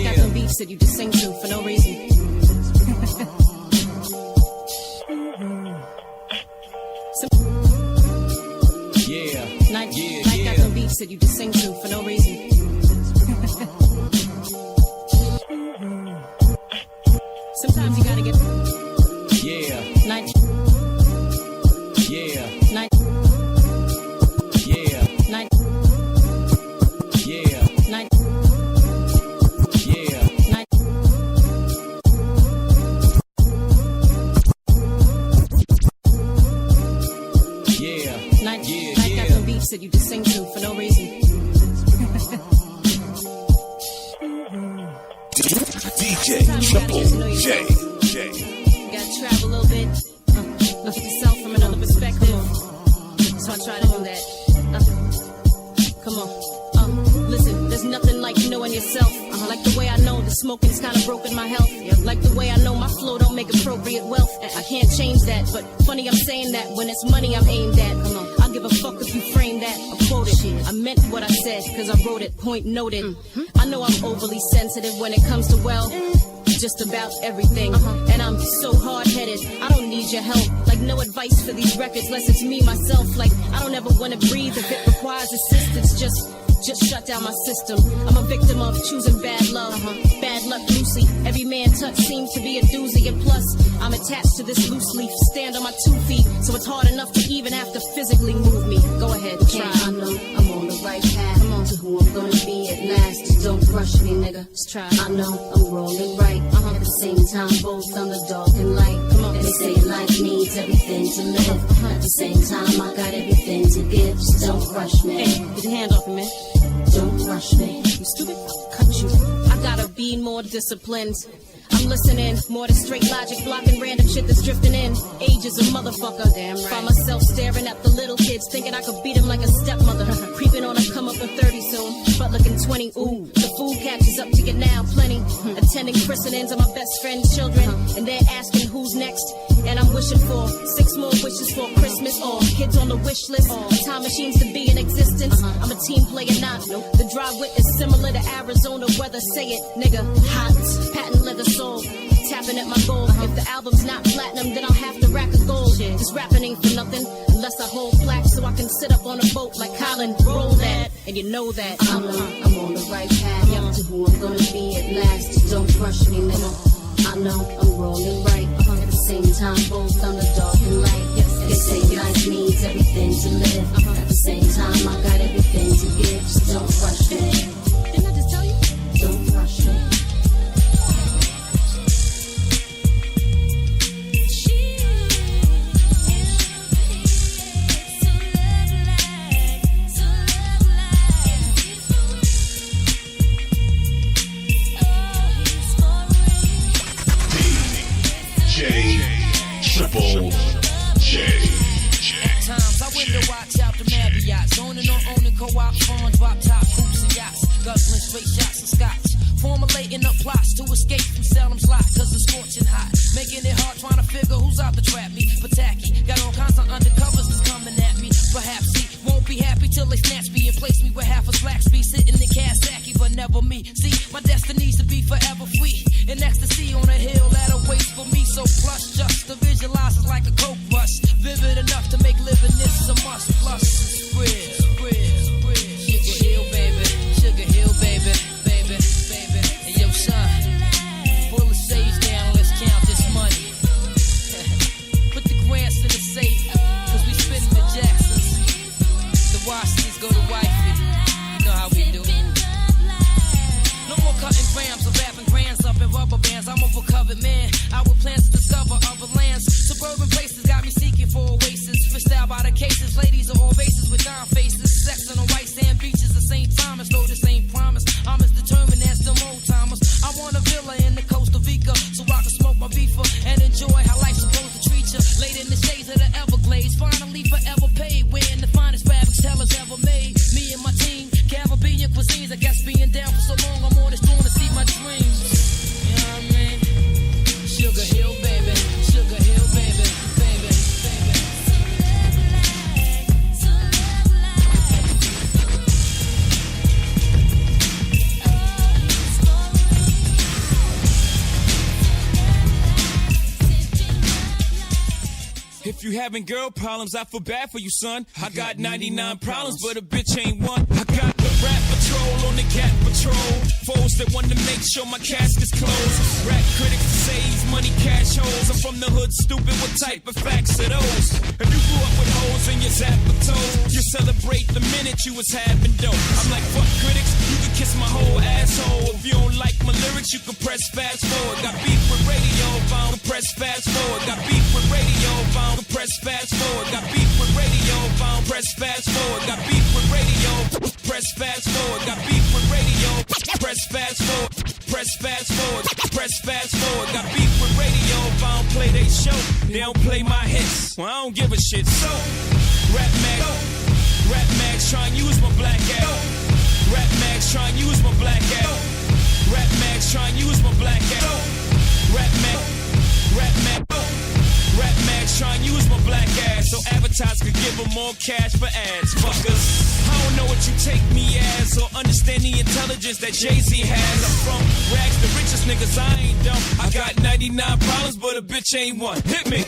got them beats that you just sing to for no reason. Night got them beats that you just sing to for no reason. Sometimes you gotta get night. Night. Night. Night. Night. Night got them beats that you just sing to for no reason. DJ Triple J. You gotta travel a little bit, look at yourself from another perspective. So I try to do that. Come on, listen, there's nothing like knowing yourself. Like the way I know the smoking's kinda broken my health. Like the way I know my flow don't make appropriate wealth. I can't change that, but funny I'm saying that when it's money I'm aimed at. Come on, I'll give a fuck if you frame that or quote it. I meant what I said, cause I wrote it, point noted. I know I'm overly sensitive when it comes to, well, just about everything. And I'm so hard-headed, I don't need your help. Like no advice for these records, unless it's me, myself. Like I don't ever wanna breathe if it requires assistance. Just shut down my system. I'm a victim of choosing bad love. Bad luck loosely. Every man touch seems to be a doozy. And plus, I'm attached to this loose leaf. Stand on my 2 feet, so it's hard enough to even have to physically move me. Go ahead, try. I know I'm on the right path. Come on, to who I'm gonna be at last. Just don't rush me, nigga. Just try. I know I'm rolling right. At the same time, both on the dark and light. Come on, they say life needs everything to live. At the same time, I got everything to give. Just don't rush me. Hey, get your hand off me, man. Don't rush me. You stupid? I'll cut you. I gotta be more disciplined. I'm listening more to straight logic, blocking random shit that's drifting in. Age is a motherfucker. Damn right. Find myself staring at the little kids, thinking I could beat them like a stepmother. Creeping on a come up at 30 soon, but looking 20. Ooh, the food catches up to you now, plenty. Attending christenings of my best friend's children, and they're asking who's next. And I'm wishing for 6 more wishes for Christmas, or kids on the wish list, time machines to be in existence. I'm a team player, not the drive with is similar to Arizona weather. Say it, nigga, hot, patent leather soul, tapping at my goal. If the album's not platinum, then I'll have to rack a gold. This rapping ain't for nothing unless I hold plaques so I can sit up on a boat like Colin. Roll that, and you know that I'm on the right path. Up to who I'm gonna be at last. Just don't rush me, nigga. I know I'm rolling right. At the same time, both on the dark and light. They say life needs everything to live. At the same time, I got everything to give. Just don't rush me. Didn't I just tell you? Don't rush me. Triple J. At times I window watch out the Marriott's, owning or owning co-op on drop top hoops and yachts, guzzling straight shots and scotch, formulating up plots to escape from Salem's lot, cause it's scorching hot, making it hard trying to figure who's out to trap me. But tacky, got all kinds of undercovers that's coming at me. Perhaps he won't be happy till they snatch me and place me with half a slack speed, sitting in Kawasaki, but never me. See, my destiny's to be forever free, in ecstasy on a hill that awaits for me. So plush, just to visualize is like a coke rush, vivid enough to make living this a must. Plus, spread. Sugar Hill, baby. Sugar Hill, baby. And yo, son, pull the sage down, let's count this money. Put the grants in the safe, cause we spitting the Jacksons. The Washingtons go to wifey. You know how we do. No more cutting grams or wrapping grands up in rubber bands. I'm a recovered man. I would plans to discover other lands. Suburban places got me seeking for oasis. Fished out by the cases. Ladies are all races with dime faces. Sex on the white sand beaches of St. Thomas. Though this ain't promise, I'm as determined as them old timers. I want a villa in the Costa Rica so I can smoke my beefer and enjoy how life's supposed to treat you. Laid in the shades of the Everglades. Finally forever paid. Wearing the finest fabrics tellers ever made. Me and my team, Caribbean cuisines. I guess being down for so long, I'm on this throne to see my dreams. You know what I mean? Sugar Hill, baby. Sugar Hill, baby. If you having girl problems, I feel bad for you, son. I got 99 problems, but a bitch ain't one. I got the rap patrol on the cat patrol. Foes that want to make sure my casket's closed. Rap critics saves money, cash holes. I'm from the hood, stupid. What type of facts are those? If you grew up with holes in your zapper toes, you celebrate the minute you was having dope. I'm like, fuck critics, you can kiss my whole asshole. If you don't like my lyrics, you can press fast forward. Got beef with radio, found press fast forward. Got beef with radio, found press fast forward. Got beef with radio, found press fast forward. Got beef with radio, press fast forward. Got beef with radio, press fast forward. Press fast forward, press fast forward. Got beef with radio if I don't play they show. They don't play my hits, well I don't give a shit. So, Rap Max try and use my black ass. Rap Max try and use my black ass. Rap Max try and use my black ass. Rap Max try and use my black ass so advertisers could give them more cash for ads. Fuckers, I don't know what you take me as or understand the intelligence that Jay-Z has. I'm from rags, the richest niggas, I ain't dumb. I got 99 problems, but a bitch ain't one. Hit me.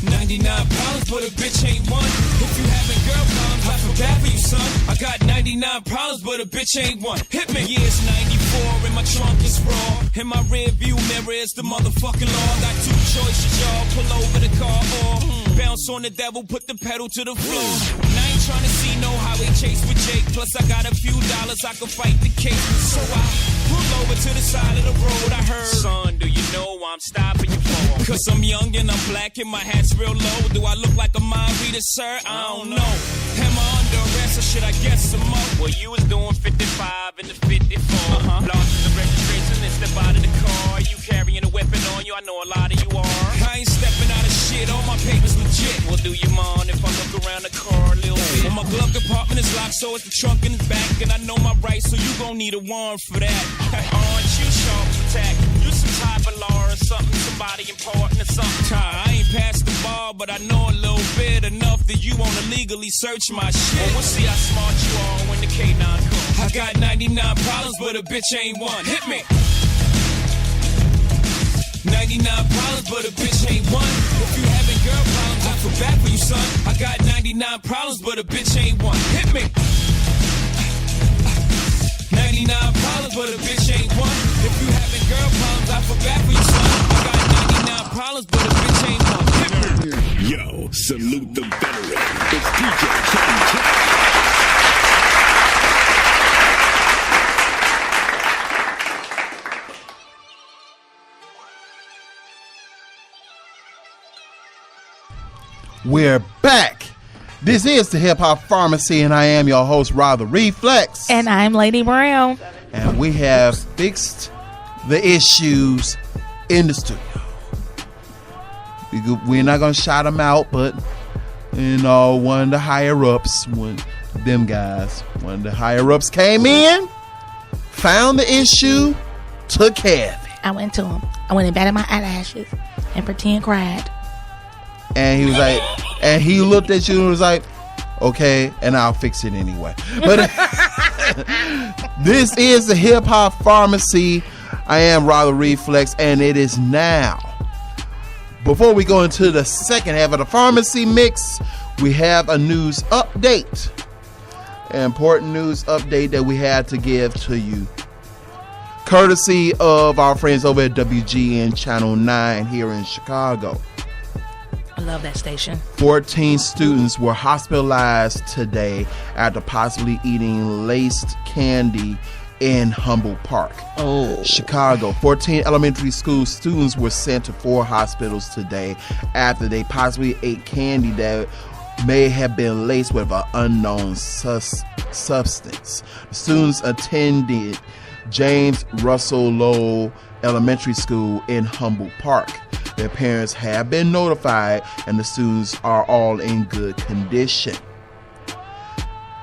99 problems, but a bitch ain't one. If you having girl problems, I feel bad for you, son. I got 99 problems, but a bitch ain't one. Hit me. Yeah, it's 94, and my trunk is raw. In my rear view mirror is the motherfucking law. Got two choices, y'all. Pull over the car or bounce on the devil, put the pedal to the floor. And I ain't trying to see no highway chase with Jake. Plus, I got a few dollars, I can fight the case. So I pull over to the side of the road. I heard, son, do you know I'm stopping you for? Cause I'm young and I'm black and my hat's real low. Do I look like a mind reader, sir? I don't know. Am I under arrest or should I guess some more? Well, you was doing 55 in the 54. Lost in the registration and step out of the car. You carrying a weapon on you? I know a lot of you are. I ain't stepping out of shit. All my papers legit. Well, do you mind if I look around the car a little bit? Well, my glove compartment is locked, so it's the trunk in the back. And I know my rights, so you gon' need a warrant for that. Aren't you sharp attack? You some type of law or something, somebody important or something. I ain't passed the ball, but I know a little bit enough that you wanna legally search my shit. Well, we'll see how smart you are when the K9 comes. I got 99 problems, but a bitch ain't one. Hit me. 99 problems, but a bitch ain't one. If you having girl problems, I feel bad for you, son. I got 99 problems, but a bitch ain't one. Hit me. 99 problems, but a bitch ain't one. If you having girl problems, I feel bad for you, son. I got 99 problems, but a bitch ain't one. Hit me. Yo, salute the veteran. It's DJ Ken. We're back. This is the Hip Hop Pharmacy, and I am your host, Rob the Reflex. And I'm Lady Brown. And we have fixed the issues in the studio. We're not going to shout them out, but, you know, one of the higher-ups, one of the higher-ups came in, found the issue, took care of it. I went to him. I went and batted my eyelashes and pretend cried. And he was like, and he looked at you and was like, okay, and I'll fix it anyway. But this is the Hip Hop Pharmacy. I am Rob the Reflex, and it is now. Before we go into the second half of the pharmacy mix, we have a news update. An important news update that we had to give to you. Courtesy of our friends over at WGN Channel 9 here in Chicago. I love that station. 14 students were hospitalized today after possibly eating laced candy in Humboldt Park, Chicago. 14 elementary school students were sent to 4 hospitals today after they possibly ate candy that may have been laced with an unknown substance. The students attended James Russell Lowell Elementary School in Humboldt Park. Their parents have been notified, and the students are all in good condition.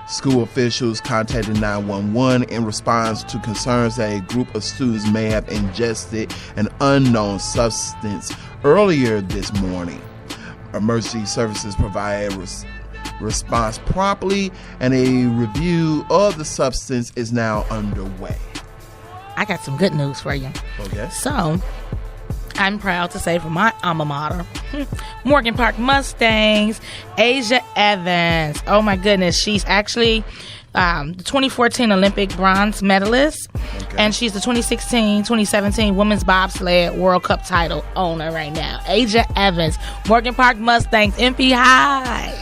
School officials contacted 911 in response to concerns that a group of students may have ingested an unknown substance earlier this morning. Emergency services provided response promptly, and a review of the substance is now underway. I got some good news for you. Okay. So, I'm proud to say from my alma mater, Morgan Park Mustangs, Asia Evans. Oh my goodness, she's actually the 2014 Olympic bronze medalist, and she's the 2016-2017 Women's Bobsled World Cup title owner right now. Asia Evans, Morgan Park Mustangs, MP High.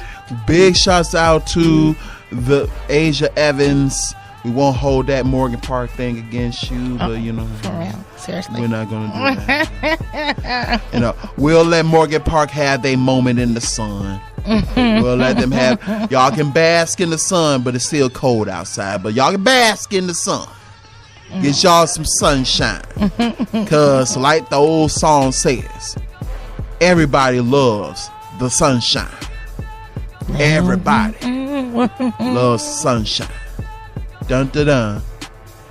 Big shouts out to the Asia Evans. We won't hold that Morgan Park thing against you, but you know, for real, seriously, we're not gonna do that. You know, we'll let Morgan Park have their moment in the sun. We'll let them have. Y'all can bask in the sun, but it's still cold outside. But y'all can bask in the sun. Get y'all some sunshine. Because like the old song says, everybody loves the sunshine. Everybody loves sunshine. Dun dun dun.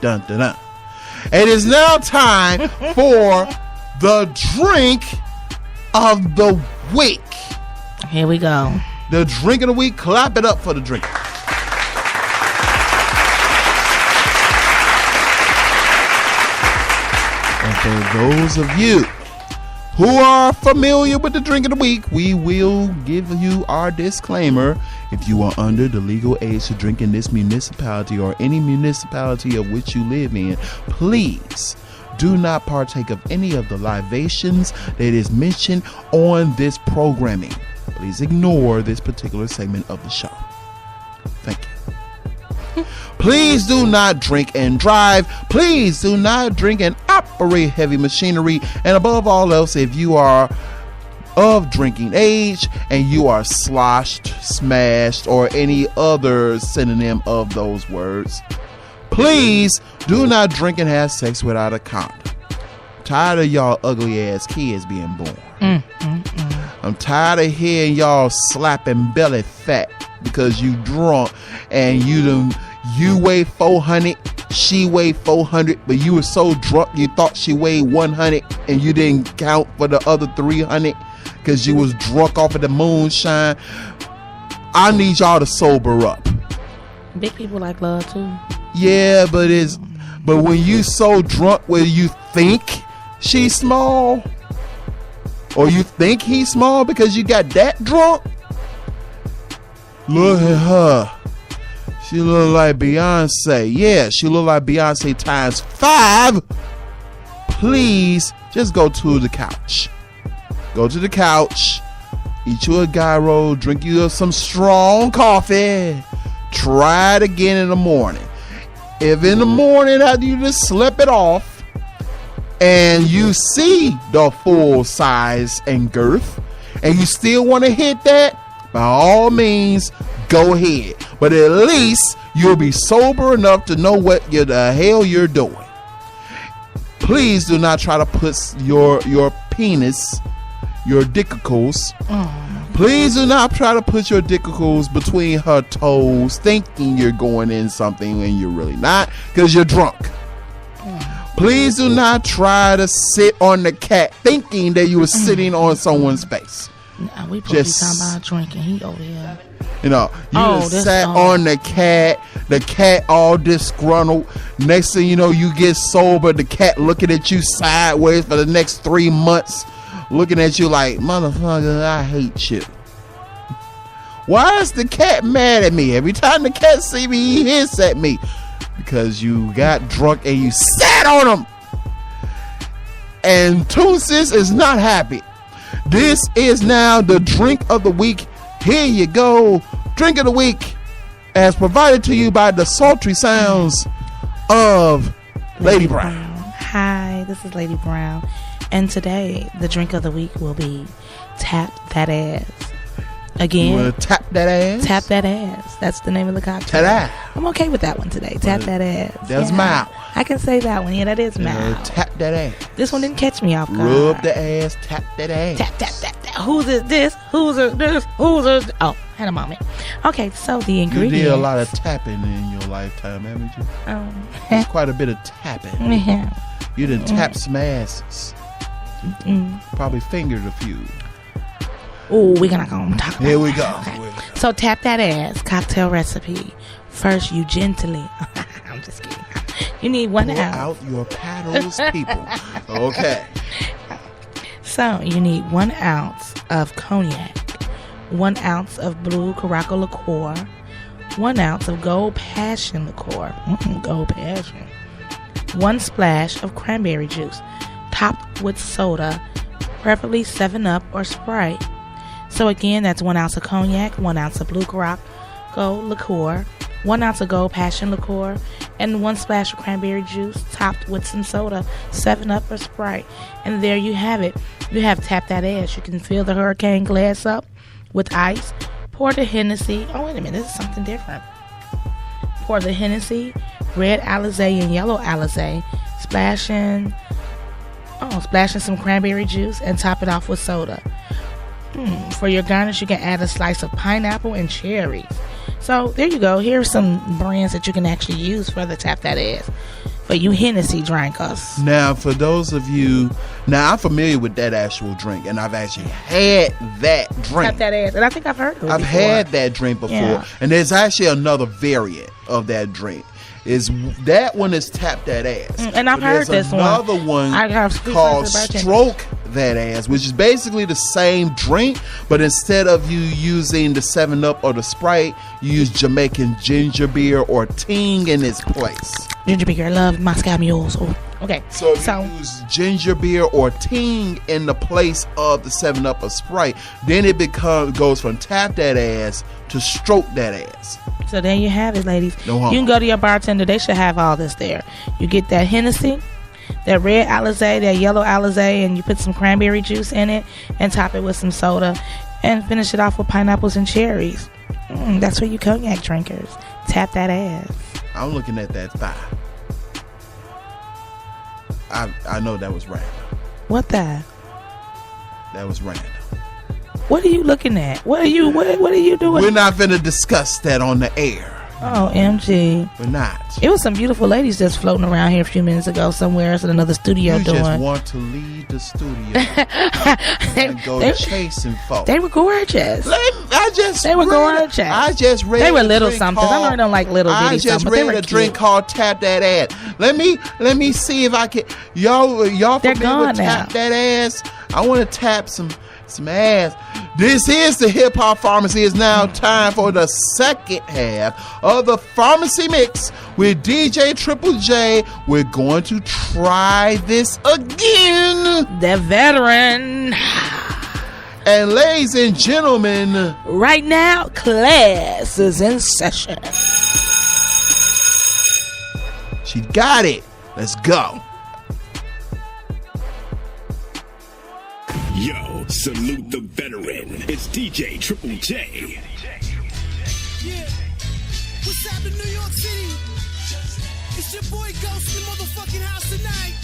Dun dun dun. It is now time for the drink of the week. Here we go. The drink of the week. Clap it up for the drink. And for those of you who are familiar with the drink of the week, we will give you our disclaimer. If you are under the legal age to drink in this municipality or any municipality of which you live in, please do not partake of any of the libations that is mentioned on this programming. Please ignore this particular segment of the show. Thank you. Please do not drink and drive. Please do not drink and operate heavy machinery. And above all else, if you are of drinking age and you are sloshed, smashed, or any other synonym of those words, please do not drink and have sex without a condom. I'm tired of y'all ugly ass kids being born. I'm tired of hearing y'all slapping belly fat because you drunk and you weigh 400, she weighed 400, but you were so drunk you thought she weighed 100 and you didn't count for the other 300 because you was drunk off of the moonshine. I need y'all to sober up. Big people like love too. Yeah, but when you so drunk where you think she's small or you think he's small because you got that drunk, look at her. She look like Beyonce. Yeah, she look like Beyonce times 5. Please just go to the couch. Go to the couch. Eat you a gyro. Drink you some strong coffee. Try it again in the morning. If in the morning after you just slip it off and you see the full size and girth and you still want to hit that, by all means, go ahead. But at least you'll be sober enough to know what the hell you're doing. Please do not try to put your penis, your dickicles. Please do not try to put your dickicles between her toes thinking you're going in something when you're really not because you're drunk. Please do not try to sit on the cat thinking that you were sitting on someone's face. Nah, we probably talking about drinking. He over here. You know, you just sat on the cat all disgruntled. Next thing you know, you get sober, the cat looking at you sideways for the next 3 months, looking at you like, motherfucker, I hate you. Why is the cat mad at me? Every time the cat see me, he hiss at me. Because you got drunk and you sat on him. And Toonsis is not happy. This is now the drink of the week. Here you go. Drink of the week as provided to you by the sultry sounds of Lady Brown. Hi, this is Lady Brown. And today, the drink of the week will be Tap That Ass. Again. You want to tap that ass? Tap That Ass. That's the name of the cocktail. Ta-da. I'm okay with that one today. Tap That Ass. That's mouth. I can say that one. Yeah, that is mouth. Tap that ass. This one didn't catch me off guard. Rub the ass, tap that ass. Tap, tap, tap, tap. Who's it this? Who's it this? Who's it? Oh, had a moment. Okay, so the ingredients. You did a lot of tapping in your lifetime, haven't you? There's quite a bit of tapping. Yeah. You done tapped some asses. Probably fingered a few. Oh, we're gonna go talk. Here we go. Okay. So tap that ass. Cocktail recipe. First, you gently. I'm just kidding. You need 1 Pour ounce. out your paddles, people. Okay. So you need 1 ounce of cognac, 1 ounce of blue Caraco liqueur, 1 ounce of gold passion liqueur, gold passion, 1 splash of cranberry juice, topped with soda, preferably 7-Up or Sprite. So again, that's 1 ounce of cognac, 1 ounce of blue Caraco liqueur, 1 ounce of gold passion liqueur, and 1 splash of cranberry juice topped with some soda, 7-Up or Sprite. And there you have it. You have Tap That Ass. You can fill the hurricane glass up with ice. Pour the Hennessy. Oh, wait a minute. This is something different. Pour the Hennessy, red Alizé and yellow Alizé, splashing some cranberry juice, and top it off with soda. For your garnish, you can add a slice of pineapple and cherries. So there you go. Here's some brands that you can actually use for the Tap That Ass for you Hennessy drinkers. Now, for those of you, I'm familiar with that actual drink, and I've actually had that drink. Tap That Ass, and I think I've heard of it. I've had that drink before, Yeah. and there's actually another variant of that drink. That one is Tap That Ass, and I've heard this one. Another one called Stroke That Ass, which is basically the same drink, but instead of you using the 7-Up or the Sprite, you use Jamaican ginger beer or Ting in its place. Ginger beer, I love Moscow mules. Oh, okay, so you use ginger beer or Ting in the place of the 7-Up or Sprite, then it goes from Tap That Ass to Stroke That Ass. So there you have it, ladies. No harm. You can go to your bartender. They should have all this there. You get that Hennessy, that red Alizé, that yellow Alizé, and you put some cranberry juice in it and top it with some soda and finish it off with pineapples and cherries. That's for you cognac drinkers. Tap that ass. I'm looking at that thigh. I know that was random. What that? That was random. What are you looking at? What are you doing? We're not finna discuss that on the air. Oh, MG. We're not. It was some beautiful ladies just floating around here a few minutes ago somewhere else in another studio you doing. You just want to leave the studio and go chasing folks. They were gorgeous. They were gorgeous. I just read. They were little something. I learned them like little bitty something. I just read a drink called Tap That Ass. Let me see if I can. Y'all familiar with Tap That Ass? I want to tap some ass. This is the Hip Hop Pharmacy. It's now time for the second half of the Pharmacy Mix with DJ Triple J. We're going to try this again. The veteran. And ladies and gentlemen, right now, class is in session. She got it. Let's go. Yo, salute the veteran. It's DJ Triple J. Yeah. What's happening, New York City? It's your boy Ghost in the motherfucking house tonight.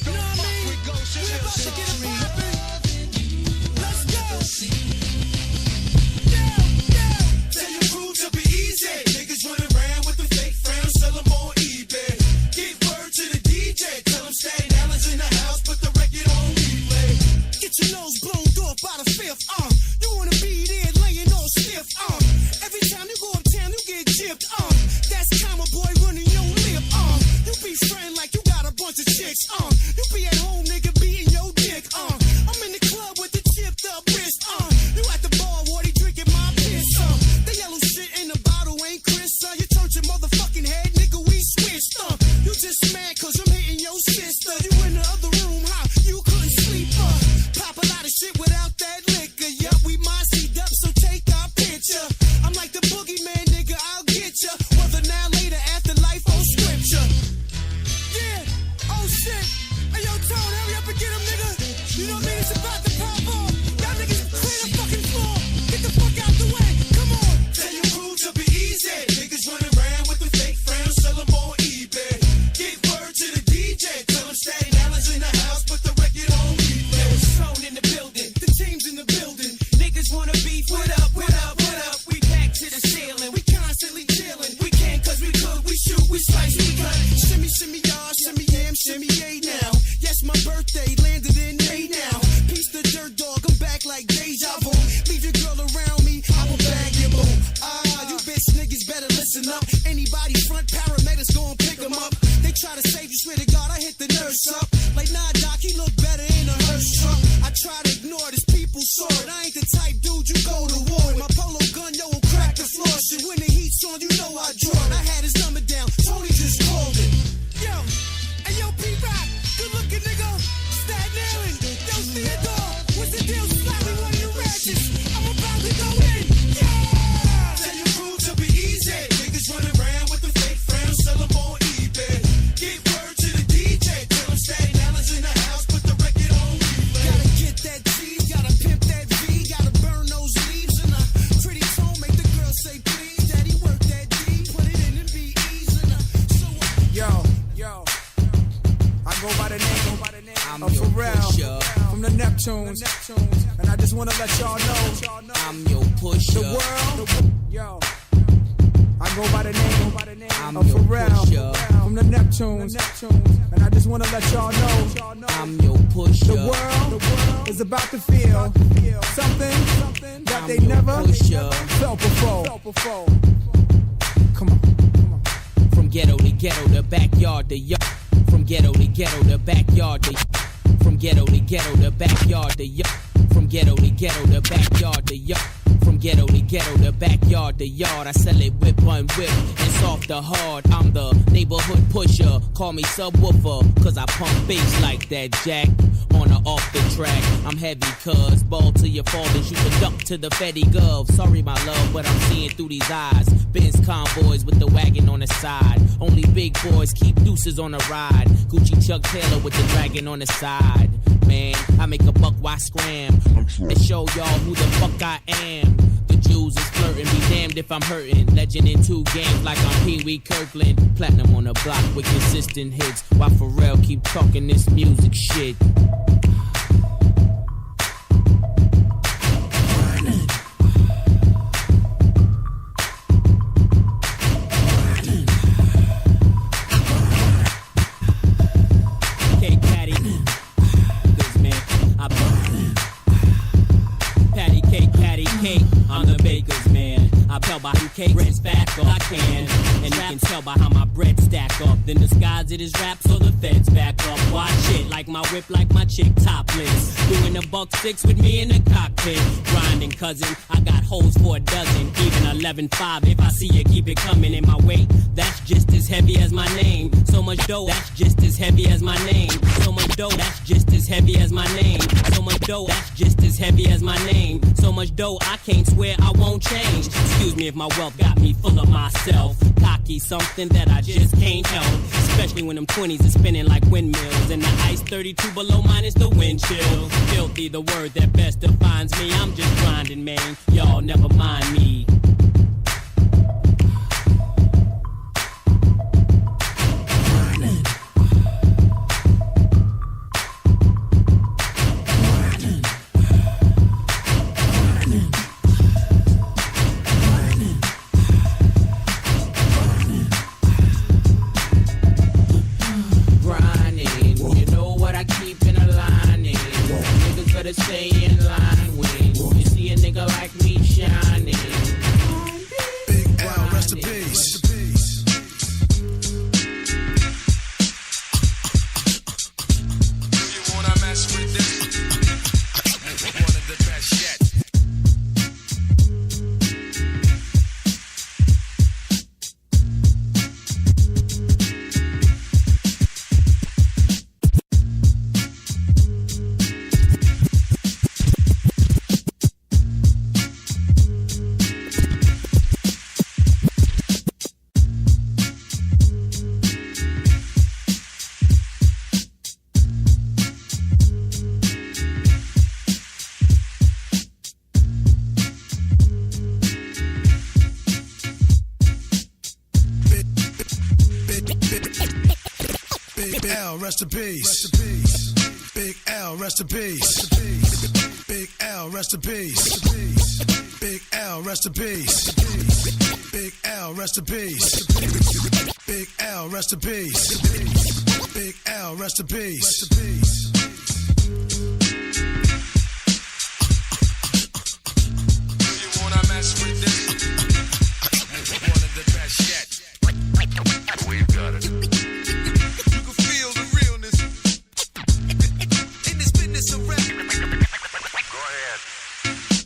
You know what I mean? We about to get it poppin'. Let's go. Yeah. Tell your crew to be easy. Niggas running around with the fake friends, sell them on eBay. Give word to the DJ. Tell them Stan Allen's in the house, put the record on replay. Get your nose blown off by the fifth, you wanna be there laying all stiff, every time you go uptown, you get gypped, that's Comma Boy running your lip, you be frontin' like you got a bunch of chicks, you be at home, nigga, beating your dick, I'm in the club with the chipped up wrist, you at the bar, Wardy, drinking my piss, the yellow shit in the bottle ain't Chris, you turned your motherfucking head, nigga, we switched, you just mad cause I'm hitting your sister, you in the other room, you couldn't sleep, pop a lot of shit without that liquor. Yup, we mossied up, so take our picture. I'm like the boogeyman, nigga, I'll get ya. Whether now, later, afterlife, or scripture. Yeah, oh shit. Hey, yo, Tone, hurry up and get him, nigga. You know what I mean? It's about to pop off. Y'all niggas clear the fucking floor. Get the fuck out the way. Come on. Tell your crew to be easy. Niggas running around with the fake friends, sell them on eBay. Give word to the DJ. Tell them Staten Island's in the house, put the record on replay. Zone in the building, the team's in the building. Niggas wanna beef, what up, what up, what up? We back to the ceiling, we constantly chillin'. We can cause we could, we shoot, we slice, we cut. Shimmy, shimmy, y'all, shimmy, yam, shimmy, yay now. Yes, my birthday landed in May now. Peace the dirt dog, I'm back like deja vu. Leave your girl around me, I will bag your boo. You bitch niggas better listen up. Anybody front, paramedics gon' pick them up. They try to save you, swear to God, I hit the nurse up. Like, nah, doc, he look better in a hearse truck. I try to ignore this, people saw it. I ain't the type dude you go to war with. My polo gun, yo, will crack the floor. Shit, when the heat's on, you know I draw it. I had his number down, Tony just called it. Yo, go by the name of Pharrell from the Neptunes. And I just want to let y'all know I'm your pusher. The world, yo. I go by the name of Pharrell from the Neptunes. And I just want to let y'all know I'm your pusher. The world is about to feel something that they never felt before. Come on. From ghetto to ghetto, the backyard to yard. From ghetto to ghetto, the backyard to. From ghetto to ghetto, the backyard to yard. From ghetto to ghetto, the backyard to yard. From ghetto to ghetto, the backyard to yard. I sell it whip on whip and soft to hard. I'm the neighborhood pusher. Call me subwoofer, cause I pump bass like that, Jack. On or off the track, I'm heavy, cuz ball till you fall and shoot the duck to the Fetty Gov. Sorry, my love, but I'm seeing through these eyes. Benz convoys with the wagon on the side. Only big boys keep deuces on the ride. Gucci Chuck Taylor with the dragon on the side. Man, I make a buck, why scram? To show y'all who the fuck I am. The Jews is flirting, be damned if I'm hurting. Legend in 2 games like I'm Pee Wee Kirkland. Platinum on the block with consistent hits. While Pharrell keep talking this music shit. I'm the baker's man. I tell by who cake bread's back up. I can, and you can tell by how my bread stack up. Then disguise it as rap so the feds back up. Watch it like my whip, like my chick topless. Doing a $1.6 with me in the cockpit. Grinding, cousin. I got hoes for a dozen, even 11.5. If I see you, keep it coming in my way. That's just as heavy as my name. So much dough. That's just as heavy as my name. So much dough. That's just as heavy as my name. So much dough. That's just as heavy as my name. So much dough. I can't swear I won't change. Excuse me if my wealth got me full of myself. Cocky, something that I just can't help. Especially when them 20s are spinning like windmills. And the ice 32 below minus the wind chill. Filthy, the word that best defines me. I'm just grinding, man. Y'all never mind me. Stay in line when you see a nigga like me shining. Big L, rest in peace. You wanna mess with this? One of the best yet. Rest in peace. Big L, rest in peace. Big L, rest in peace. Big L, rest in peace. Big L, rest in peace. Big L, rest in peace. Big L, rest in peace. You wanna mess with this? One of the best yet. We've got it.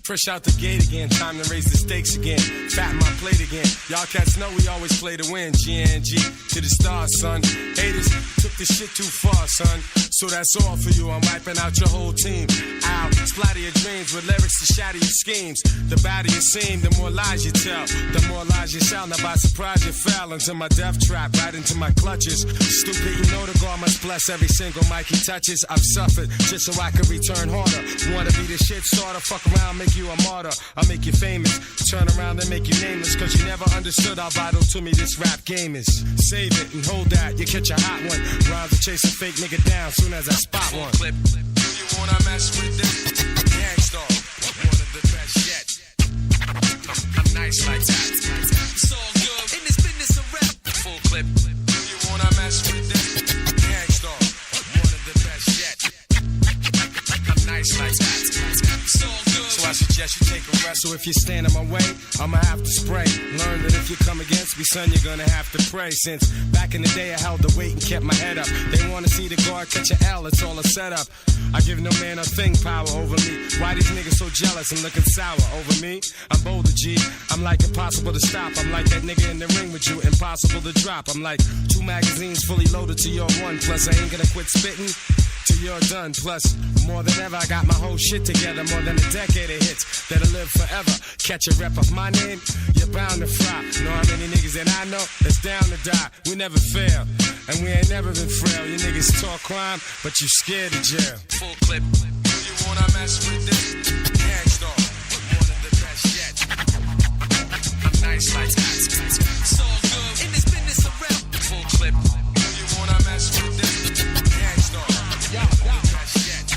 Fresh out the gate again, time to raise the stakes again. Fatten my plate again. Y'all cats know we always play to win. GNG to the stars, son. Haters took this shit too far, son. So that's all for you. I'm wiping out your whole team. Ow, splatter your dreams with lyrics to shatter your schemes. The badder you seem, the more lies you tell. The more lies you sound. Now by surprise you fell into my death trap, right into my clutches. Stupid, you know the God must bless every single mic he touches. I've suffered just so I can return harder. Wanna be the shit starter, fuck around, make you a martyr. I'll make you famous, turn around and make you nameless. Cause you never understood how vital to me this rap game is. Save it and hold that, you catch a hot one. Rhymes are chasing fake nigga down soon as I spot one. Clip. You wanna mess with this? Gangsta, one of the best yet. I'm nice like that. It's all good in this business of rap. Full clip. You wanna mess with this? Gangsta, one of the best yet. I'm nice like that. It's all good. So I suggest you take a rest. So if you stand in my way, I'ma have to spray. Learn that if you come against me, son, you're gonna have to pray. Since back in the day I held the weight and kept my head up. They wanna see the guard catch an L, it's all a setup. I give no man a thing power over me. Why these niggas so jealous and looking sour over me? I'm bolder, G. I'm like impossible to stop. I'm like that nigga in the ring with you, impossible to drop. I'm like 2 magazines fully loaded to your 1. Plus I ain't gonna quit spitting till you're done. Plus, more than ever, I got my whole shit together. More than a decade of hits that'll live forever. Catch a rep of my name, you're bound to fry. Know how many niggas that I know that's down to die. We never fail, and we ain't never been frail. You niggas talk crime, but you scared of jail. Full clip. You wanna mess with this? Gangsta, one of the best yet. I'm nice like that. It's all good in this business of rap. Full clip. You wanna mess with this? Gangsta, one of the best yet.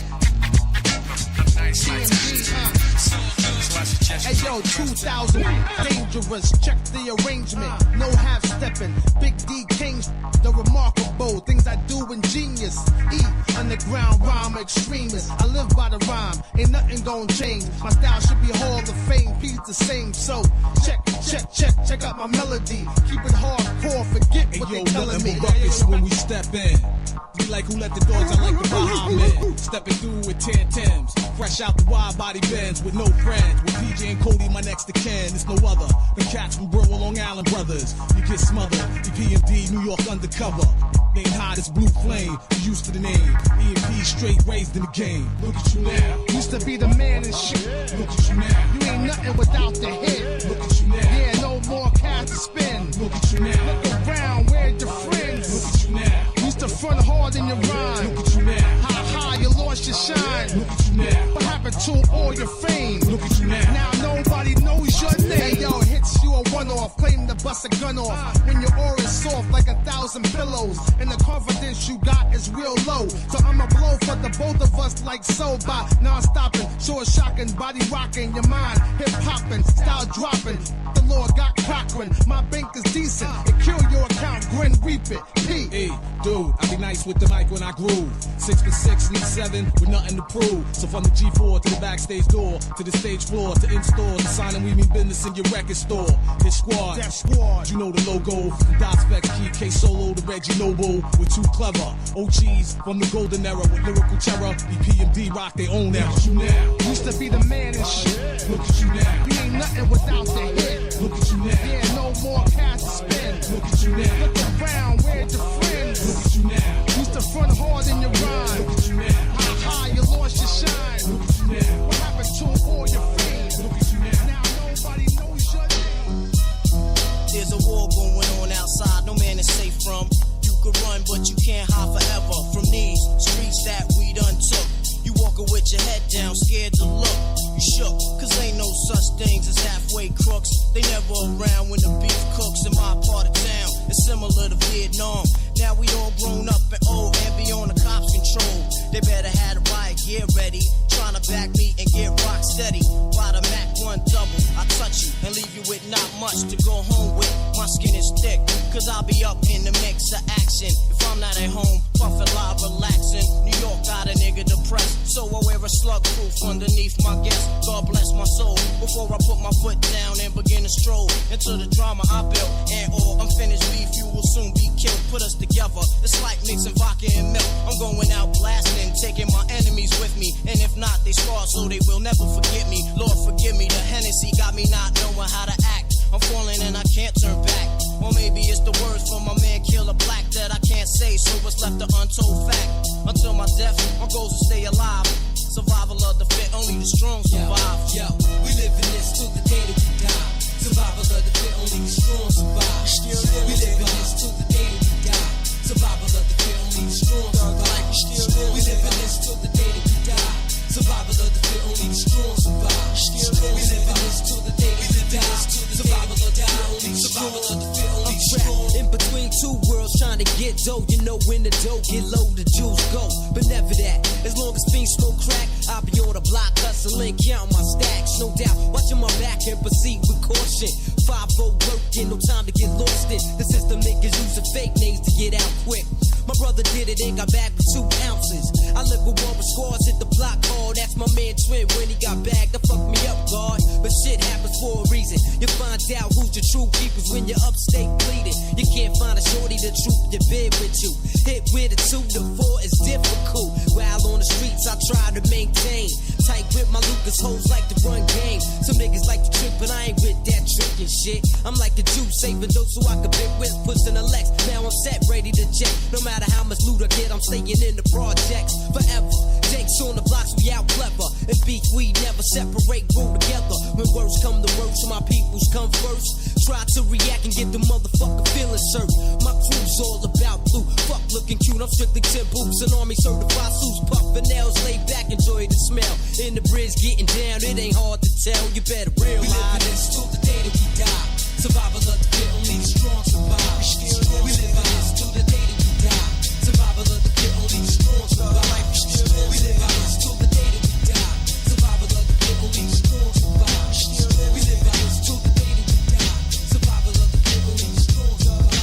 I'm nice like that. It's all good. So I suggest Hey yo, 2000, dangerous, check the arrangement, no half-stepping, Big D Kings, the remarkable, things I do ingenious, E, underground rhyme extremist, I live by the rhyme, ain't nothing gon' change, my style should be Hall of Fame, P's the same, so, check out my melody, keep it hardcore, forget what they telling me. Ruckus when we step in. We like who let the dogs out like the Bahamas. Stepping through with 10 Tims. Fresh out the wide body Benz with no friends. With PJ and Cody, my next to Ken. It's no other. The cats from Burwell, Long Island brothers. You get smothered. EPMD, New York undercover. Name hot as Blue Flame. You used to the name. EMP straight raised in the game. Look at you now. Used to be the man and shit. Look at you now. You ain't nothing without the hit. Look at you now. Yeah, no more cash to spend. Look at you now. Look around, where's your friends? Look at you now. Used to front hard in your rhyme. Look at you now. Ha, you lost your shine. Look at you now. What happened to all your fame? Look at you now. Now nobody knows your name. Hey yo, hits you a one-off, claim to bust a gun off. When your aura's soft like 1,000 pillows, and the confidence you got is real low. So I'ma blow for the both of us like so by non-stopping, short shocking, body rocking, your mind hip-hopping, style dropping. The Lord got Cochran, my bank is decent. It kill your account, grin, reap it. P. Hey, dude, I be nice with the mic when I groove. 6 for 6, need 7 with nothing to prove. So from the G4 to the backstage door, to the stage floor, to in-store, to signing we mean business in your record store. His squad, that squad, you know the logo. From Dot Specs, Key K Solo to Reggie Noble. We're too clever. OGs from the golden era with lyrical terror. EPMD rock their own era. Look at you now. Used to be the man and shit. Look at you now. You ain't nothing without the hit. Look at you now. Yeah, no more cash to spend. Look at you now. Look around, where's your friends? Look at you now. Used to front hard in your rhyme. Look at you now. Ha, you lost your shine. Look at you now. What happened to all your fame? Look at you now. Now nobody knows your name. There's a war going on outside, no man is safe from. You could run, but you can't hide forever from these streets that we done took. You walking with your head down, scared to look. You shook, cause ain't no such things as halfway crooks. They never around when the beef cooks in my part of town. It's similar to Vietnam. Now we all grown up and old and be on the cops' control. They better have the riot gear ready. Trying to back me and get rock steady. By the Mac 1 double, I touch you and leave you with not much to go home with. My skin is thick, cause I'll be up in the mix of action. If I'm not at home, puffin' live, relaxing. New York got a nigga depressed, so I wear a slug proof underneath my guest. God bless my soul. Before I put my foot down and begin to stroll into the drama I built. And all unfinished beef, you will soon be killed. Put us together, it's like mixing vodka and milk. I'm going out blasting, taking my enemies with me. And if not, they scar so they will never forget me. Lord forgive me, the Hennessy got me not knowing how to act. I'm falling and I can't turn back. Or maybe it's the words from my man Killer Black that I can't say, so it's left an untold fact. Until my death, my goals will stay alive. Survival of the fit, only the strong survive. Yo, we live in this till the day that we die. Survival of the fit, only the strong survive. We live in this till the day that we die. Survival of the fit, only the strong survive. We live in this till the day that we die. Survival of the fit, only the strong survive. We live in this till the day that we die. Survival of the fit, only the strong. In between two worlds, trying to get old, you know when the dough get low, the jewels go. But never that. As long as fiends smoke crack, I'll be on the block hustling, counting my stacks. No doubt, watching my back and proceed with caution. 5-0 working, no time to get lost in. The system niggas using fake names to get out quick. My brother did it and got back with 2 ounces. I live with one with scores, hit the block hard. That's my man Twin when he got bagged. That fucked me up, God. But shit happens for a reason. You find out who's the true keepers when you're upstate bleeding. You can't find a shorty to troop your bed with you. Hit with a 2 to 4 is difficult. While on the streets, I try to maintain. Tight with my Lucas hoes like to run game. Some niggas like to trick, but I ain't with that trickin' shit. I'm like a Jew, saving those so I can pick with, pushing the Lex. Now I'm set, ready to check. No matter how much loot I get, I'm staying in the projects forever. Jake's on the blocks, we out clever. And beef, we never separate, grow together. When words come to words, my peoples come first. Try to react and get the motherfucker feeling served. My crew's all about blue, fuck looking cute. I'm strictly 10 boots, an army certified suits, puffin' nails, laid back, enjoy the smell. In the bridge, getting down, it ain't hard to tell. You better realize we live this till the day that we die. Survival of the fit, only the strong survive. We live this till the day that we die. Survival of the fit, only the strong survive. We live this till the day that we die. Survival of the fit, only the strong survive. We live this till the day that we die. Survival of the fit, only the strong survive.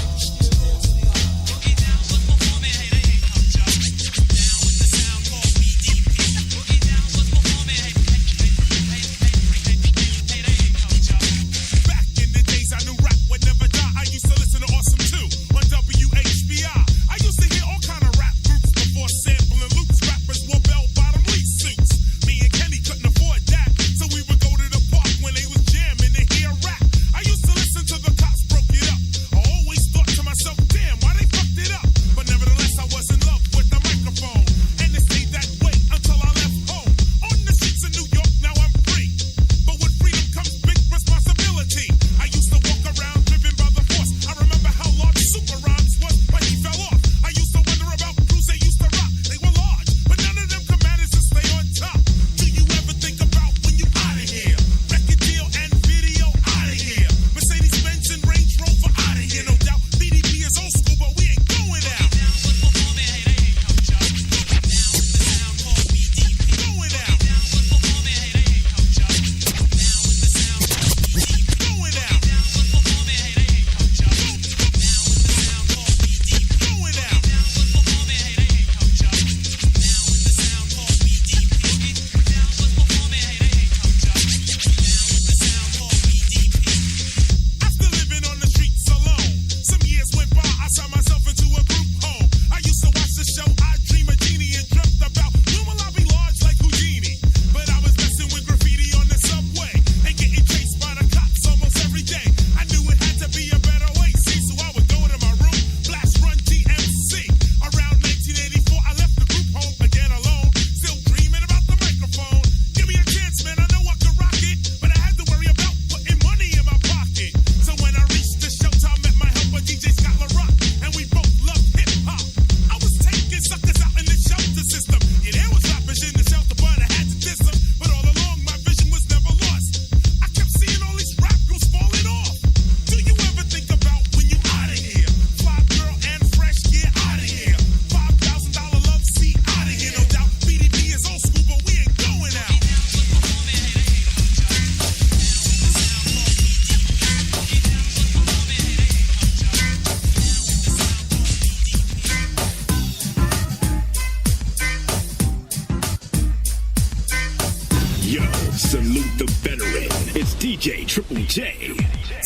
DJ Triple J.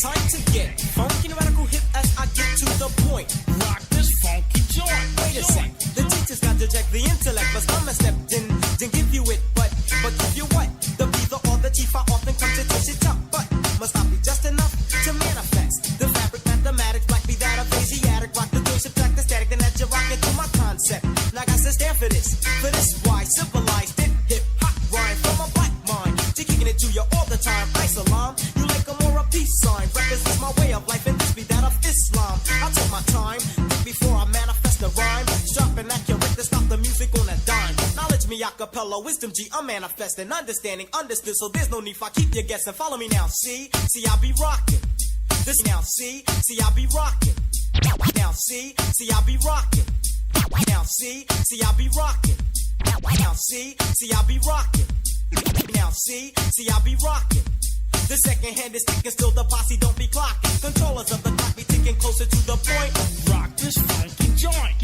Time to get funky and radical hip as I get to the point. Rock this funky joint. Wait a sec. The teachers got to check the intellect, but some have stepped in, didn't give you it, but give you what? The be the or the chief I often come to twist it up, but must not be just enough to manifest. The fabric, mathematics, black be that of Asiatic, rock the doing, subtract the static, then that you rock into my concept. Now I got to stand for this why civilized it, hip hop rhyme from a black mind. To kicking it to you all the time, Islam, you like a more a peace sign. Represents my way of life and this be that of Islam. I'll take my time, think before I manifest the rhyme. Sharp and accurate to stop the music on a dime. Knowledge me acapella, wisdom G, I'm manifesting, understanding, understood, so there's no need for I keep you guessing. Follow me now, see, I be rocking. This now, see, I be rocking. Now, see, I be rocking. Now, see, I be rocking. Now, see, I be rocking. Now, see, I be rocking. The second hand is ticking, still the posse don't be clocking. Controllers of the clock be ticking closer to the point. Rock this funky joint.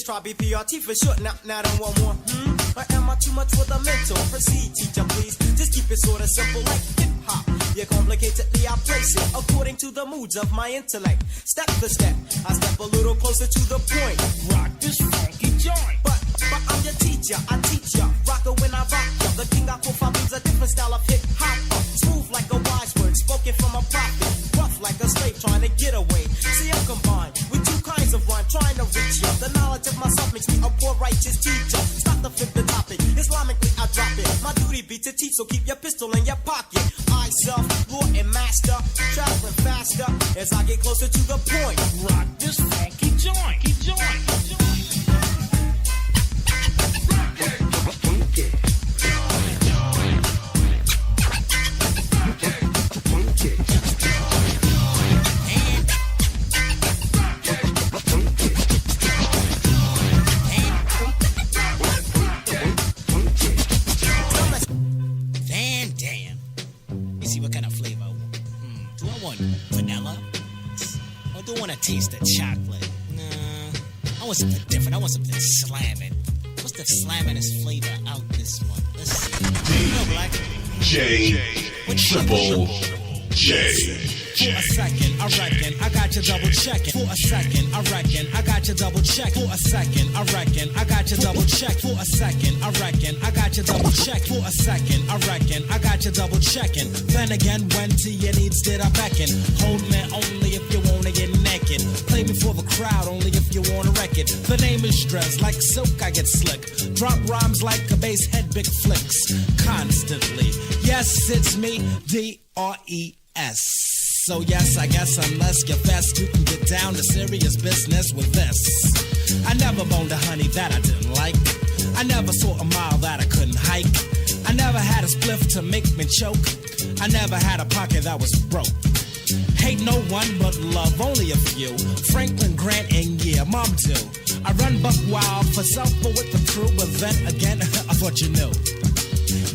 Try BPRT for short, now don't want more. Or am I too much for the mental? Proceed, teacher, please. Just keep it sorta simple like hip-hop. Yeah, complicatedly I place it according to the moods of my intellect. Step for step, I step a little closer to the point. Rock this funky joint. But I'm your teacher, I teach ya. Rocker when I rock ya. The king I profile means a different style of hip-hop. Smooth like a wise word, spoken from a prophet. Rough like a slave trying to get away. See, I'm combined with two kinds of rhyme trying to reach ya. The knowledge of myself makes me a poor righteous teacher. Stop the flip the topic, Islamically I drop it. My duty be to teach, so keep your pistol in your pocket. I self, lord and master, traveling faster as I get closer to the point. Rock this funky joint. Taste the chocolate. Nah, I want something different. I want something slamming. What's the slamminest flavor out this month? Let's see. J Triple J. For a second, I reckon I got you double checking. For a second, I reckon I got you double checking. For a second, I reckon I got you double check. For a second, I reckon I got you double check. For a second, I reckon I got you double checking. Then again, when to your needs did I beckon? Hold me only if you wanna get naked. Play me for the crowd only if you wanna wreck it. The name is Dress, like silk I get slick. Drop rhymes like a bass head, big flicks. Constantly, yes, it's me, D-R-E-S. So yes, I guess unless you're fast, you can get down to serious business with this. I never boned a honey that I didn't like. I never saw a mile that I couldn't hike. I never had a spliff to make me choke. I never had a pocket that was broke. Hate no one but love only a few. Franklin Grant and yeah, Mom do. I run buck wild for self but with the crew. But then again, I thought you knew.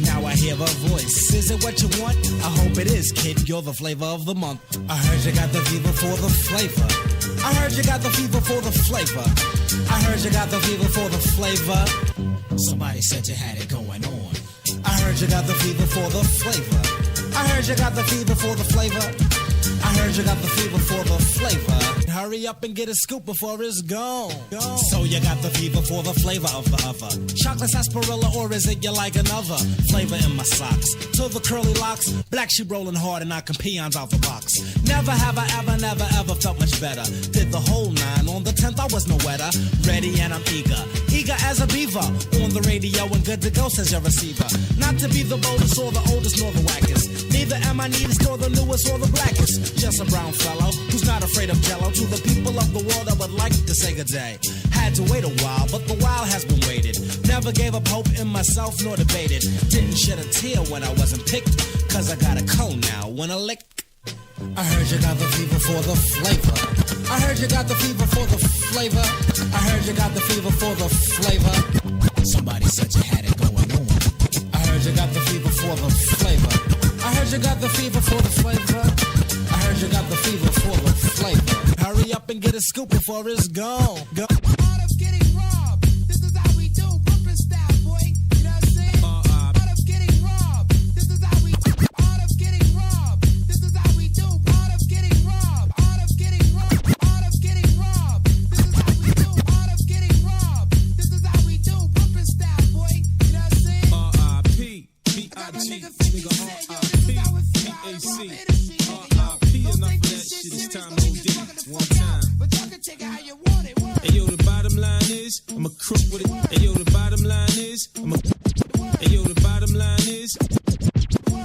Now I hear a voice. Is it what you want? I hope it is, kid. You're the flavor of the month. I heard you got the fever for the flavor. I heard you got the fever for the flavor. I heard you got the fever for the flavor. Somebody said you had it going on. I heard you got the fever for the flavor. I heard you got the fever for the flavor. I heard you got the fever for the flavor. Hurry up and get a scoop before it's gone. So you got the fever for the flavor of the other. Chocolate sarsaparilla, or is it you like another flavor in my socks? To the curly locks, black sheep rolling hard and knocking peons out the box. Never have I ever, never ever felt much better. Did the whole 9 on the 10th, I was no wetter. Ready and I'm eager, eager as a beaver. On the radio and good to go, says your receiver. Not to be the boldest or the oldest nor the wackest. Neither am I neatest nor the newest or the blackest. Just a brown fellow who's not afraid of jello. To the people of the world I would like to say good day. Had to wait a while, but the while has been waited. Never gave up hope in myself nor debated. Didn't shed a tear when I wasn't picked, cause I got a cone now when I lick. I heard you got the fever for the flavor. I heard you got the fever for the flavor. I heard you got the fever for the flavor. Somebody said you had it going on. I heard you got the fever for the flavor. I heard you got the fever for the flavor. I heard you got the fever for the flavor. Hurry up and get a scoop before it's gone. Go. Art of getting robbed. This is how we do. Rippin' style, boy. You know what I'm saying? Art of getting robbed. This is how we do. Art of getting robbed. This is how we do. Art of getting robbed. Art of getting robbed. Art of getting robbed. This is how we do. Art of getting robbed. This is how we do. Rippin' style, boy. You know what I'm saying? R.I.P. B.I.G. Nigga R.I.P. B.A.C. R.I.P. Enough of that shit. It's time to OD. One time. Hey yo, the bottom line is I'm a crook with it. Hey yo, the bottom line is Hey yo, the bottom line is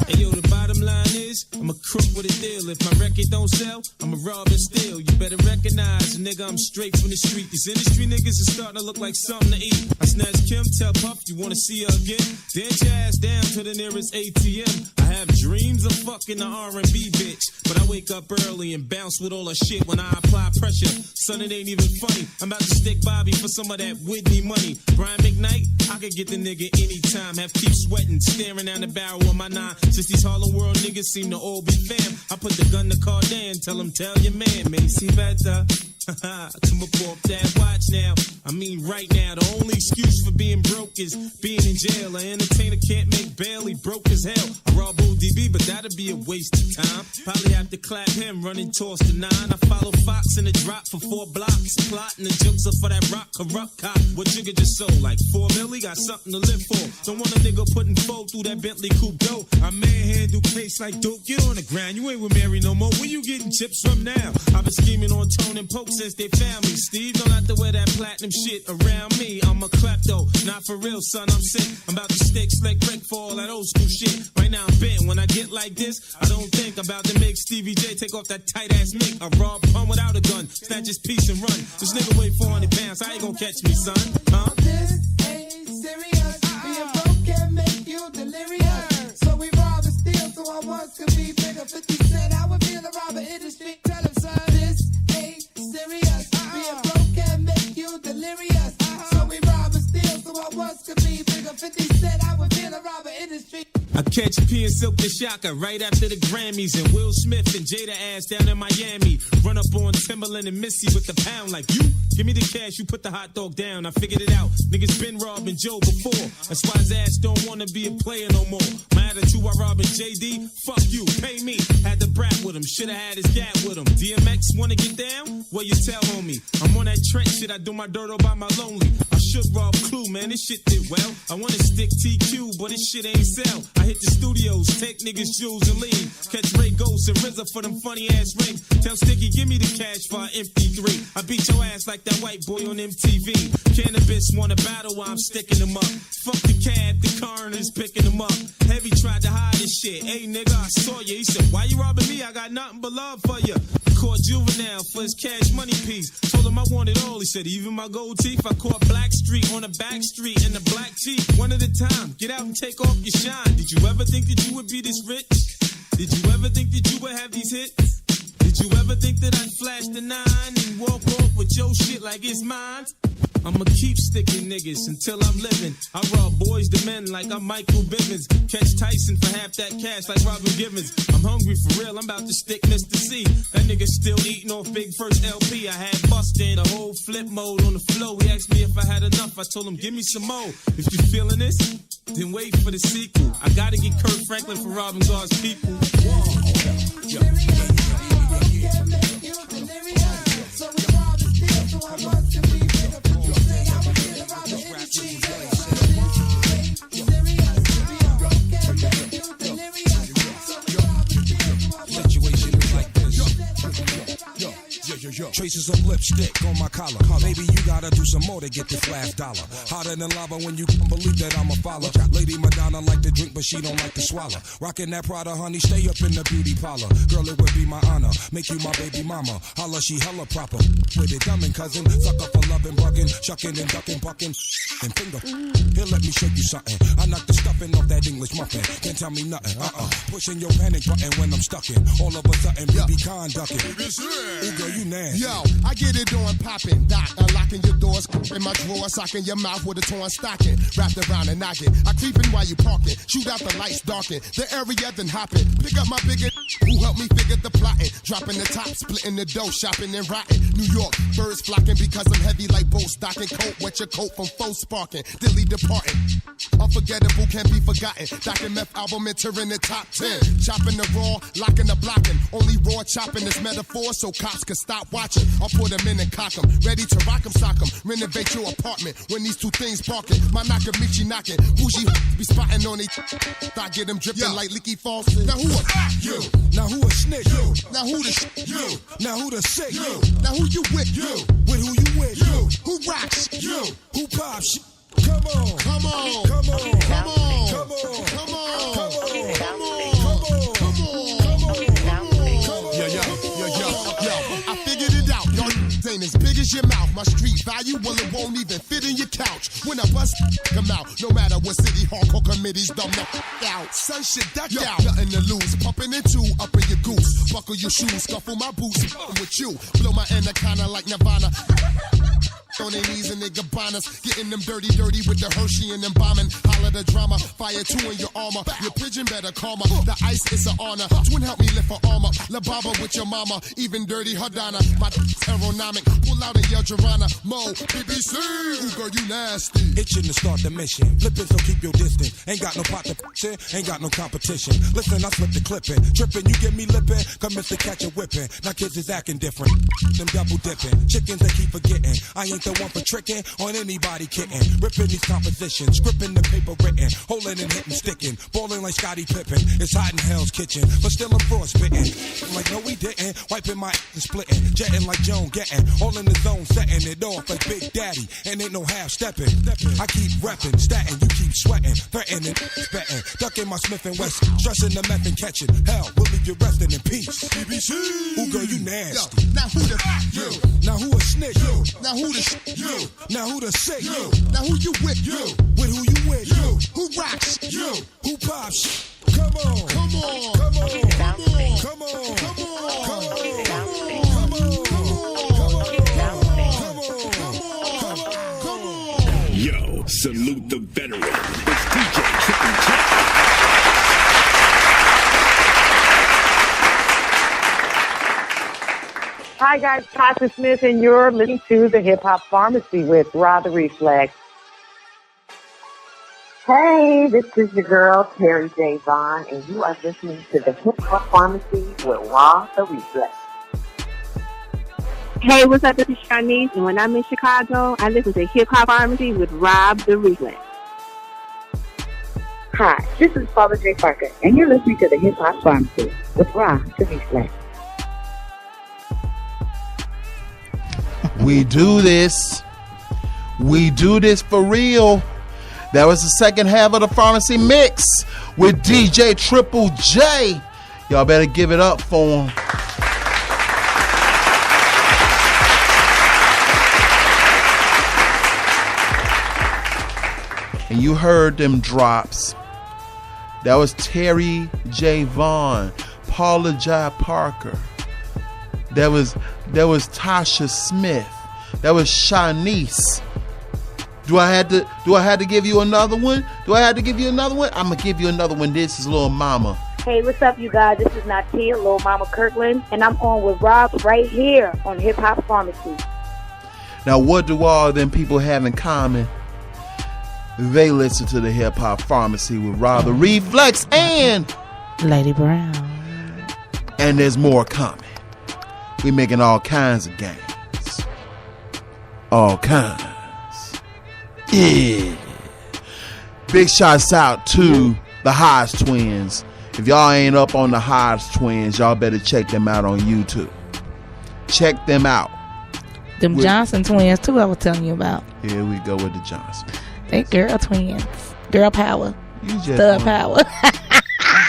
Hey yo, the bottom line is I'm a crook with a deal. If my record don't sell, I'ma rob and steal. You better recognize, nigga, I'm straight from the street. These industry niggas is starting to look like something to eat. I snatch Kim, tell Puff, you wanna see her again? Dance your ass down to the nearest ATM. I have dreams of fucking the R&B bitch, but I wake up early and bounce with all her shit when I apply pressure. Son, it ain't even funny. I'm about to stick Bobby for some of that Whitney money. Brian McKnight, I could get the nigga anytime. Have keep sweating, staring down the barrel of my 9. Since these Harlem World niggas seem to all be fam, I put the gun to Cardan, tell him, tell your man, Macy better. Come up off that watch now. I mean right now, the only excuse for being broke is being in jail. An entertainer can't make bail, he broke as hell. I rob ODB, but that'd be a waste of time. Probably have to clap him, running toss to 9. I follow Fox in the drop for 4 blocks. Plotting the jokes up for that rock corrupt cop. What Jigga just sold, like 4 milli, got something to live for. Don't want a nigga putting 4 through that Bentley coupe dough. I manhandle case like dope, get on the ground. You ain't with Mary no more, where you getting chips from now? I've been scheming on Tone and Poke since they found me. Steve, don't have to wear that platinum shit around me. I'm a klepto, not for real, son, I'm sick. I'm about to stick slick Rick for all that old school shit. Right now I'm bent, when I get like this, I don't think about to make Stevie J take off that tight ass mink. I rob pun without a gun, snatch his piece and run. This nigga weigh 400 pounds, how you gonna catch me, son? Huh? This ain't serious. Being broke can make you delirious. So we rob and steal, so I once could be bigger. 50 Cent, I would feel the robber industry. Tell him, son, this ain't serious. Being broke can make you delirious. So we rob and steal, so I once could be bigger. 50 Cent, I would feel the robber industry. I catch P and Silk the Shocker right after the Grammys, and Will Smith and Jada ass down in Miami. Run up on Timberland and Missy with the pound like, you give me the cash, you put the hot dog down. I figured it out, niggas been robbing Joe before. That's why his ass don't wanna be a player no more. My attitude while robbing JD, fuck you, pay me. Had the brat with him, shoulda had his gat with him. DMX wanna get down? Well, you tell homie. I'm on that Trent shit, I do my dirt all by my lonely. I should rob Clue, man, this shit did well. I wanna stick TQ, but this shit ain't sell. I hit the studios, take niggas' jewels and leave. Catch Ray Ghost and RZA for them funny ass rings. Tell Sticky, give me the cash for an MP3. I beat your ass like that white boy on MTV. Cannabis wanna battle while I'm sticking them up. Fuck the cab, the coroner's picking them up. Heavy tried to hide his shit. Hey nigga, I saw you. He said, why you robbing me? I got nothing but love for you. Caught Juvenile for his cash money piece. Told him I wanted all. He said, even my gold teeth. I caught Blackstreet on the back street in the black Jeep. One at a time, get out and take off your shine. Did you ever think that you would be this rich? Did you ever think that you would have these hits? Did you ever think that I'd flash the 9 and walk off with your shit like it's mine? I'ma keep sticking niggas until I'm living. I rob boys to men like I'm Michael Bivins. Catch Tyson for half that cash like Robin Givens. I'm hungry for real, I'm about to stick Mr. C. That nigga still eating off Big First LP. I had busted the whole flip mode on the flow. He asked me if I had enough, I told him give me some more. If you feeling this, then wait for the sequel. I gotta get Kurt Franklin for robbing God's people. Yo. Yo. Traces of lipstick on my collar. Maybe you gotta do some more to get this last dollar. Hotter than lava when you can believe that I'm a follower. Lady Madonna like to drink, but she don't like to swallow. Rockin' that Prada, honey, stay up in the beauty parlor. Girl, it would be my honor. Make you my baby mama. Holla, she hella proper. With it, dummin' cousin. Sucker for lovin', buggin', shuckin' and duckin', buckin'. And finger. Here, let me show you something. I knock the stuffing off that English muffin. Can't tell me nothing. Pushing your panic button when I'm stuckin'. All of a sudden, BB conductin'. Ooh, girl, you nasty. Yo, I get it on poppin'. Doc, unlocking your doors in my drawer, socking your mouth with a torn stocking. Wrapped around and knocking. I creepin' while you parkin'. Shoot out the lights, darken. The area then hoppin'. Pick up my bigger who helped me figure the plotting. Dropping the top, splitting the dough, shopping and rotting. New York, birds flocking because I'm heavy like boats. Docking coat, wet your coat from foes sparking. Dilly departing. Unforgettable can't be forgotten. Docking meth album entering the top 10. Chopping the raw, locking the blocking. Only raw chopping is metaphor so cops can stop watching. I'll put them in and cock them. Ready to rock them, sock them. Renovate your apartment when these two things parking. My Nakamichi knocking. Bougie be spotting on it. I get them dripping like leaky faucet. Now who a you? Now who a snitch? You. Now who the you? Now who the sick? You. Now who you with? You. With who you with? You. Who rocks? You. Who pops? Come on. Come on. Come on. Come on. Come on. Come on. Come on. Come on. Come on. Yo. I figured it out. Y'all ain't as big as your mouth. My street value, well, it won't even fit in your couch. When I bust come out, no matter what city hardcore committees dumb the out. Son shit duck out. Nothing to lose. Pumping it two up in your goose. Buckle your shoes, scuffle my boots. With you, blow my anaconda like Nirvana. On their knees and their gabanas, getting them dirty with the Hershey and them bombing. Holla the drama, fire two in your armor. Your pigeon better calmer. The ice is an honor. Twin help me lift her armor. La Baba with your mama, even dirty Hardana. My aeronomic, pull out in your Jarana. Mo, BBC, ooh girl you nasty. Itching to start the mission. Flippin' so keep your distance. Ain't got no pot to shit, ain't got no competition. Listen, I slip the clipping. Trippin', you get me lippin'. Come Mr. Catch a whippin'. Now kids is acting different. Them double dipping. Chickens they keep forgetting. I ain't the one for tricking on anybody kitten. Ripping these compositions, scripting the paper written, holding and hitting, sticking, balling like Scottie Pippen. It's hot in Hell's Kitchen, but still I'm frostbitten. Like no we didn't, wiping my and splitting, jetting like Joan, getting all in the zone, setting it off like Big Daddy, and ain't no half stepping. I keep repping, statting, you keep sweating, threatening, betting, ducking my Smith and Wesson, stressing the meth and catching. Hell, we'll leave you resting in peace. BBC, ooh girl you nasty. Yo, now who the you? Now who a snitch? You. Now who the you? Now who the sick? You. Now who you with? You. With who you with? You. Who rocks? You. Who pops? Come on. Come on. Come on. Come on. Come on. Come on. Come on. Come on. Yo, salute the veteran. It's DJ Triple J. Hi guys, Tasha Smith, and you're listening to the Hip Hop Pharmacy with Ra the Reflex. Hey, this is your girl, Terry J. Vaughn, and you are listening to the Hip Hop Pharmacy with Ra the Reflex. Hey, what's up? This is Shanice, and when I'm in Chicago, I listen to Hip Hop Pharmacy with Rob the Reflex. Hi, this is Paula J. Parker, and you're listening to the Hip Hop Pharmacy with Ra the Reflex. We do this. We do this for real. That was the second half of the pharmacy mix with DJ Triple J. Y'all better give it up for him. And you heard them drops. That was Terry J. Vaughn, Paula J. Parker. That was Tasha Smith. That was Shanice. Do I have to give you another one? I'm gonna give you another one. This is Lil Mama. Hey, what's up, you guys? This is Natia, Lil Mama Kirkland, and I'm on with Rob right here on Hip Hop Pharmacy. Now, what do all of them people have in common? They listen to the Hip Hop Pharmacy with Rob the Reflex and Lady Brown. And there's more coming. We making all kinds of games. All kinds. Yeah. Big shouts out to the Hodge Twins. If y'all ain't up on the Hodge Twins, y'all better check them out on YouTube. Check them out. Them Johnson twins too. I was telling you about. Here we go with the Johnson. They girl twins. Girl power. Stud power.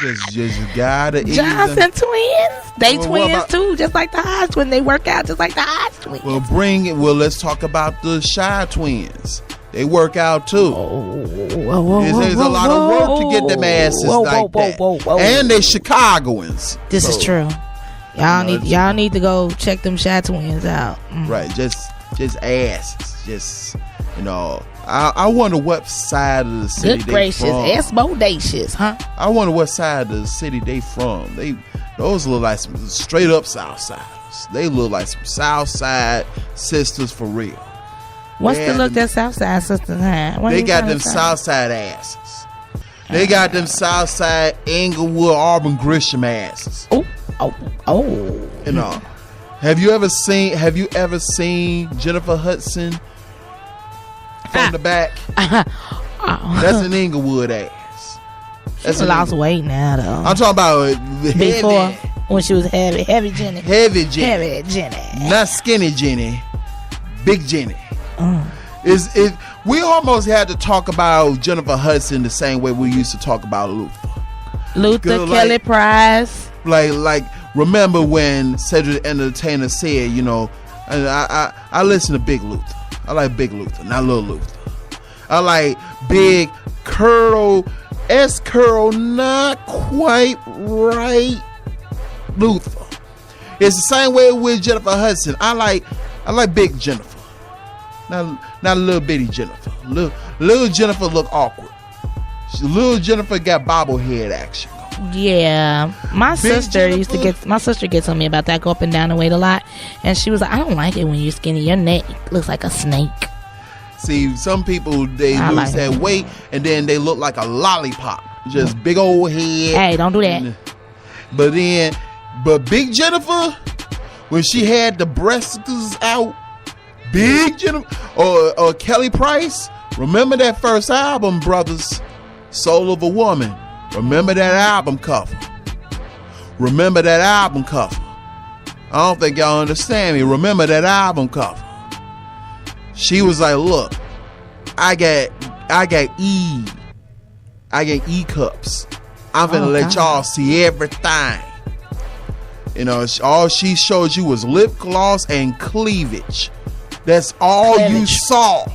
You just gotta eat Johnson twins. They twins too, just like the Hodge twins. They work out just like the Hodge twins. Well, let's talk about the Shy twins. They work out too. There's a lot of work to get them asses like that. And they Chicagoans. This is true. Y'all need to go check them Shy twins out. Right, just asses. Just I wonder what side of the city Good they gracious, from. it's bodacious, huh? I wonder what side of the city they from. Those look like some straight up South Siders. They look like some South Side sisters for real. What's the look that South Side sisters have? They got them South Side asses. They got them South Side Inglewood Auburn Grisham asses. Oh. Have you ever seen Jennifer Hudson from the back? That's an Inglewood ass. She's lost weight now though. I'm talking about before when she was heavy Jenny. Heavy Jenny. Not skinny Jenny. Big Jenny. We almost had to talk about Jennifer Hudson the same way we used to talk about Luther Kelly Price. Like remember when Cedric the Entertainer said, I listen to Big Luther. I like Big Luther, not Little Luther. I like Big Curl, S Curl, not quite right Luther. It's the same way with Jennifer Hudson. I like Big Jennifer. Not little bitty Jennifer. Little Jennifer look awkward. Little Jennifer got bobblehead action. Yeah, my sister gets on me about that. Go up and down the weight a lot, and she was like, I don't like it when you're skinny. Your neck looks like a snake. See, some people they lose that weight and then they look like a lollipop, just big old head. Hey, don't do that. But Big Jennifer, when she had the breasts out, Big Jennifer or Kelly Price, remember that first album, brothers, Soul of a Woman. Remember that album cover. I don't think y'all understand me. Remember that album cover. She was like, look, I got E cups. I'm gonna let y'all see everything. All she showed you was lip gloss and cleavage. That's all you saw.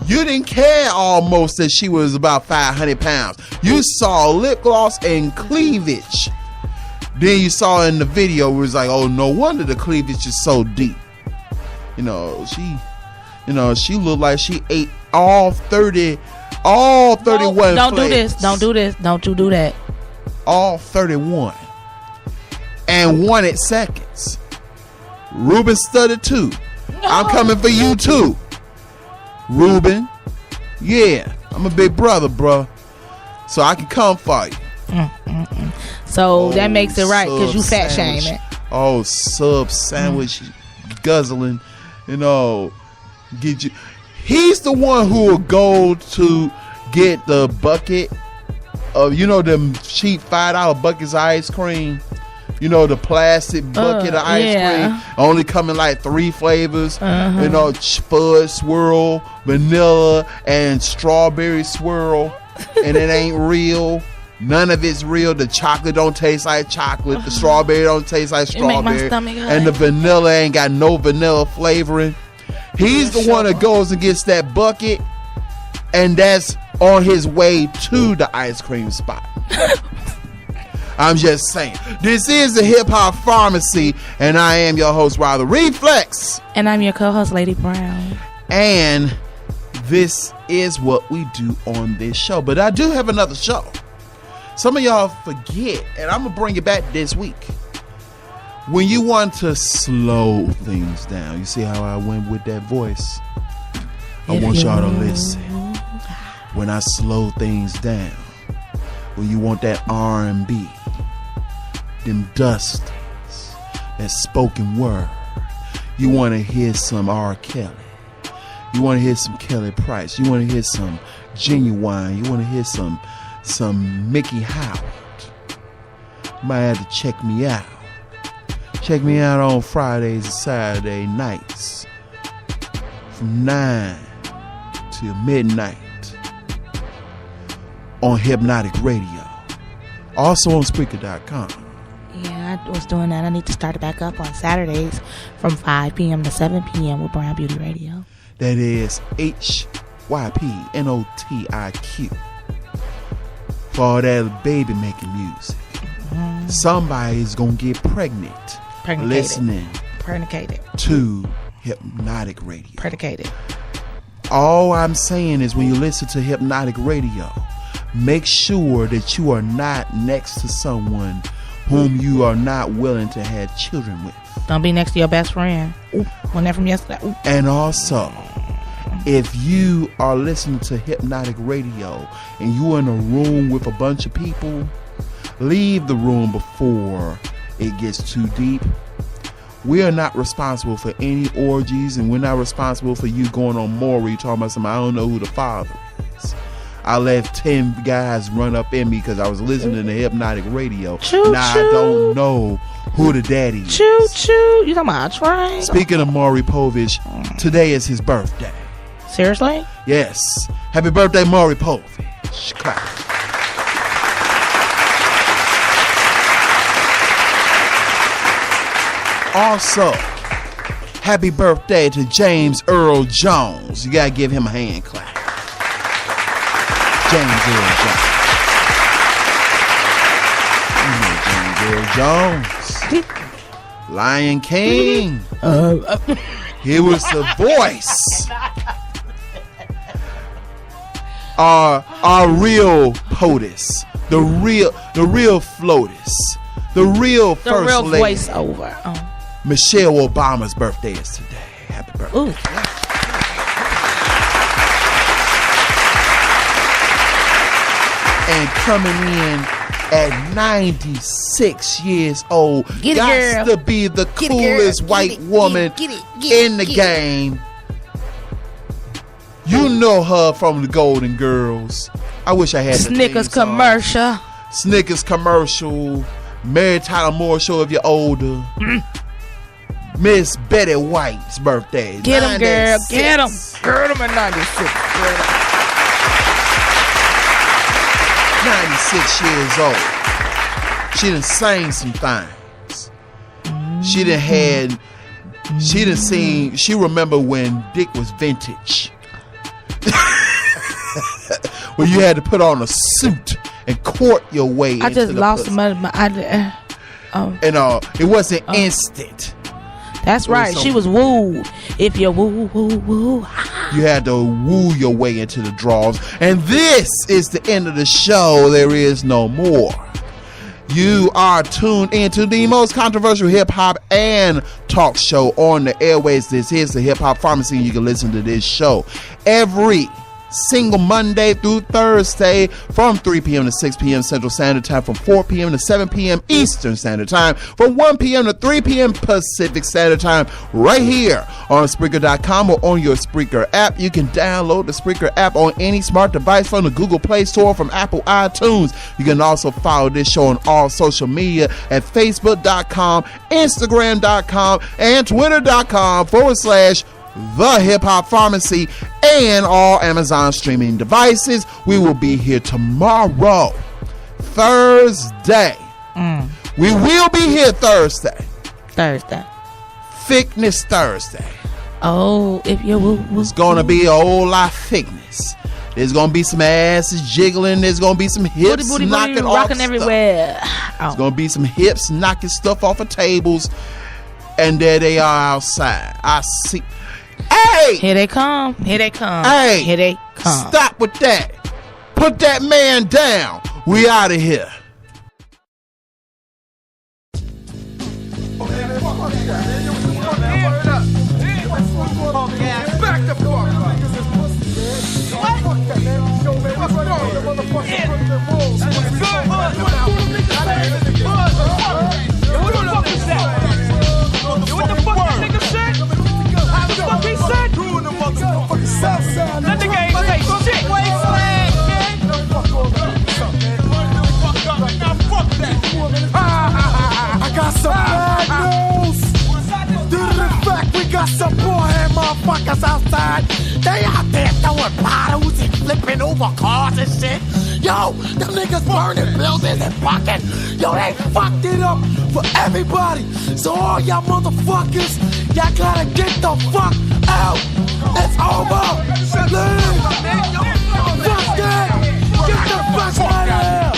You didn't care almost that she was about 500 pounds. You saw lip gloss and cleavage. Then you saw in the video, it was like, oh, no wonder the cleavage is so deep. She looked like she ate all 31 Don't plates. do this. Don't you do that. All 31. And wanted seconds. Ruben stuttered too. I'm coming for you too. Ruben, yeah, I'm a big brother, bro, so I can come for you. So that makes it right because you fat shaming. Sub sandwich guzzling, get you. He's the one who will go to get the bucket of them cheap $5 buckets of ice cream. The plastic bucket of ice cream only come in like 3 flavors. Fudge swirl, vanilla, and strawberry swirl. And it ain't real. None of it's real. The chocolate don't taste like chocolate. The strawberry don't taste like strawberry. And the vanilla ain't got no vanilla flavoring. He's the one that goes and gets that bucket, and that's on his way to the ice cream spot. I'm just saying. This is the Hip Hop Pharmacy, and I am your host, Wilder Reflex. And I'm your co-host, Lady Brown. And this is what we do on this show. But I do have another show. Some of y'all forget, and I'm going to bring it back this week. When you want to slow things down, you see how I went with that voice? I want y'all to listen. When I slow things down, when you want that R&B, them dusties, that spoken word, you want to hear some R. Kelly, you want to hear some Kelly Price, you want to hear some Genuine, you want to hear some Mickey Howard, you might have to check me out. Check me out on Fridays and Saturday nights from 9 till midnight on Hypnotic Radio. Also on Spreaker.com. Yeah, I was doing that. I need to start it back up on Saturdays from 5 p.m. to 7 p.m. with Brown Beauty Radio. That is HYPNOTIQ. For all that baby making music. Somebody's gonna get pregnant. Listening to Hypnotic Radio. Predicated. All I'm saying is when you listen to Hypnotic Radio, make sure that you are not next to someone whom you are not willing to have children with. Don't be next to your best friend. Ooh, one that from yesterday. Ooh. And also, if you are listening to Hypnotic Radio and you're in a room with a bunch of people, leave the room before it gets too deep. We are not responsible for any orgies, and we're not responsible for you going on Maury talking about something. I don't know who the father is. I let 10 guys run up in me because I was listening to Hypnotic Radio. Choo, now choo. I don't know who the daddy is. Choo choo. You talking about a train? Speaking of Maury Povich, today is his birthday. Seriously? Yes. Happy birthday, Maury Povich. Clap. Also, happy birthday to James Earl Jones. You gotta give him a hand clap. James Earl Jones. You know James Earl Jones. Lion King. He was the voice. Our real POTUS. The real FLOTUS. The real first lady. voiceover. Michelle Obama's birthday is today. Happy birthday. Ooh. And coming in at 96 years old, Get it, got girl. to be the Get it, coolest girl. white Get it, woman get it, in the get it. game. You know her from the Golden Girls. I wish I had the Snickers theme song. commercial. Snickers commercial. Mary Tyler Moore Show if you're older. Miss Betty White's birthday. Get him, girl. 96. Get him. Girl, him at 96. 96 years old. She done sang some things. She done seen, she remember when Dick was vintage. When you had to put on a suit and court your way. I just lost pussy. my And it wasn't instant. That's right. She was wooed. If you woo. You had to woo your way into the draws. And this is the end of the show. There is no more. You are tuned into the most controversial hip-hop and talk show on the airways. This is the Hip-Hop Pharmacy. You can listen to this show every single Monday through Thursday from 3 p.m. to 6 p.m. Central Standard Time, from 4 p.m. to 7 p.m. Eastern Standard Time, from 1 p.m. to 3 p.m. Pacific Standard Time, right here on Spreaker.com or on your Spreaker app. You can download the Spreaker app on any smart device from the Google Play Store, from Apple iTunes. You can also follow this show on all social media at Facebook.com, Instagram.com, and Twitter.com /The Hip Hop Pharmacy, and all Amazon streaming devices. We will be here tomorrow, Thursday. We will be here Thursday. Thickness Thursday. Oh, if you woo. It's gonna be a whole lot of thickness. There's gonna be some asses jiggling. There's gonna be some hips Booty, knocking off rocking stuff. everywhere. There's gonna be some hips knocking stuff off of tables. And there they are outside. I see. Hey! Here they come. Here they come. Hey! Here they come. Stop with that. Put that man down. We out of here. Back the fuck What the fuck that nigga said? What the fuck he said? That nigga ain't say shit. over cars and shit. Yo, them niggas burning buildings and fucking. Yo, they fucked it up for everybody. So all y'all motherfuckers, y'all gotta get the fuck out. It's over. Leave. Fuck that. Get the fuck out of here.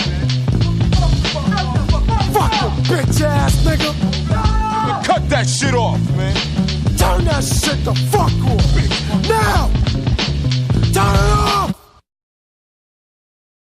Fuck you, bitch ass nigga. Cut that shit off, man. Turn that shit the fuck off.